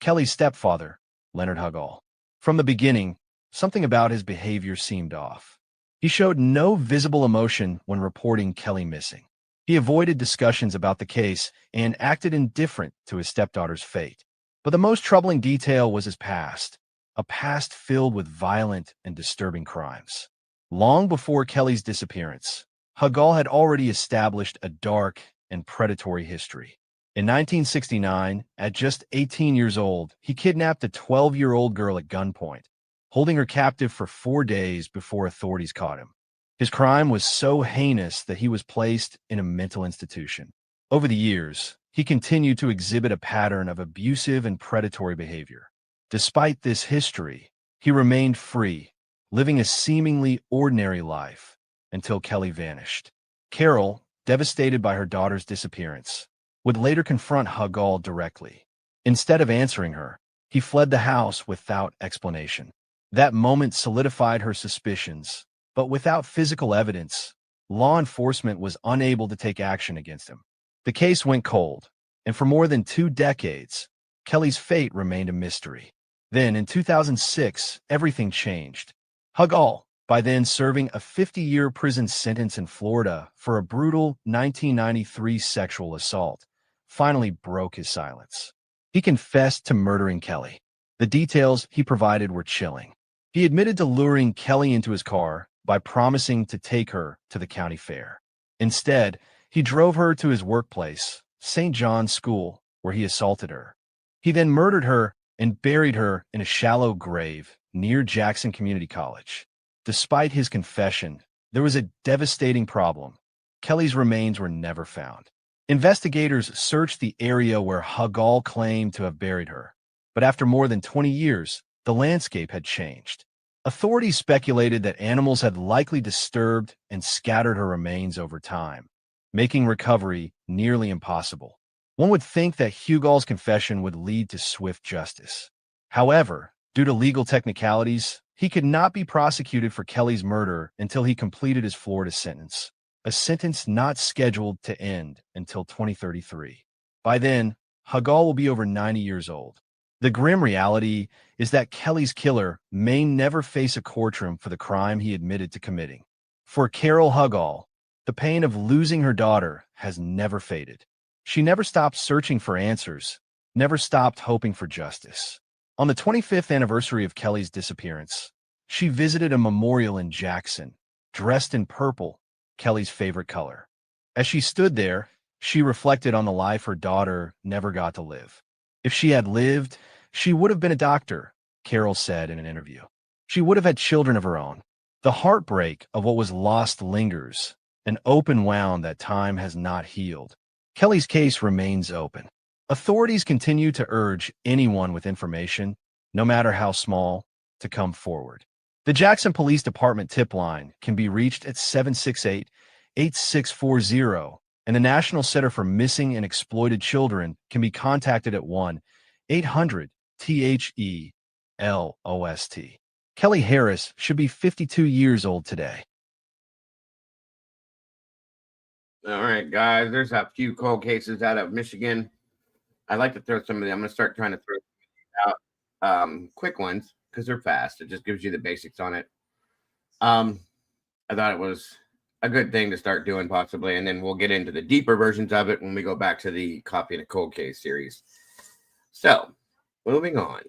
Kelly's stepfather, Leonard Hugall. From the beginning, something about his behavior seemed off. He showed no visible emotion when reporting Kelly missing. He avoided discussions about the case and acted indifferent to his stepdaughter's fate. But the most troubling detail was his past, a past filled with violent and disturbing crimes. Long before Kelly's disappearance, Hugall had already established a dark and predatory history. In 1969, at just 18 years old, he kidnapped a 12-year-old girl at gunpoint, holding her captive for 4 days before authorities caught him. His crime was so heinous that he was placed in a mental institution. Over the years, he continued to exhibit a pattern of abusive and predatory behavior. Despite this history, he remained free, living a seemingly ordinary life until Kelly vanished. Carol, devastated by her daughter's disappearance, would later confront Hugall directly. Instead of answering her, he fled the house without explanation. That moment solidified her suspicions, but without physical evidence, law enforcement was unable to take action against him. The case went cold, and for more than 2 decades, Kelly's fate remained a mystery. Then, in 2006, everything changed. Hugall, by then serving a 50-year prison sentence in Florida for a brutal 1993 sexual assault, finally broke his silence. He confessed to murdering Kelly. The details he provided were chilling. He admitted to luring Kelly into his car by promising to take her to the county fair. Instead, he drove her to his workplace, St. John's School, where he assaulted her. He then murdered her and buried her in a shallow grave near Jackson Community College. Despite his confession, there was a devastating problem. Kelly's remains were never found. Investigators searched the area where Hugall claimed to have buried her, but after more than 20 years, the landscape had changed. Authorities speculated that animals had likely disturbed and scattered her remains over time, making recovery nearly impossible. One would think that Hugall's confession would lead to swift justice. However, due to legal technicalities, he could not be prosecuted for Kelly's murder until he completed his Florida sentence, a sentence not scheduled to end until 2033. By then, Hugall will be over 90 years old. The grim reality is that Kelly's killer may never face a courtroom for the crime he admitted to committing. For Carol Hugall, the pain of losing her daughter has never faded. She never stopped searching for answers, never stopped hoping for justice. On the 25th anniversary of Kelly's disappearance, she visited a memorial in Jackson, dressed in purple, Kelly's favorite color. As she stood there, she reflected on the life her daughter never got to live. If she had lived, she would have been a doctor, Carol said in an interview. she would have had children of her own. The heartbreak of what was lost lingers, an open wound that time has not healed. Kelly's case remains open. Authorities continue to urge anyone with information, no matter how small, to come forward. The Jackson Police Department tip line can be reached at 768-8640, and the National Center for Missing and Exploited Children can be contacted at 1-800-THE-LOST. Kelly Harris should be 52 years old today. All right, guys, there's a few cold cases out of Michigan. I like to throw some of them. I'm going to start trying to throw out quick ones because they're fast. It just gives you the basics on it. I thought it was a good thing to start doing possibly, and then we'll get into the deeper versions of it when we go back to the Copy in a Cold Case series. So, moving on.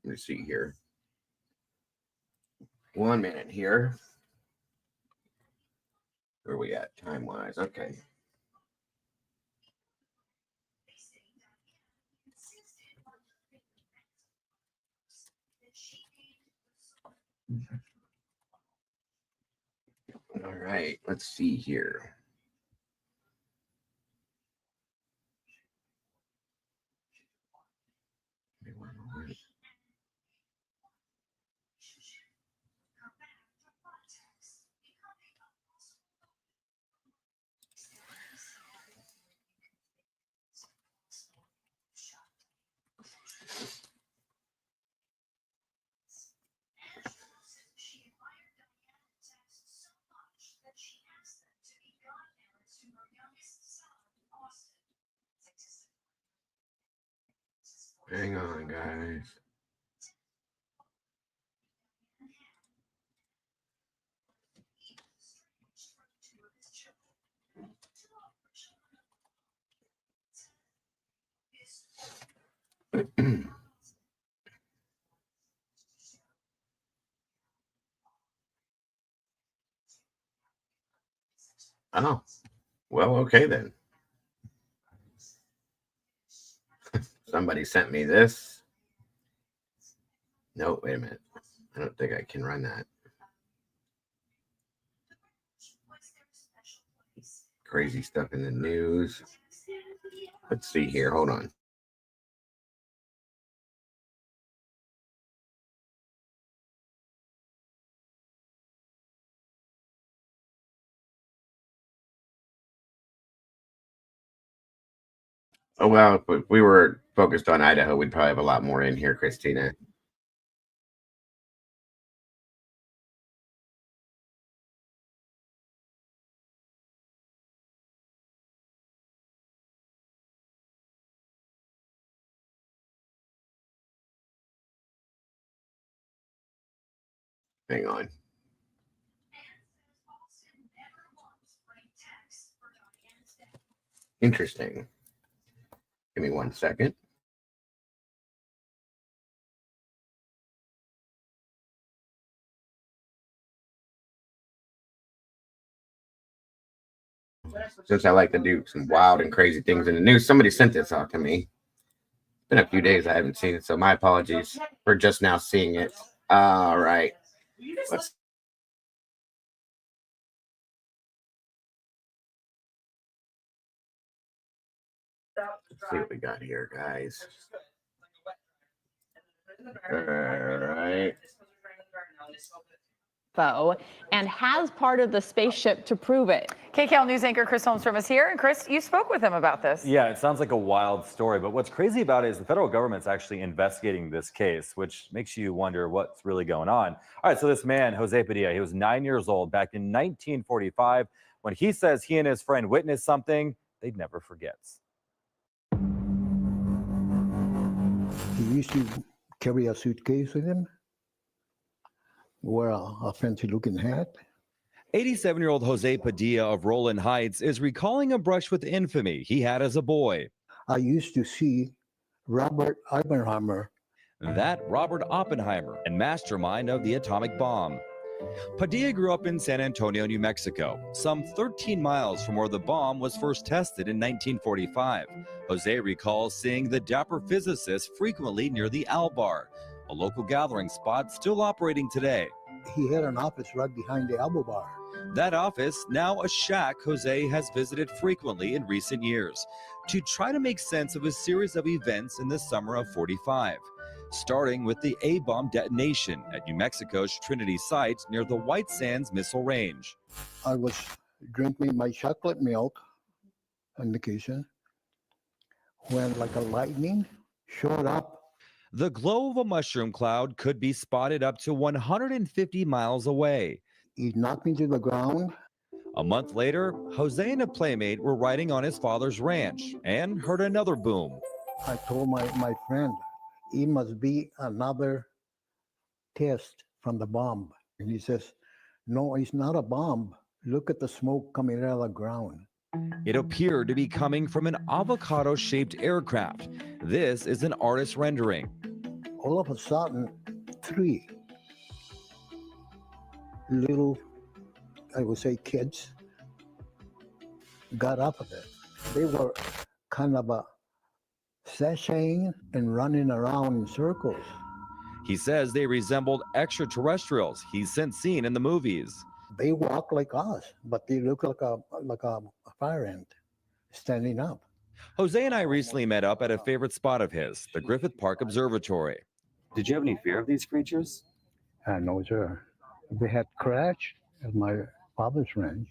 Let me see here. 1 minute here. Where are we at time-wise? Okay. All right, let's see here. Hang on, guys. Oh, well, okay then. Somebody sent me this. No, wait a minute. I don't think I can run that. Crazy stuff in the news. Let's see here. Hold on. Oh, well, if we were focused on Idaho, we'd probably have a lot more in here, Christina. Hang on. Interesting. Give me 1 second. Since I like to do some wild and crazy things in the news, somebody sent this out to me. It's been a few days I haven't seen it, so my apologies for just now seeing it. All right. Let's see what we got here, guys. All right. And has part of the spaceship to prove it. KKL News anchor Chris Holmstrom is here. And Chris, you spoke with him about this. Yeah, it sounds like a wild story, but what's crazy about it is the federal government's actually investigating this case, which makes you wonder what's really going on. All right, so this man, Jose Padilla, he was 9 years old back in 1945. When he says he and his friend witnessed something, they'd never forget. He used to carry a suitcase with him, wear a fancy-looking hat. 87-year-old Jose Padilla of Roland Heights is recalling a brush with infamy he had as a boy. I used to see Robert Oppenheimer. That Robert Oppenheimer and mastermind of the atomic bomb. Padilla grew up in San Antonio, New Mexico, some 13 miles from where the bomb was first tested in 1945. Jose recalls seeing the dapper physicist frequently near the Al Bar. a local gathering spot still operating today. He had an office right behind the elbow bar. That office, now a shack Jose has visited frequently in recent years to try to make sense of a series of events in the summer of '45, starting with the A-bomb detonation at New Mexico's Trinity site near the White Sands Missile Range. I was drinking my chocolate milk on the kitchen when like a lightning showed up. The glow of a mushroom cloud could be spotted up to 150 miles away. It knocked me to the ground. A month later, Jose and a playmate were riding on his father's ranch and heard another boom. I told my friend, it must be another test from the bomb. And he says, no, it's not a bomb. Look at the smoke coming out of the ground. It appeared to be coming from an avocado-shaped aircraft. This is an artist's rendering. All of a sudden, 3 little, I would say, kids got up of it. They were kind of sashaying and running around in circles. He says they resembled extraterrestrials he's since seen in the movies. They walk like us, but they look like a fire ant standing up. Jose and I recently met up at a favorite spot of his, the Griffith Park Observatory. Did you have any fear of these creatures? No, sir. They had crashed at my father's ranch,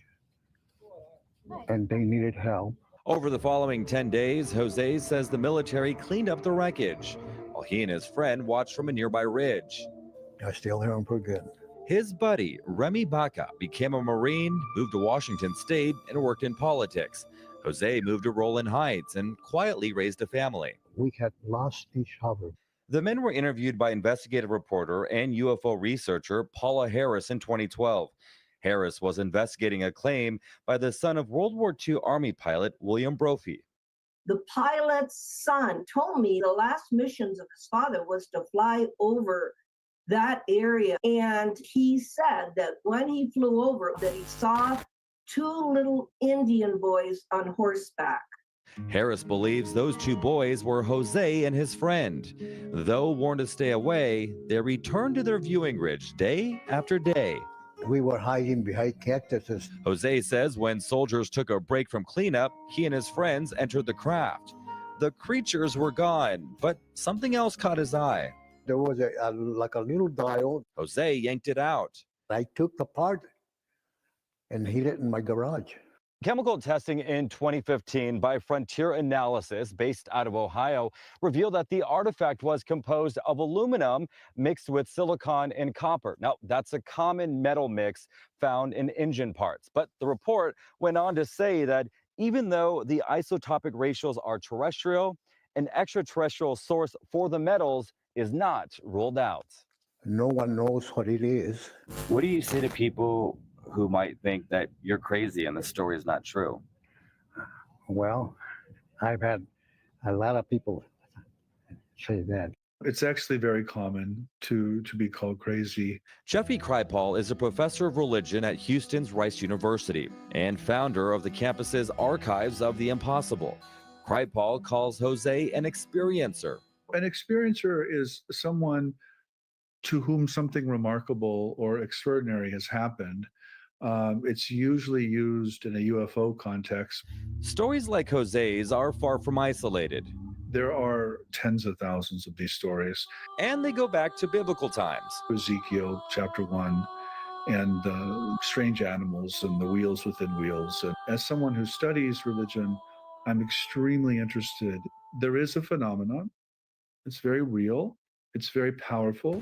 and they needed help. Over the following 10 days, Jose says the military cleaned up the wreckage, while he and his friend watched from a nearby ridge. I still hear them pretty good. His buddy, Remy Baca, became a Marine, moved to Washington State, and worked in politics. Jose moved to Roland Heights and quietly raised a family. We had lost each other. The men were interviewed by investigative reporter and UFO researcher Paula Harris in 2012. Harris was investigating a claim by the son of World War II Army pilot William Brophy. The pilot's son told me the last missions of his father was to fly over that area. And he said that when he flew over, that he saw 2 little Indian boys on horseback. Harris believes those 2 boys were Jose and his friend. Though warned to stay away, they returned to their viewing ridge day after day. We were hiding behind cactuses. Jose says when soldiers took a break from cleanup, he and his friends entered the craft. The creatures were gone, but something else caught his eye. There was like a little dial. Jose yanked it out. I took the part and hid it in my garage. Chemical testing in 2015 by Frontier Analysis, based out of Ohio, revealed that the artifact was composed of aluminum mixed with silicon and copper. Now, that's a common metal mix found in engine parts. But the report went on to say that even though the isotopic ratios are terrestrial, an extraterrestrial source for the metals is not ruled out. No one knows what it is. What do you say to people who might think that you're crazy and the story is not true? Well, I've had a lot of people say that. It's actually very common to be called crazy. Jeffrey Kripal is a professor of religion at Houston's Rice University and founder of the campus's Archives of the Impossible. Kripal calls Jose an experiencer. An experiencer is someone to whom something remarkable or extraordinary has happened. It's usually used in a UFO context. Stories like Jose's are far from isolated. There are tens of thousands of these stories. And they go back to biblical times. Ezekiel chapter 1 and the strange animals and the wheels within wheels. And as someone who studies religion, I'm extremely interested. There is a phenomenon. It's very real. It's very powerful.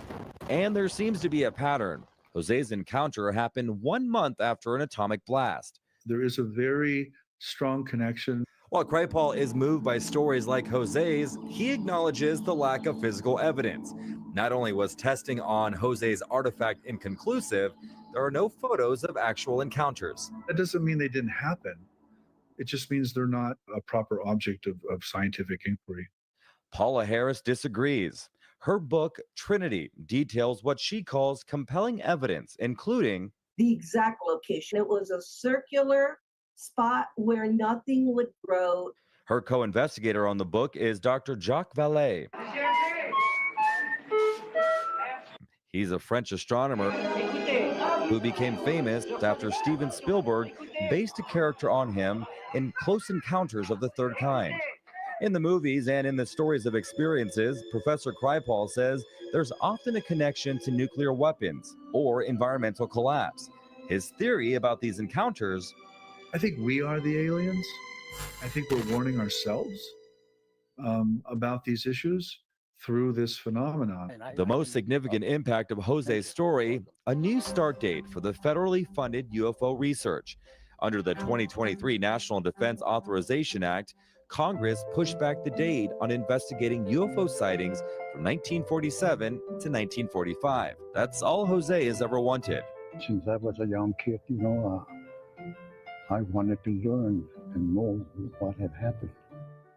And there seems to be a pattern. Jose's encounter happened 1 month after an atomic blast. There is a very strong connection. While Kripal is moved by stories like Jose's, he acknowledges the lack of physical evidence. Not only was testing on Jose's artifact inconclusive, there are no photos of actual encounters. That doesn't mean they didn't happen. It just means they're not a proper object of scientific inquiry. Paula Harris disagrees. Her book, Trinity, details what she calls compelling evidence, including the exact location. It was a circular spot where nothing would grow. Her co-investigator on the book is Dr. Jacques Vallée. He's a French astronomer who became famous after Steven Spielberg based a character on him in Close Encounters of the Third Kind. In the movies and in the stories of experiences, Professor Kripal says there's often a connection to nuclear weapons or environmental collapse. His theory about these encounters: I think we are the aliens. I think we're warning ourselves about these issues through this phenomenon. The most significant impact of Jose's story, a new start date for the federally funded UFO research. Under the 2023 National Defense Authorization Act, Congress pushed back the date on investigating UFO sightings from 1947 to 1945. That's all Jose has ever wanted. Since I was a young kid, I wanted to learn and know what had happened.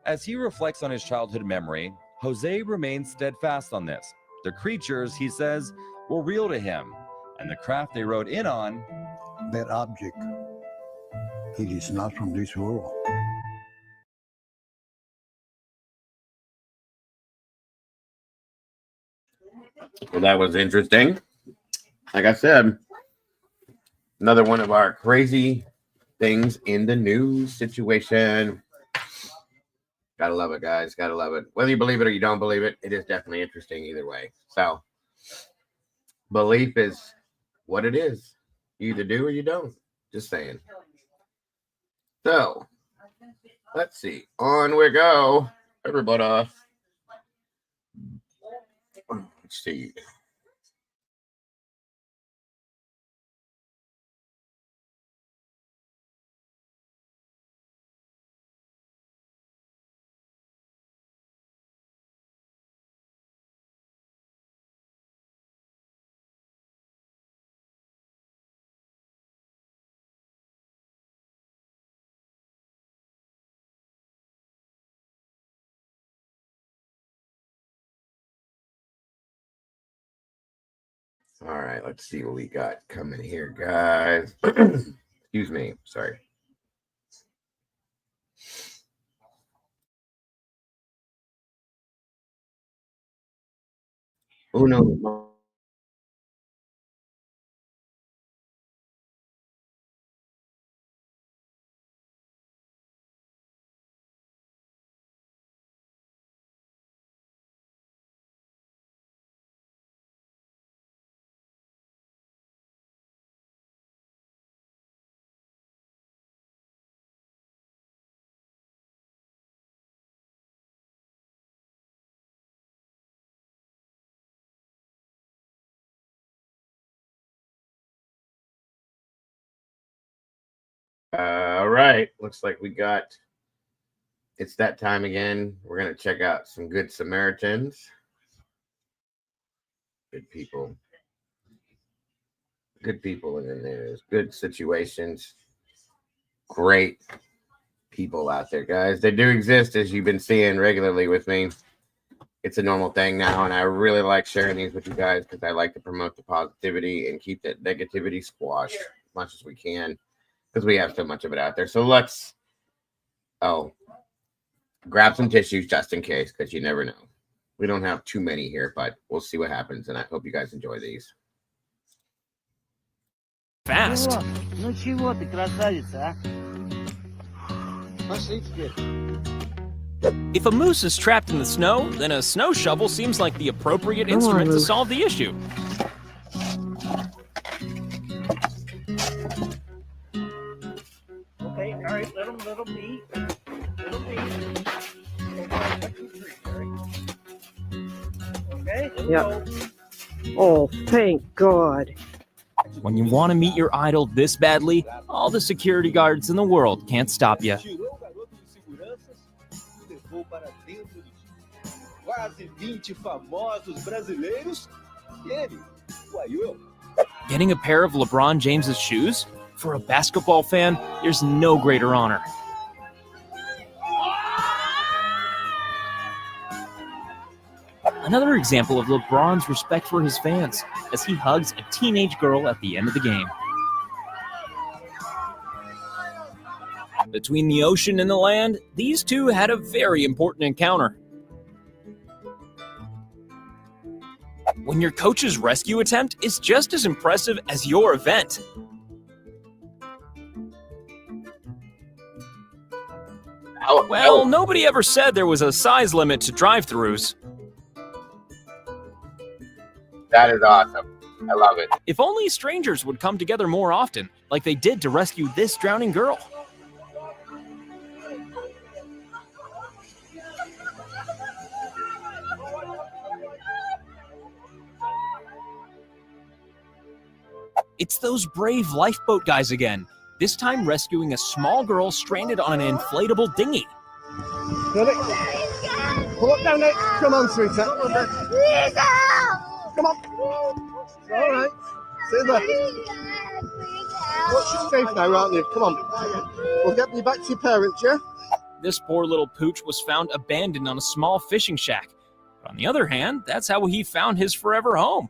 As he reflects on his childhood memory, Jose remains steadfast on this. The creatures, he says, were real to him, and the craft they rode in on, that object, it is not from this world. Well, that was interesting. Like I said, another one of our crazy things in the news situation. Gotta love it, guys. Gotta love it. Whether you believe it or you don't believe it, it is definitely interesting either way. So, belief is what it is. You either do or you don't. Just saying. So, let's see. On we go. Everybody. Let's see. All right, let's see what we got coming here, guys. Excuse me. Sorry. Oh, no. All right. Looks like it's that time again. We're going to check out some Good Samaritans. Good people. Good people in the news. Good situations. Great people out there, guys. They do exist, as you've been seeing regularly with me. It's a normal thing now, and I really like sharing these with you guys because I like to promote the positivity and keep that negativity squashed as much as we can because we have so much of it out there. So let's grab some tissues just in case, because you never know. We don't have too many here, but we'll see what happens, and I hope you guys enjoy these. Fast. If a moose is trapped in the snow, then a snow shovel seems like the appropriate instrument to solve the issue. Okay, all right, little beat. Okay, yeah. Oh, thank God. When you want to meet your idol this badly, all the security guards in the world can't stop you. Getting a pair of LeBron James's shoes? For a basketball fan, there's no greater honor. Another example of LeBron's respect for his fans, as he hugs a teenage girl at the end of the game. Between the ocean and the land, these two had a very important encounter. when your coach's rescue attempt is just as impressive as your event. Well, nobody ever said there was a size limit to drive-thrus. That is awesome. I love it. If only strangers would come together more often, like they did to rescue this drowning girl. It's those brave lifeboat guys again, this time rescuing a small girl stranded on an inflatable dinghy. Pull up down there. Come on, sweetheart. Come on. All right. Sit there. You're safe now, aren't you? Come on. We'll get you back to your parents, yeah? This poor little pooch was found abandoned on a small fishing shack. But on the other hand, that's how he found his forever home.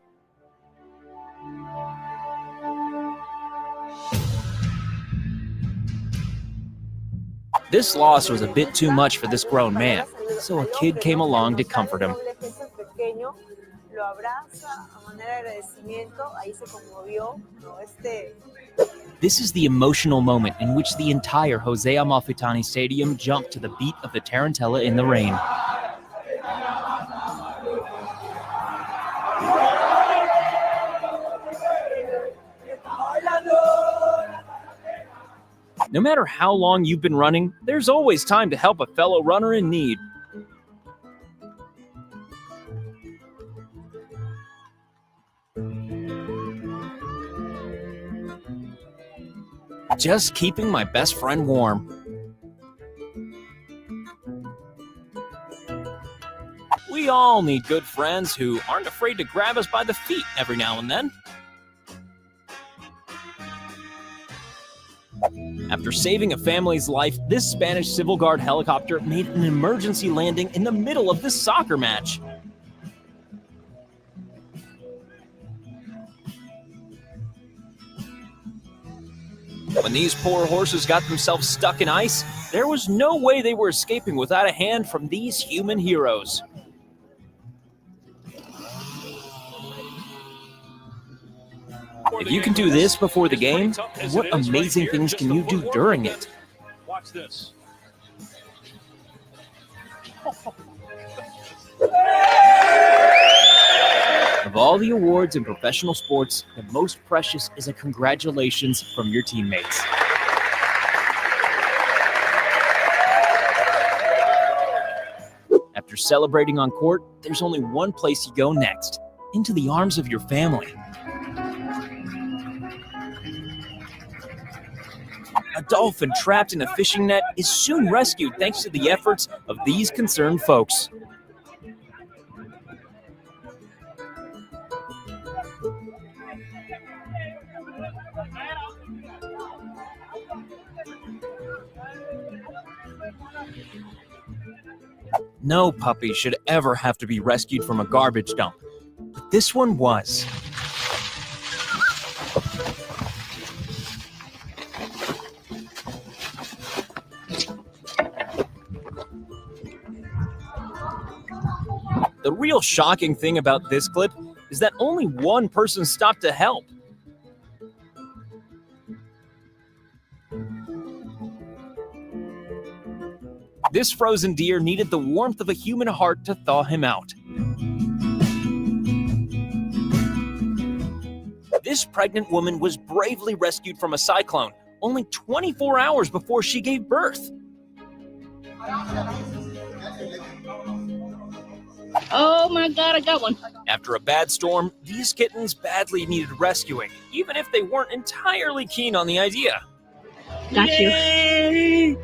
This loss was a bit too much for this grown man, so a kid came along to comfort him. This is the emotional moment in which the entire Jose Amalfitani Stadium jumped to the beat of the Tarantella in the Rain. No matter how long you've been running, there's always time to help a fellow runner in need. Just keeping my best friend warm. We all need good friends who aren't afraid to grab us by the feet every now and then. After saving a family's life, this Spanish Civil Guard helicopter made an emergency landing in the middle of this soccer match. When these poor horses got themselves stuck in ice, there was no way they were escaping without a hand from these human heroes. If you can do this before the game, what amazing things can you do during it? Watch this. Of all the awards in professional sports, the most precious is a congratulations from your teammates. After celebrating on court, there's only one place you go next, into the arms of your family. A dolphin trapped in a fishing net is soon rescued thanks to the efforts of these concerned folks. No puppy should ever have to be rescued from a garbage dump, but this one was. The real shocking thing about this clip is that only one person stopped to help. This frozen deer needed the warmth of a human heart to thaw him out. This pregnant woman was bravely rescued from a cyclone only 24 hours before she gave birth. Oh my God, I got one. After a bad storm, these kittens badly needed rescuing, even if they weren't entirely keen on the idea. Got you. Yay!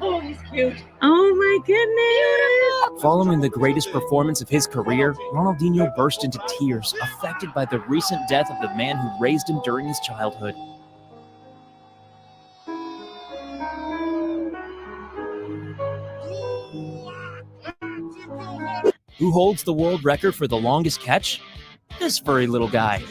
Oh, he's cute. Oh my goodness. Following the greatest performance of his career, Ronaldinho burst into tears, affected by the recent death of the man who raised him during his childhood. Who holds the world record for the longest catch? This furry little guy.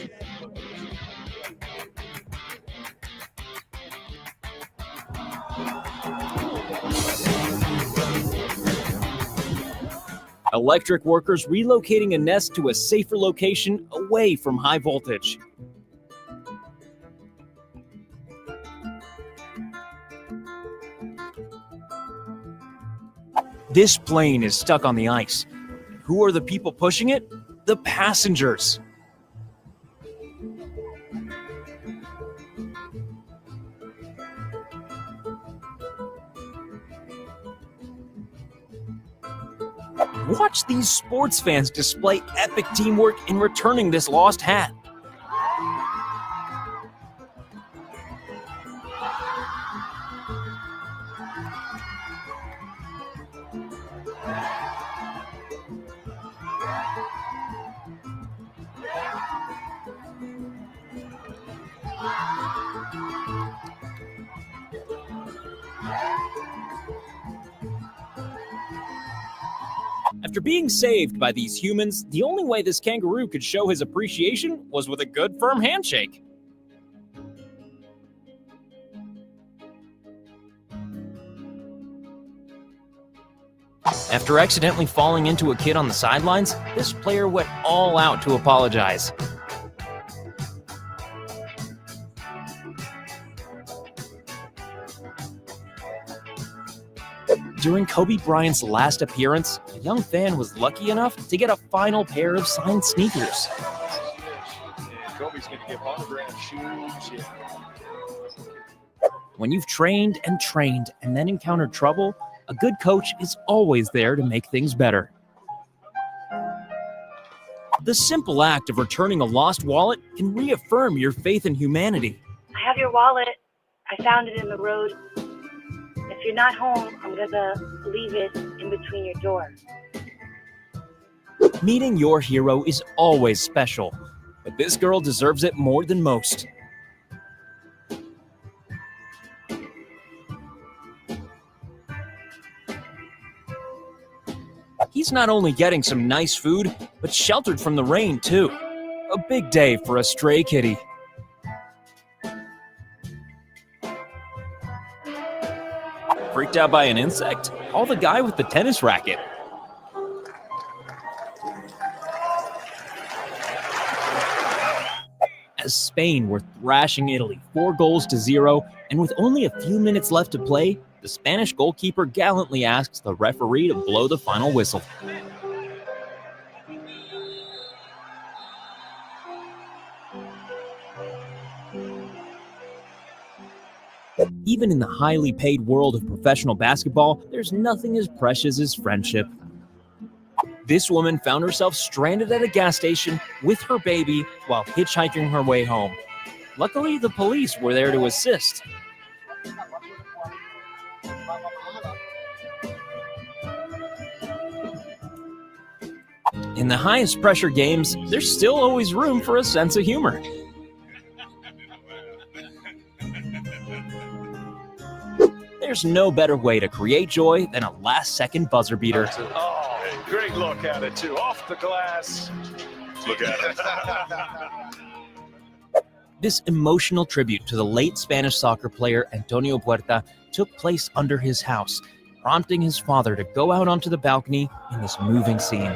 Electric workers relocating a nest to a safer location away from high voltage. This plane is stuck on the ice. Who are the people pushing it? The passengers. Watch these sports fans display epic teamwork in returning this lost hat. After being saved by these humans, the only way this kangaroo could show his appreciation was with a good firm handshake. After accidentally falling into a kid on the sidelines, this player went all out to apologize. During Kobe Bryant's last appearance, a young fan was lucky enough to get a final pair of signed sneakers. Kobe's going to get autographed shoes. When you've trained and then encountered trouble, a good coach is always there to make things better. The simple act of returning a lost wallet can reaffirm your faith in humanity. I have your wallet. I found it in the road. If you're not home, I'm gonna leave it in between your door. Meeting your hero is always special, but this girl deserves it more than most. He's not only getting some nice food, but sheltered from the rain too. A big day for a stray kitty. Freaked out by an insect? Call the guy with the tennis racket. As Spain were thrashing Italy 4-0, and with only a few minutes left to play, the Spanish goalkeeper gallantly asks the referee to blow the final whistle. Even in the highly paid world of professional basketball, there's nothing as precious as friendship. This woman found herself stranded at a gas station with her baby while hitchhiking her way home. Luckily, the police were there to assist. In the highest pressure games, there's still always room for a sense of humor. There's no better way to create joy than a last-second buzzer beater. Oh, great look at it, too. Off the glass. Look at it. This emotional tribute to the late Spanish soccer player Antonio Puerta took place under his house, prompting his father to go out onto the balcony in this moving scene.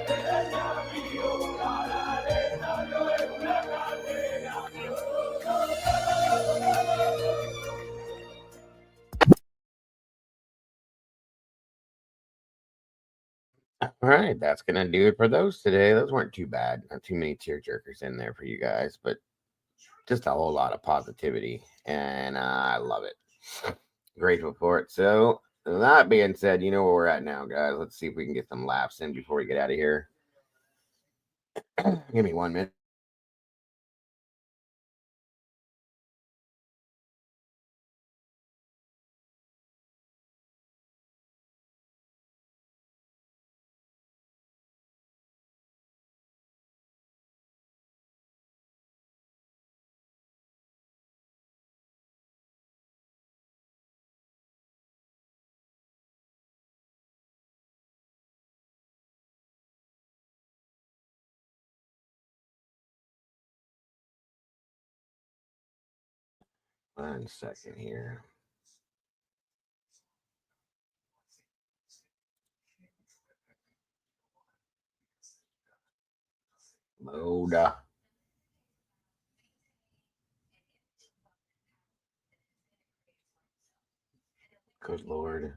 All right, that's going to do it for those today. Those weren't too bad. Not too many tearjerkers in there for you guys, but just a whole lot of positivity, and I love it. Grateful for it. So, that being said, you know where we're at now, guys. Let's see if we can get some laughs in before we get out of here. Give me 1 minute. One second here. Mode. Good Lord.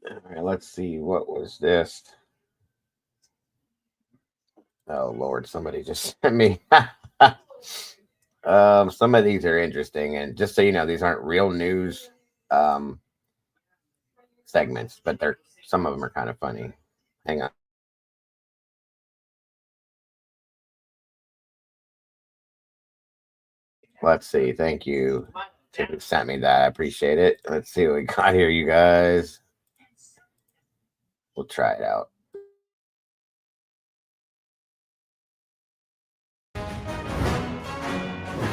All right, let's see. What was this? Oh Lord, somebody just sent me. Some of these are interesting, and just so you know, these aren't real news segments, but some of them are kind of funny. Hang on. Let's see. Thank you to who sent me that. I appreciate it. Let's see what we got here, you guys. We'll try it out.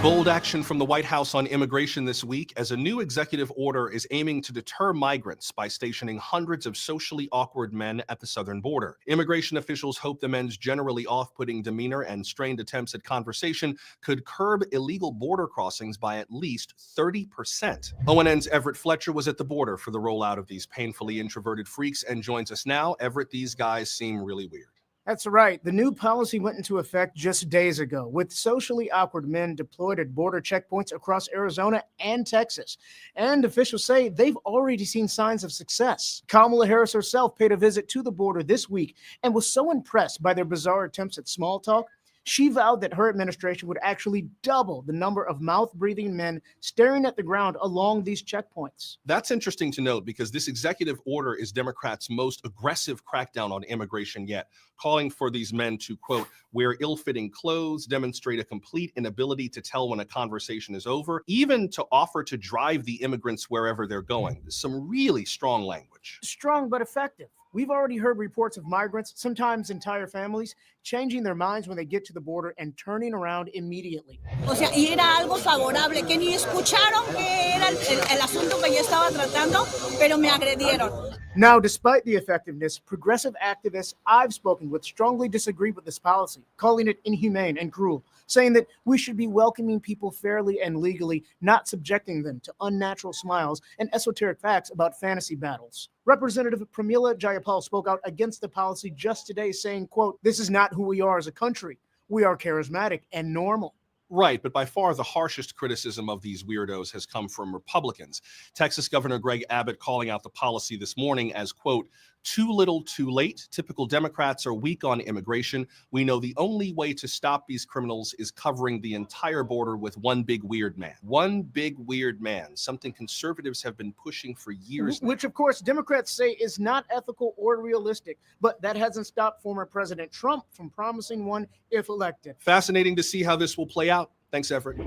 Bold action from the White House on immigration this week as a new executive order is aiming to deter migrants by stationing hundreds of socially awkward men at the southern border. Immigration officials hope the men's generally off-putting demeanor and strained attempts at conversation could curb illegal border crossings by at least 30%. ONN's Everett Fletcher was at the border for the rollout of these painfully introverted freaks and joins us now. Everett, these guys seem really weird. That's right. The new policy went into effect just days ago, with socially awkward men deployed at border checkpoints across Arizona and Texas. And officials say they've already seen signs of success. Kamala Harris herself paid a visit to the border this week and was so impressed by their bizarre attempts at small talk, she vowed that her administration would actually double the number of mouth-breathing men staring at the ground along these checkpoints. That's interesting to note because this executive order is Democrats' most aggressive crackdown on immigration yet, calling for these men to, quote, wear ill-fitting clothes, demonstrate a complete inability to tell when a conversation is over, even to offer to drive the immigrants wherever they're going. Some really strong language. Strong but effective. We've already heard reports of migrants, sometimes entire families, changing their minds when they get to the border and turning around immediately. O sea, y era algo favorable, que ni escucharon que era el asunto que yo estaba tratando, pero me agredieron. Now, despite the effectiveness, progressive activists I've spoken with strongly disagree with this policy, calling it inhumane and cruel, saying that we should be welcoming people fairly and legally, not subjecting them to unnatural smiles and esoteric facts about fantasy battles. Representative Pramila Jayapal spoke out against the policy just today, saying, quote, this is not who we are as a country. We are charismatic and normal. Right, but by far the harshest criticism of these weirdos has come from Republicans. Texas Governor Greg Abbott calling out the policy this morning as, quote, too little, too late. Typical Democrats are weak on immigration. We know the only way to stop these criminals is covering the entire border with one big weird man. One big weird man, something conservatives have been pushing for years now. Which, of course, Democrats say is not ethical or realistic, but that hasn't stopped former President Trump from promising one if elected. Fascinating to see how this will play out. Thanks, Everett.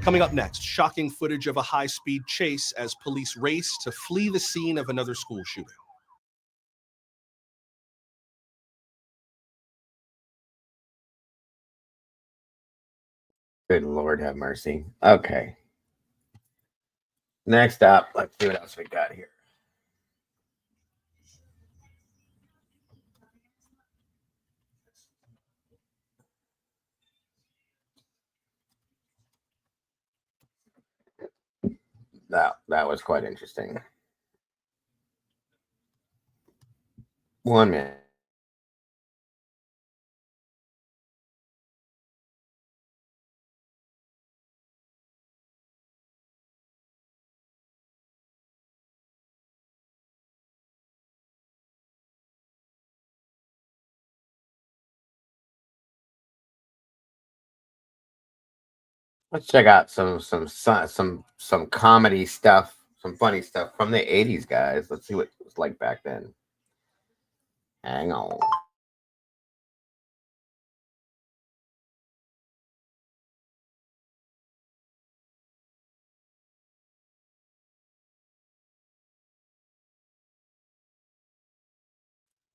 Coming up next, shocking footage of a high-speed chase as police race to flee the scene of another school shooting. Good Lord have mercy. Okay. Next up, let's see what else we got here. That was quite interesting. 1 minute. Let's check out some comedy stuff, some funny stuff from the 80s, guys. Let's see what it was like back then. Hang on.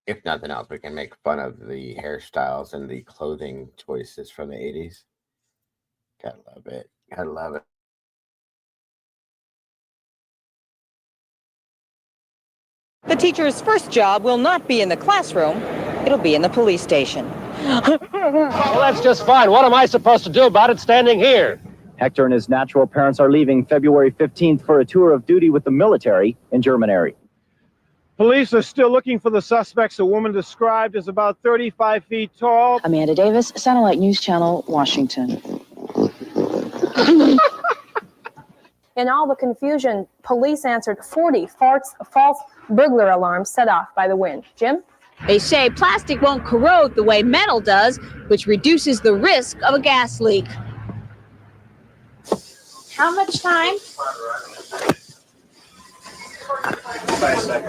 If nothing else, we can make fun of the hairstyles and the clothing choices from the 80s. Gotta love it. Gotta love it. The teacher's first job will not be in the classroom, it'll be in the police station. Well, that's just fine. What am I supposed to do about it standing here? Hector and his natural parents are leaving February 15th for a tour of duty with the military in Germany. Police are still looking for the suspects. A woman described as about 35 feet tall. Amanda Davis, Satellite News Channel, Washington. In all the confusion, police answered 40 false burglar alarms set off by the wind. Jim? They say plastic won't corrode the way metal does, which reduces the risk of a gas leak. How much time?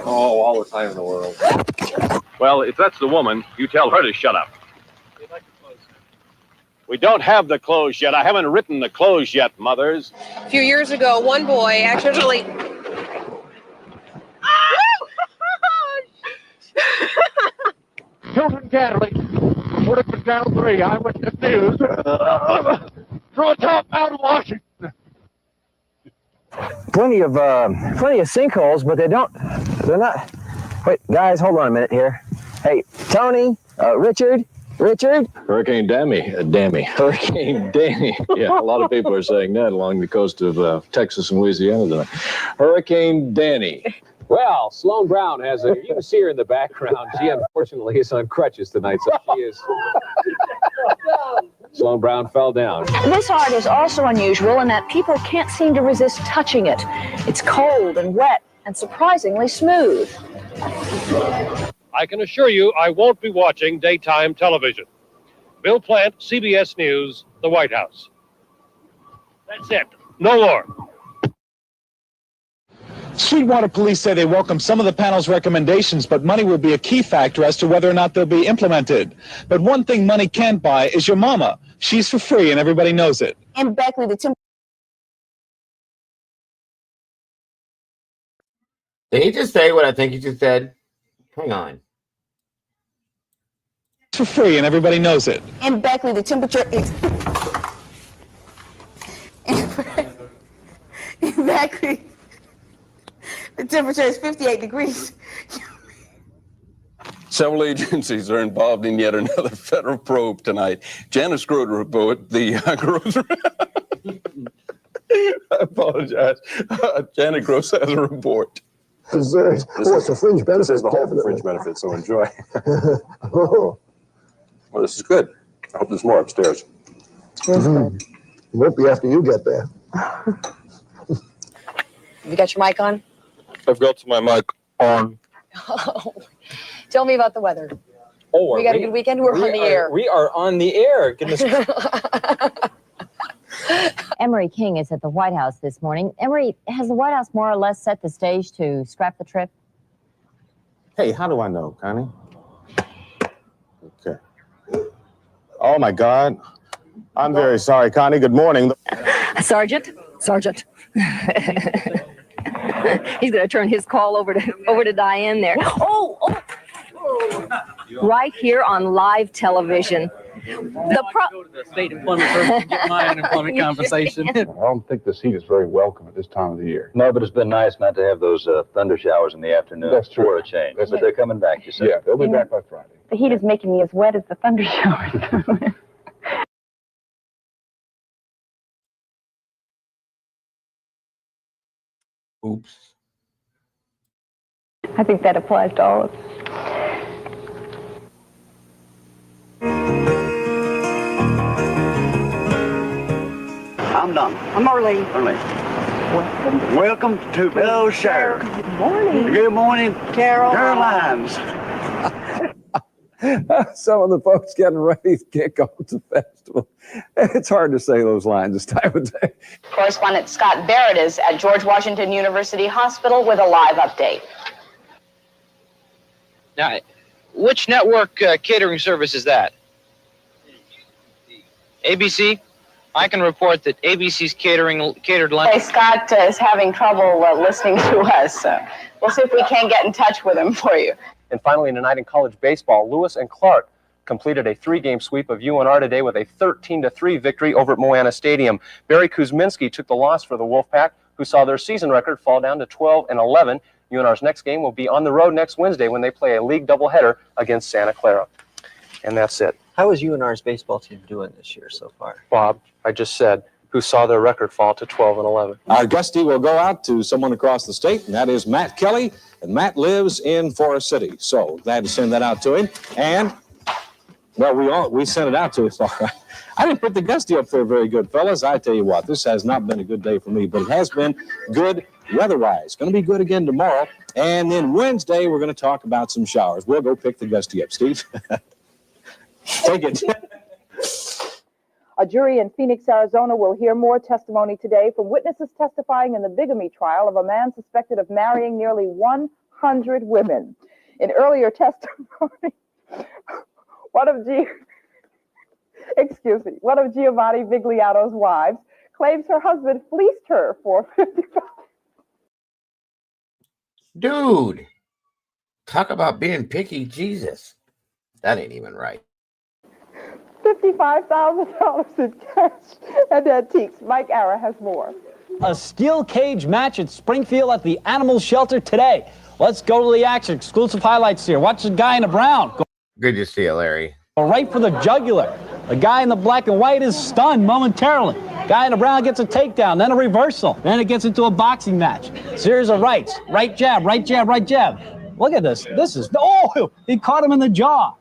Oh, all the time in the world. Well, if that's the woman, you tell her to shut up. We don't have the clothes yet. I haven't written the clothes yet, mothers. A few years ago, one boy accidentally... Children Catholic, 40 Channel 3, Eyewitness News. Throw a top out of Washington. Plenty of sinkholes, but they're not. Wait, guys, hold on a minute here. Hey, Tony, Richard. Hurricane Danny. Hurricane Danny. Yeah, a lot of people are saying that along the coast of Texas and Louisiana tonight. Hurricane Danny. Well, Sloan Brown has you can see her in the background. She unfortunately is on crutches tonight, so she is. Sloan Brown fell down. This art is also unusual in that people can't seem to resist touching it. It's cold and wet and surprisingly smooth. I can assure you I won't be watching daytime television. Bill Plant, CBS News, the White House. That's it. No more. Sweetwater police say they welcome some of the panel's recommendations, but money will be a key factor as to whether or not they'll be implemented. But one thing money can't buy is your mama. She's for free, and everybody knows it. And Beckley, the Did he just say what I think he just said? Hang on. For free, and everybody knows it. In Beckley, the temperature is... In Beckley, the temperature is 58 degrees. Several agencies are involved in yet another federal probe tonight. Janice Gross report, I apologize. Janet Gross has a report. It's a fringe benefit. This is the whole fringe benefit, so enjoy. Well, this is good. I hope there's more upstairs. It won't be after you get there. You got your mic on? I've got my mic on. Tell me about the weather. Oh, we got a good weekend? We're on the air. We are on the air. Goodness. Emery King is at the White House this morning. Emery, has the White House more or less set the stage to scrap the trip? Hey, how do I know, Connie? Okay. Oh, my God. I'm very sorry, Connie. Good morning. Sergeant. He's going to turn his call over to Diane there. Right here on live television. Go to the state employment service and get my unemployment compensation. I don't think this heat is very welcome at this time of the year. No, but it's been nice not to have those thunder showers in the afternoon. That's true. For a change. But they're coming back, you said. Yeah, they'll be back by Friday. The heat is making me as wet as the thunder showers. Oops. I think that applies to all of us. I'm Don. I'm Arlene. Welcome to Bell Share. Good morning. Good morning, Carolines. Some of the folks getting ready to kick off the festival. It's hard to say those lines this time of day. Correspondent Scott Barrett is at George Washington University Hospital with a live update. Now, which network catering service is that? ABC? I can report that ABC's catered lunch. Hey, Scott is having trouble listening to us. We'll see if we can get in touch with him for you. And finally, tonight in college baseball, Lewis and Clark completed a 3-game sweep of UNR today with a 13-3 victory over at Moana Stadium. Barry Kuzminski took the loss for the Wolfpack, who saw their season record fall down to 12-11. UNR's next game will be on the road next Wednesday when they play a league doubleheader against Santa Clara. And that's it. How is UNR's baseball team doing this year so far? Bob, I just said, who saw their record fall to 12-11. Our gustie will go out to someone across the state, and that is Matt Kelly. And Matt lives in Forest City. So glad to send that out to him. And, well, we sent it out to him. All right. I didn't put the gustie up there very good, fellas. I tell you what, this has not been a good day for me, but it has been good weather-wise. Going to be good again tomorrow. And then Wednesday, we're going to talk about some showers. We'll go pick the gustie up. Steve, take it. A jury in Phoenix, Arizona will hear more testimony today from witnesses testifying in the bigamy trial of a man suspected of marrying nearly 100 women. In earlier testimony, one of Giovanni Vigliato's wives claims her husband fleeced her for $55,000. Dude, talk about being picky. Jesus, that ain't even right. $55,000 in cash and antiques. Mike Ara has more. A steel cage match at Springfield at the Animal Shelter today. Let's go to the action. Exclusive highlights here. Watch the guy in the brown. Good to see you, Larry. Go right for the jugular. The guy in the black and white is stunned momentarily. Guy in the brown gets a takedown, then a reversal. Then it gets into a boxing match. Series of rights. Right jab, right jab, right jab. Look at this. This is, oh, he caught him in the jaw.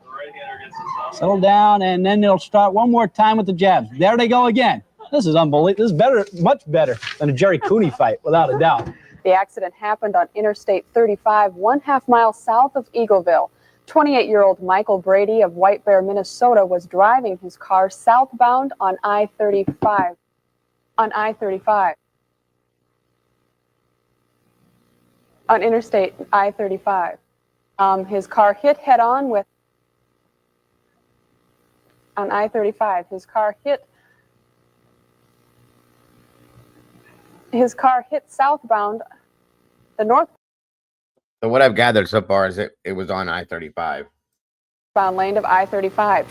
Settle down, and then they'll start one more time with the jabs. There they go again. This is unbelievable. This is better, much better than a Jerry Cooney fight, without a doubt. The accident happened on Interstate 35, 1/2 mile south of Eagleville. 28-year-old Michael Brady of White Bear, Minnesota, was driving his car southbound on I-35. On Interstate I-35. His car hit head-on with on I-35. His car hit southbound, the northbound So what I've gathered so far is it was on I-35. lane of I-35.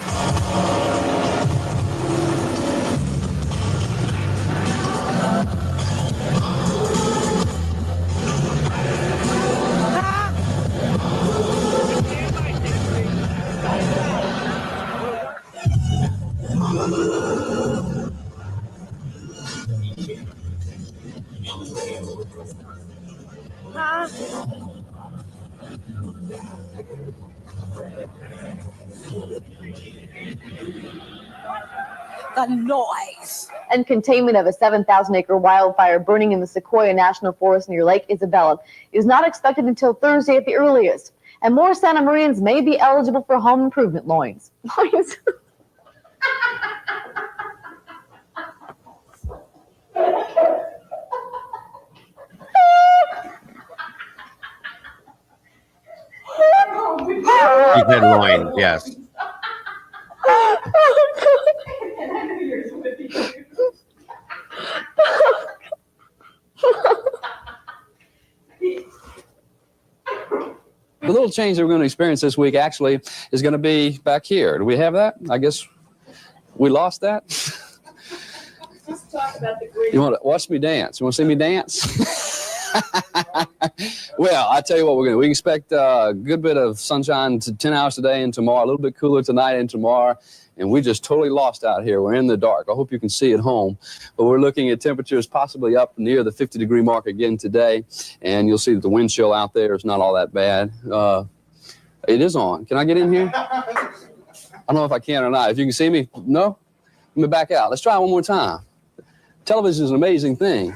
The noise. And containment of a 7,000-acre wildfire burning in the Sequoia National Forest near Lake Isabella is not expected until Thursday at the earliest. And more Santa Marians may be eligible for home improvement loans. He said loins, yes. The little change that we're going to experience this week actually is going to be back here. Do we have that? I guess we lost that. Just talk about the green. You want to watch me dance? You want to see me dance? Well, I tell you what we're going to do. We expect a good bit of sunshine to 10 hours today and tomorrow, a little bit cooler tonight and tomorrow. And we just totally lost out here. We're in the dark. I hope you can see at home. But we're looking at temperatures possibly up near the 50-degree mark again today. And you'll see that the wind chill out there is not all that bad. It is on. Can I get in here? I don't know if I can or not. If you can see me, no? Let me back out. Let's try it one more time. Television is an amazing thing.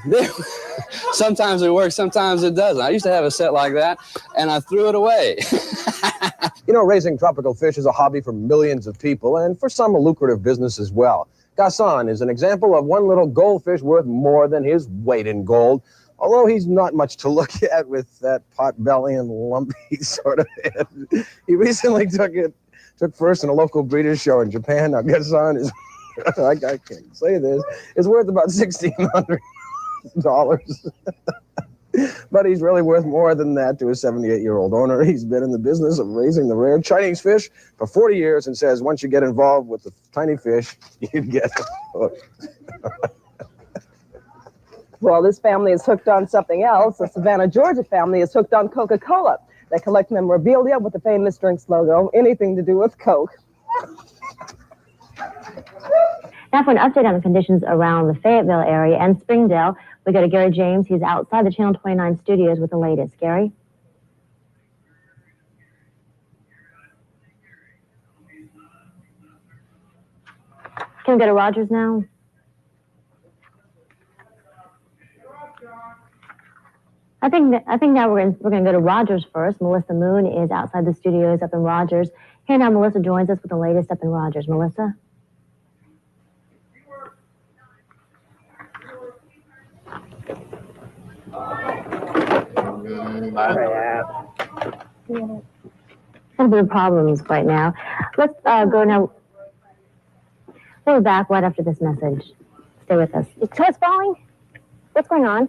Sometimes it works, sometimes it doesn't. I used to have a set like that, and I threw it away. You know, raising tropical fish is a hobby for millions of people, and for some a lucrative business as well. Gasson is an example of one little goldfish worth more than his weight in gold, although he's not much to look at with that pot belly and lumpy sort of head. He recently took first in a local breeder's show in Japan. Now Gasson is, I can't say this, is worth about $1,600. But he's really worth more than that to his 78-year-old owner. He's been in the business of raising the rare Chinese fish for 40 years and says once you get involved with the tiny fish, you get hooked. Well, this family is hooked on something else. The Savannah, Georgia family is hooked on Coca-Cola. They collect memorabilia with the famous drinks logo, anything to do with Coke. Now for an update on the conditions around the Fayetteville area and Springdale, we go to Gary James. He's outside the Channel 29 studios with the latest. Gary? Can we go to Rogers now? I think now we're going to go to Rogers first. Melissa Moon is outside the studios up in Rogers. Here now, Melissa joins us with the latest up in Rogers. Melissa? A bit of problems right now. Let's go now. We'll be back right after this message. Stay with us. Is toast falling? What's going on?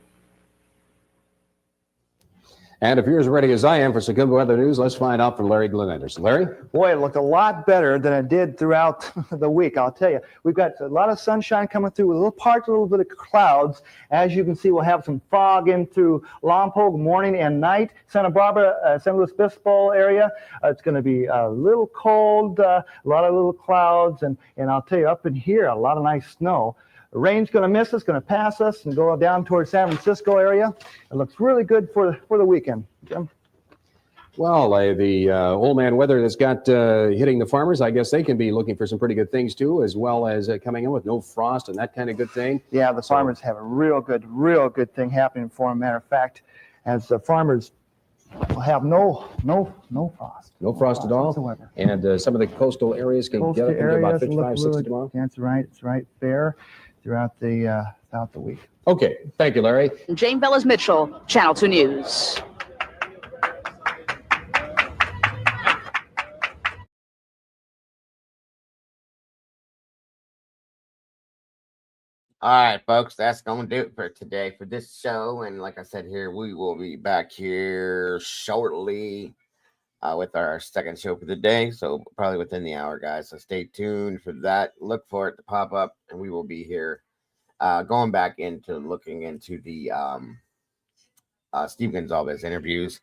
And if you're as ready as I am for some good weather news, let's find out from Larry Glenn Anderson. Larry? Boy, it looked a lot better than it did throughout the week, I'll tell you. We've got a lot of sunshine coming through with a little bit of clouds. As you can see, we'll have some fog in through Lompoc morning and night. Santa Barbara, San Luis Obispo area, it's going to be a little cold, a lot of little clouds, and I'll tell you, up in here, a lot of nice snow. The rain's going to miss us, going to pass us, and go down towards San Francisco area. It looks really good for the weekend. Jim? Well, the old man weather that's got hitting the farmers, I guess they can be looking for some pretty good things too, as well as coming in with no frost and that kind of good thing. Yeah, the farmers have a real good thing happening for them. Matter of fact, as the farmers will have no frost. No frost at all whatsoever. And some of the coastal areas can get up into about 55, 60 tomorrow. That's right. It's right there throughout the week. Okay, thank you, Larry. Jane Bellas Mitchell, Channel 2 News. All right, folks, that's going to do it for today for this show. And like I said here, we will be back here shortly with our second show for the day. So probably within the hour, guys. So stay tuned for that. Look for it to pop up, and we will be here going back into looking into the Steve Gonzalez interviews,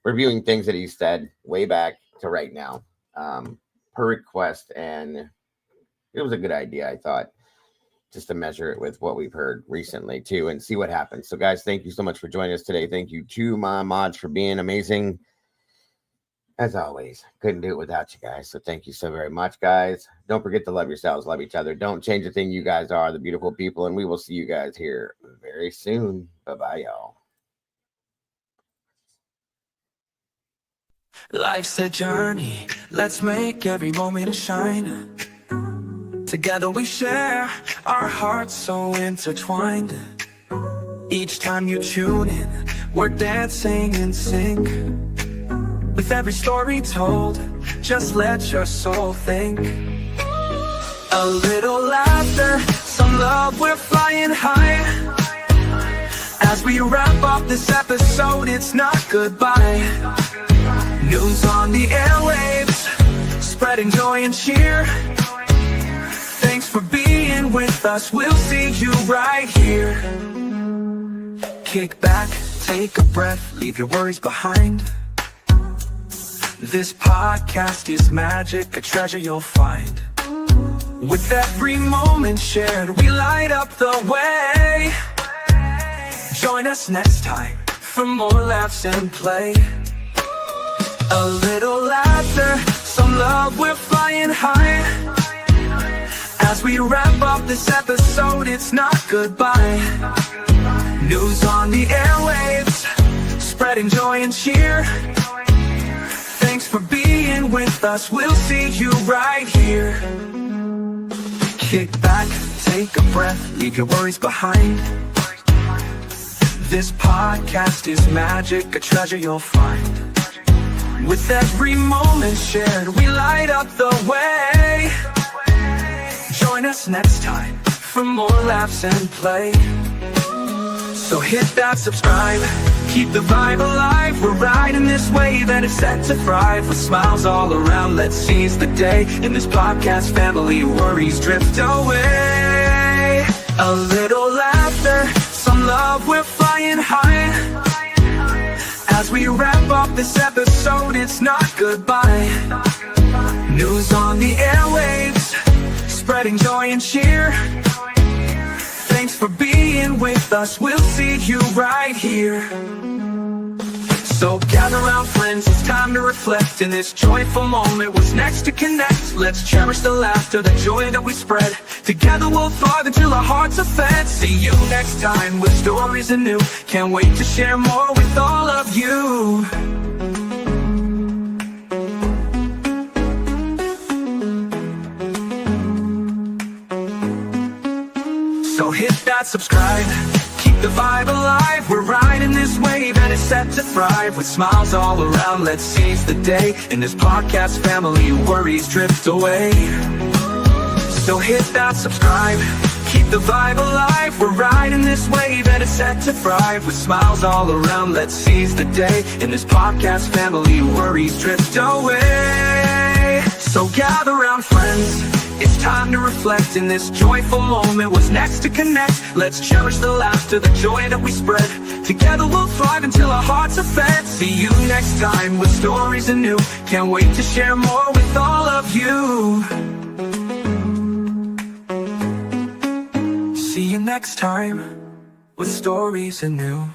reviewing things that he said way back to right now per request. And it was a good idea, I thought, just to measure it with what we've heard recently too and see what happens. So guys, thank you so much for joining us today. Thank you to my mods for being amazing. As always, couldn't do it without you guys. So thank you so very much, guys. Don't forget to love yourselves, love each other. Don't change a thing. You guys are the beautiful people, and we will see you guys here very soon. Bye-bye, y'all. Life's a journey. Let's make every moment shine. Together we share our hearts so intertwined. Each time you tune in, we're dancing in sync. With every story told, just let your soul think. A little laughter, some love, we're flying high. As we wrap up this episode, it's not goodbye. News on the airwaves, spreading joy and cheer. Thanks for being with us, we'll see you right here. Kick back, take a breath, leave your worries behind. This podcast is magic, a treasure you'll find. With every moment shared, we light up the way. Join us next time for more laughs and play. A little laughter, some love, we're flying high. As we wrap up this episode, it's not goodbye. News on the airwaves, spreading joy and cheer. Thanks for being with us, we'll see you right here. Kick back, take a breath, leave your worries behind. This podcast is magic, a treasure you'll find. With every moment shared, we light up the way. Join us next time for more laughs and play. So hit that subscribe, keep the vibe alive. We're riding this wave and it's set to thrive. With smiles all around, let's seize the day. In this podcast family, worries drift away. A little laughter, some love, we're flying high. As we wrap up this episode, it's not goodbye. News on the airwaves, spreading joy and cheer. Thanks for being with us, we'll see you right here. So gather round friends, it's time to reflect. In this joyful moment, what's next to connect? Let's cherish the laughter, the joy that we spread. Together we'll thrive until our hearts are fed. See you next time with stories anew. Can't wait to share more with all of you. So hit that subscribe, keep the vibe alive. We're riding this wave and it's set to thrive. With smiles all around, let's seize the day. In this podcast family, worries drift away. So hit that subscribe, keep the vibe alive. We're riding this wave and it's set to thrive. With smiles all around, let's seize the day. In this podcast family, worries drift away. So gather round friends, it's time to reflect. In this joyful moment, what's next to connect? Let's cherish the laughter, the joy that we spread. Together we'll thrive until our hearts are fed. See you next time with stories anew. Can't wait to share more with all of you. See you next time with stories anew.